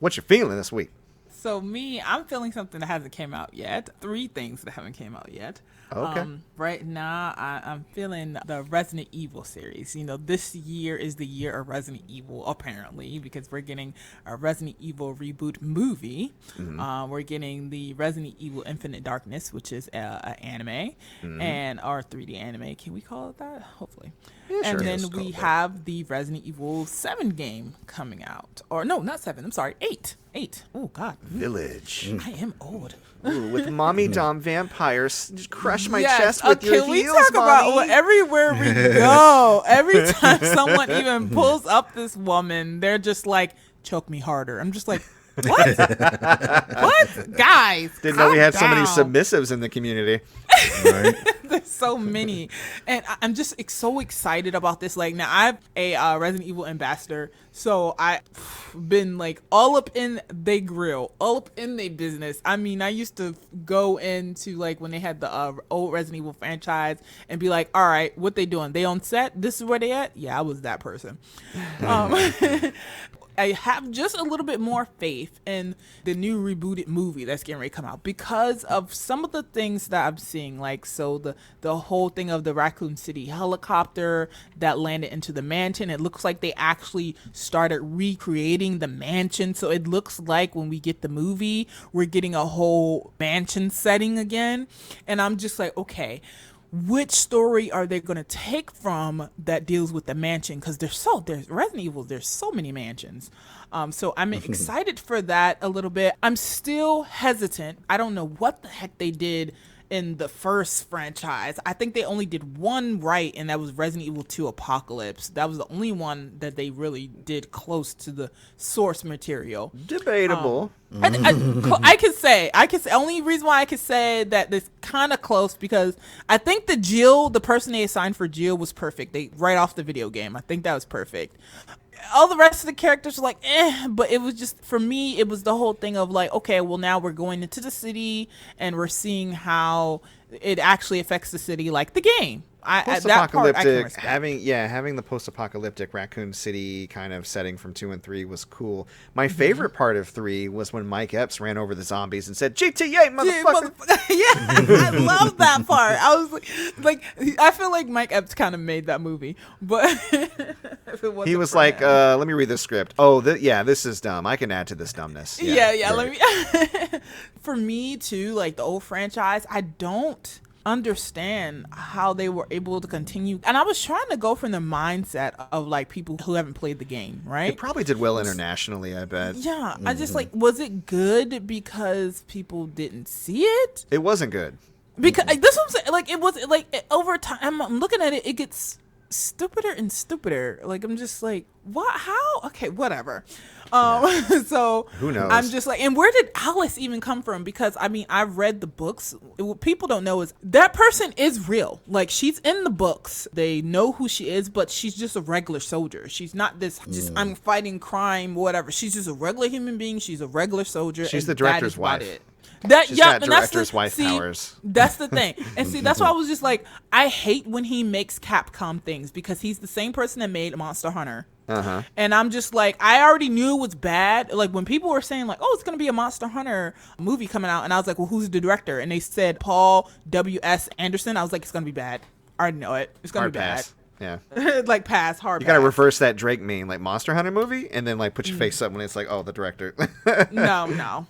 what you feeling this week? So I'm feeling something that hasn't came out yet. 3 things that haven't came out yet. Okay. Right now, I'm feeling the Resident Evil series. You know, this year is the year of Resident Evil, apparently, because we're getting a Resident Evil reboot movie. We're getting the Resident Evil Infinite Darkness, which is an anime, and our 3D anime. Can we call it that? Hopefully. Yeah, and sure. then we have the Resident Evil 7 game coming out. Or no, not 7. I'm sorry, 8. Oh, God. Village. I am old. Ooh, with mommy dom vampires. Just crush my Yes. chest with your Can we heels, talk about mommy. everywhere we go? Every time someone even pulls up this woman, they're just like, choke me harder. I'm just like, What? What? Guys, Didn't know we had so many calm down. submissives in the community. Right? There's so many, and I'm just so excited about this. Like, now I'm a Resident Evil ambassador, so I've been like all up in they grill, all up in their business. I mean, I used to go into like when they had the old Resident Evil franchise and be like, all right, what they doing? They on set? This is where they at? Yeah, I was that person. I have just a little bit more faith in the new rebooted movie that's getting ready to come out because of some of the things that I'm seeing. Like, so the whole thing of the Raccoon City helicopter that landed into the mansion. It looks like they actually started recreating the mansion. So it looks like when we get the movie, we're getting a whole mansion setting again. And I'm just like, okay, which story are they going to take from that deals with the mansion? Because there's Resident Evil, there's so many mansions. So I'm excited for that a little bit. I'm still hesitant. I don't know what the heck they did in the first franchise. I think they only did one right, and that was Resident Evil 2 Apocalypse. That was the only one that they really did close to the source material. Debatable. I can say, only reason why I could say that it's kind of close because I think the person they assigned for Jill was perfect. They right off the video game. I think that was perfect. All the rest of the characters were like, but it was just, for me, it was the whole thing of like, okay, well, now we're going into the city and we're seeing how it actually affects the city like the game. That part I can respect. having the post-apocalyptic Raccoon City kind of setting from 2 and 3 was cool. My favorite part of 3 was when Mike Epps ran over the zombies and said, GTA, motherfucker! Yeah, I love that part. I was like, I feel like Mike Epps kind of made that movie, but if it wasn't He was for like, him. let me read the script. Oh, this is dumb. I can add to this dumbness. Yeah, right. let me. For me too, like the old franchise, I don't understand how they were able to continue, and I was trying to go from the mindset of like people who haven't played the game, right? It probably did well internationally, I bet. Yeah, I just like, was it good because people didn't see it? It wasn't good. Because like, this is what I'm saying. Like, it was like over time. I'm looking at it. It gets stupider and stupider. Like, I'm just like, what? How? Okay, whatever. So who knows? I'm just like, and where did Alice even come from? Because I mean, I've read the books. What people don't know is that person is real. Like, she's in the books. They know who she is, but she's just a regular soldier. She's not this just I'm fighting crime, whatever. She's just a regular human being. She's a regular soldier. She's the director's wife. She's got director's wife powers. That's the thing. And see, that's why I was just like, I hate when he makes Capcom things because he's the same person that made Monster Hunter. Uh-huh. And I'm just like, I already knew it was bad. Like, when people were saying like, oh, it's going to be a Monster Hunter movie coming out. And I was like, well, who's the director? And they said Paul W.S. Anderson. I was like, it's going to be bad. I already know it. It's going to be pass. bad. Yeah. Like, pass, hard You pass. gotta reverse that Drake meme, like Monster Hunter movie, and then like put your face up when it's like, oh, the director. No.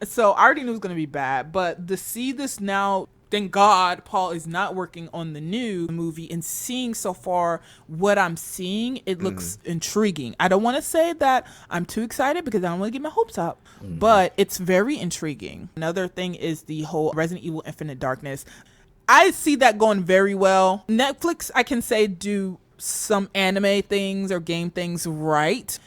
So I already knew it was going to be bad, but to see this now, thank God Paul is not working on the new movie, and seeing so far what I'm seeing, it looks intriguing. I don't want to say that I'm too excited because I don't want to get my hopes up, but it's very intriguing. Another thing is the whole Resident Evil Infinite Darkness. I see that going very well. Netflix, I can say, do some anime things or game things right.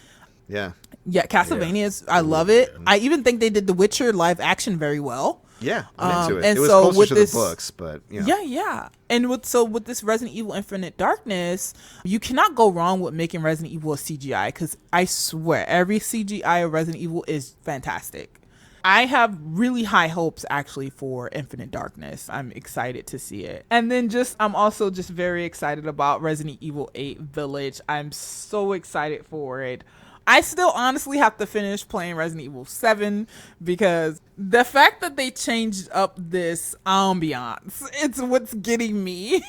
Yeah. Yeah, Castlevania's, I love it. I even think they did The Witcher live action very well. Yeah, I'm into it. And It was so closer with to this, the books, but you know. Yeah. And with this Resident Evil Infinite Darkness, you cannot go wrong with making Resident Evil a CGI, because I swear every CGI of Resident Evil is fantastic. I have really high hopes actually for Infinite Darkness. I'm excited to see it. And then I'm also just very excited about Resident Evil 8 Village. I'm so excited for it. I still honestly have to finish playing Resident Evil 7 because the fact that they changed up this ambiance, it's what's getting me.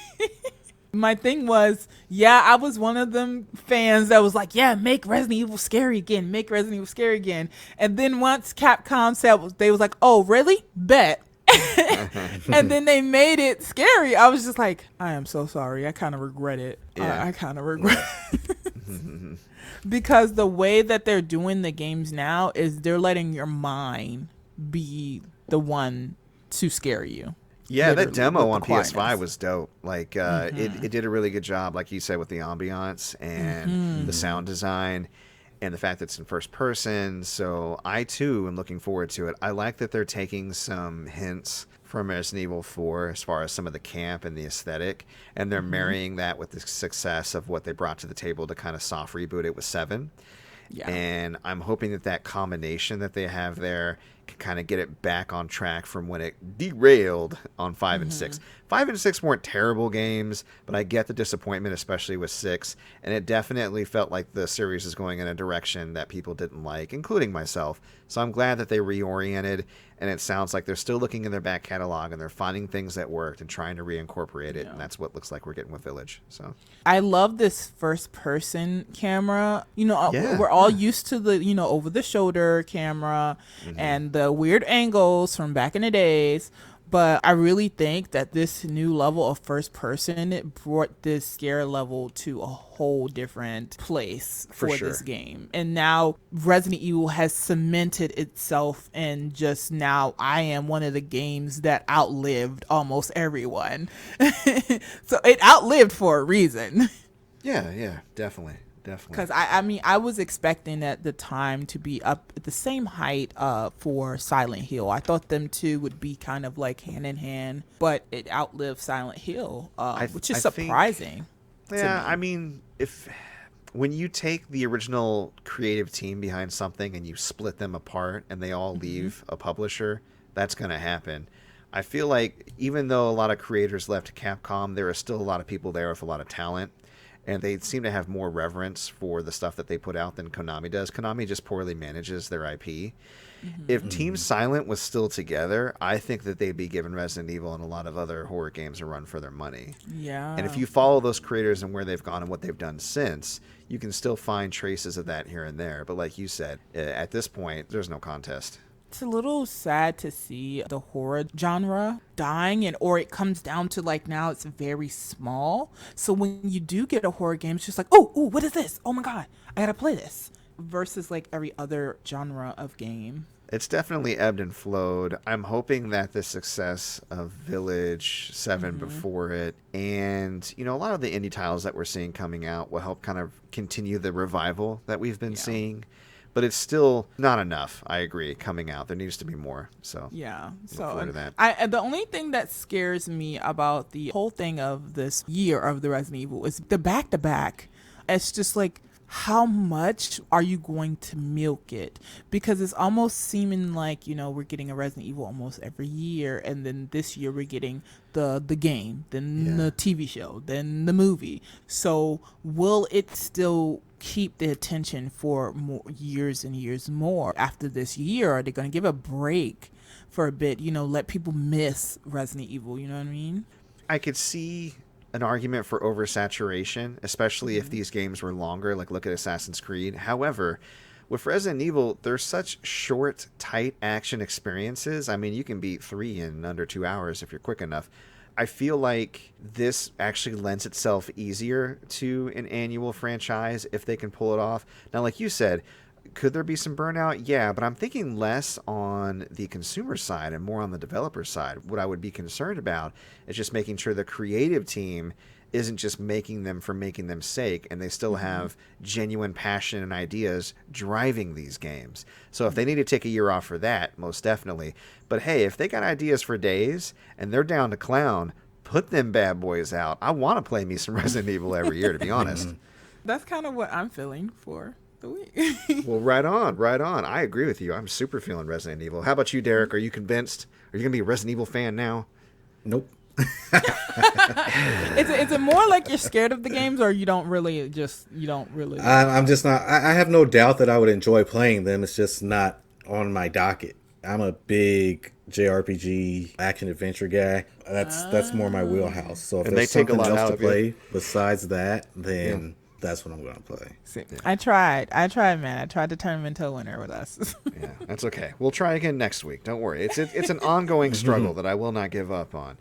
My thing was, I was one of them fans that was like, make Resident Evil scary again. And then once Capcom said, they was like, oh, really? Bet. And then they made it scary. I was just like, I am so sorry. I kind of regret it. I kind of regret it. Because the way that they're doing the games now is they're letting your mind be the one to scare you. Yeah, that Literally, demo with on the PS5 quietness. was dope. Like, it did a really good job, like you said, with the ambiance and the sound design. and the fact that it's in first person. So I too am looking forward to it. I like that they're taking some hints from Resident Evil 4 as far as some of the camp and the aesthetic, and they're marrying that with the success of what they brought to the table to kind of soft reboot it with 7. Yeah. And I'm hoping that that combination that they have there can kind of get it back on track from when it derailed on 5 and 6. 5 and 6 weren't terrible games, but I get the disappointment, especially with 6. And it definitely felt like the series is going in a direction that people didn't like, including myself. So I'm glad that they reoriented, and it sounds like they're still looking in their back catalog and they're finding things that worked and trying to reincorporate it. And that's what looks like we're getting with Village. So I love this first person camera. Yeah. We're all used to the, over the shoulder camera and the weird angles from back in the days. But I really think that this new level of first person brought this scare level to a whole different place for sure. this game. And now Resident Evil has cemented itself, and just now I am one of the games that outlived almost everyone. So it outlived for a reason. yeah, definitely. Because I was expecting at the time to be up at the same height for Silent Hill. I thought them two would be kind of like hand in hand, but it outlived Silent Hill, which is surprising. When you take the original creative team behind something and you split them apart and they all leave a publisher, that's going to happen. I feel like even though a lot of creators left Capcom, there are still a lot of people there with a lot of talent. And they seem to have more reverence for the stuff that they put out than Konami does. Konami just poorly manages their IP. If Team Silent was still together, I think that they'd be giving Resident Evil and a lot of other horror games a run for their money. Yeah. And if you follow those creators and where they've gone and what they've done since, you can still find traces of that here and there. But like you said, at this point, there's no contest. It's a little sad to see the horror genre dying, or it comes down to like now it's very small. So when you do get a horror game, it's just like, oh, what is this? Oh my God, I gotta play this. Versus like every other genre of game. It's definitely ebbed and flowed. I'm hoping that the success of Village 7 before it and, a lot of the indie titles that we're seeing coming out will help kind of continue the revival that we've been seeing. But it's still not enough, I agree, coming out. There needs to be more. So yeah. So forward to that. The only thing that scares me about the whole thing of this year of the Resident Evil is the back-to-back. It's just like, how much are you going to milk it? Because it's almost seeming like, we're getting a Resident Evil almost every year. And then this year we're getting the game, then the TV show, then the movie. So will it still keep the attention for more years and years more after this year? Are they going to give a break for a bit, let people miss Resident Evil? You know what I mean? I could see an argument for oversaturation, especially if these games were longer, like look at Assassin's Creed. However, with Resident Evil, they're such short, tight action experiences. I mean, you can beat 3 in under 2 hours if you're quick enough. I feel like this actually lends itself easier to an annual franchise if they can pull it off. Now, like you said, could there be some burnout? Yeah, but I'm thinking less on the consumer side and more on the developer side. What I would be concerned about is just making sure the creative team isn't just making them for making them sake, and they still have genuine passion and ideas driving these games. So if they need to take a year off for that, most definitely. But hey, if they got ideas for days and they're down to clown, put them bad boys out. I want to play me some Resident Evil every year, to be honest. That's kind of what I'm feeling for the week. Well, right on. I agree with you. I'm super feeling Resident Evil. How about you, Derrick? Are you convinced? Are you going to be a Resident Evil fan now? Nope. Is it more like you're scared of the games, or you don't really? I'm just not. I have no doubt that I would enjoy playing them. It's just not on my docket. I'm a big JRPG action adventure guy. That's more my wheelhouse. So if there's something else to play besides that, then that's what I'm going to play. See, I tried, man. I tried to turn him into a winner with us. Yeah, that's okay. We'll try again next week. Don't worry. It's an ongoing struggle that I will not give up on.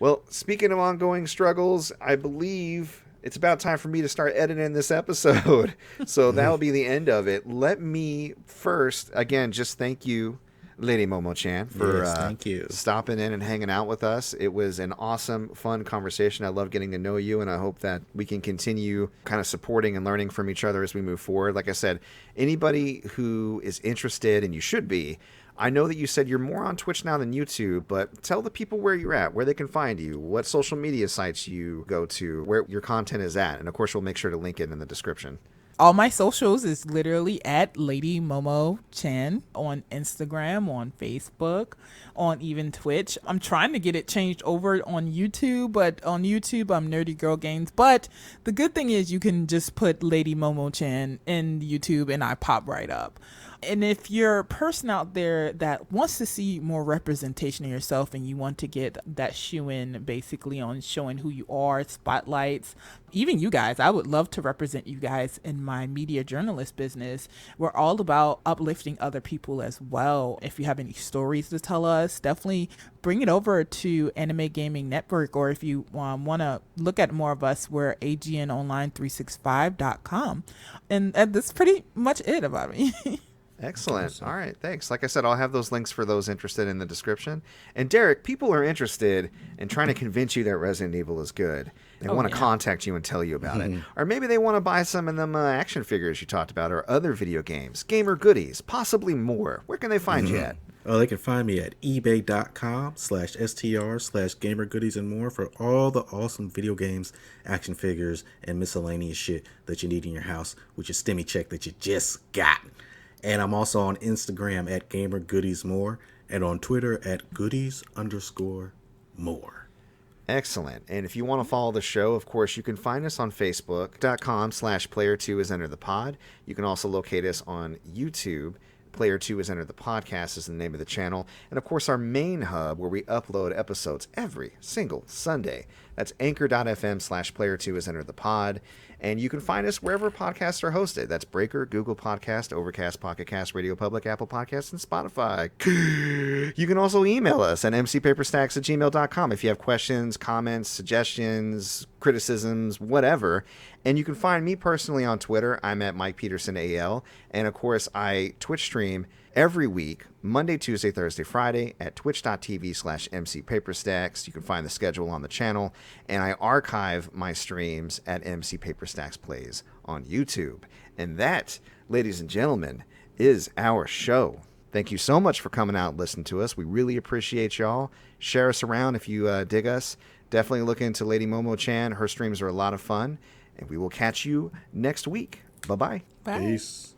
Well, speaking of ongoing struggles, I believe it's about time for me to start editing this episode. So that'll be the end of it. Let me first, again, just thank you, LaDiiMomoChan, for Yes, thank you. stopping in and hanging out with us. It was an awesome, fun conversation. I love getting to know you, and I hope that we can continue kind of supporting and learning from each other as we move forward. Like I said, anybody who is interested, and you should be, I know that you said you're more on Twitch now than YouTube, but tell the people where you're at, where they can find you, what social media sites you go to, where your content is at. And of course, we'll make sure to link it in the description. All my socials is literally at LaDiiMomoChan on Instagram, on Facebook, on even Twitch. I'm trying to get it changed over on YouTube, but on YouTube I'm Nerdy Girl Games. But the good thing is you can just put LaDiiMomoChan in YouTube and I pop right up. And if you're a person out there that wants to see more representation of yourself and you want to get that shoe in basically on showing who you are, spotlights, even you guys, I would love to represent you guys in my media journalist business. We're all about uplifting other people as well. If you have any stories to tell us, definitely bring it over to Anime Gaming Network. Or if you want to look at more of us, we're agnonline365.com. And that's pretty much it about me. Excellent. All right. Thanks. Like I said, I'll have those links for those interested in the description. And Derrick, people are interested in trying to convince you that Resident Evil is good. They want to contact you and tell you about it. Or maybe they want to buy some of them action figures you talked about, or other video games, gamer goodies, possibly more. Where can they find you at? Oh, they can find me at ebay.com/str/gamergoodies and more for all the awesome video games, action figures, and miscellaneous shit that you need in your house with your stimmy check that you just got. And I'm also on Instagram at GamerGoodiesMore and on Twitter at goodies_more. Excellent. And if you want to follow the show, of course, you can find us on Facebook.com/Player2 is Enter the Pod. You can also locate us on YouTube. Player 2 is Enter the Podcast is the name of the channel. And of course, our main hub where we upload episodes every single Sunday. That's anchor.fm/Player2 is Enter the Pod. And you can find us wherever podcasts are hosted. That's Breaker, Google Podcast, Overcast, Pocket Cast, Radio Public, Apple Podcasts, and Spotify. You can also email us at mcpaperstacks@gmail.com if you have questions, comments, suggestions, criticisms, whatever. And you can find me personally on Twitter. I'm at Mike Peterson AL. And of course, I Twitch stream every week, Monday, Tuesday, Thursday, Friday at twitch.tv/mcpaperstacks. You can find the schedule on the channel. And I archive my streams at MC Paperstacks Plays on YouTube. And that, ladies and gentlemen, is our show. Thank you so much for coming out and listening to us. We really appreciate y'all. Share us around if you dig us. Definitely look into LaDiiMomoChan. Her streams are a lot of fun. And we will catch you next week. Bye-bye. Bye. Peace.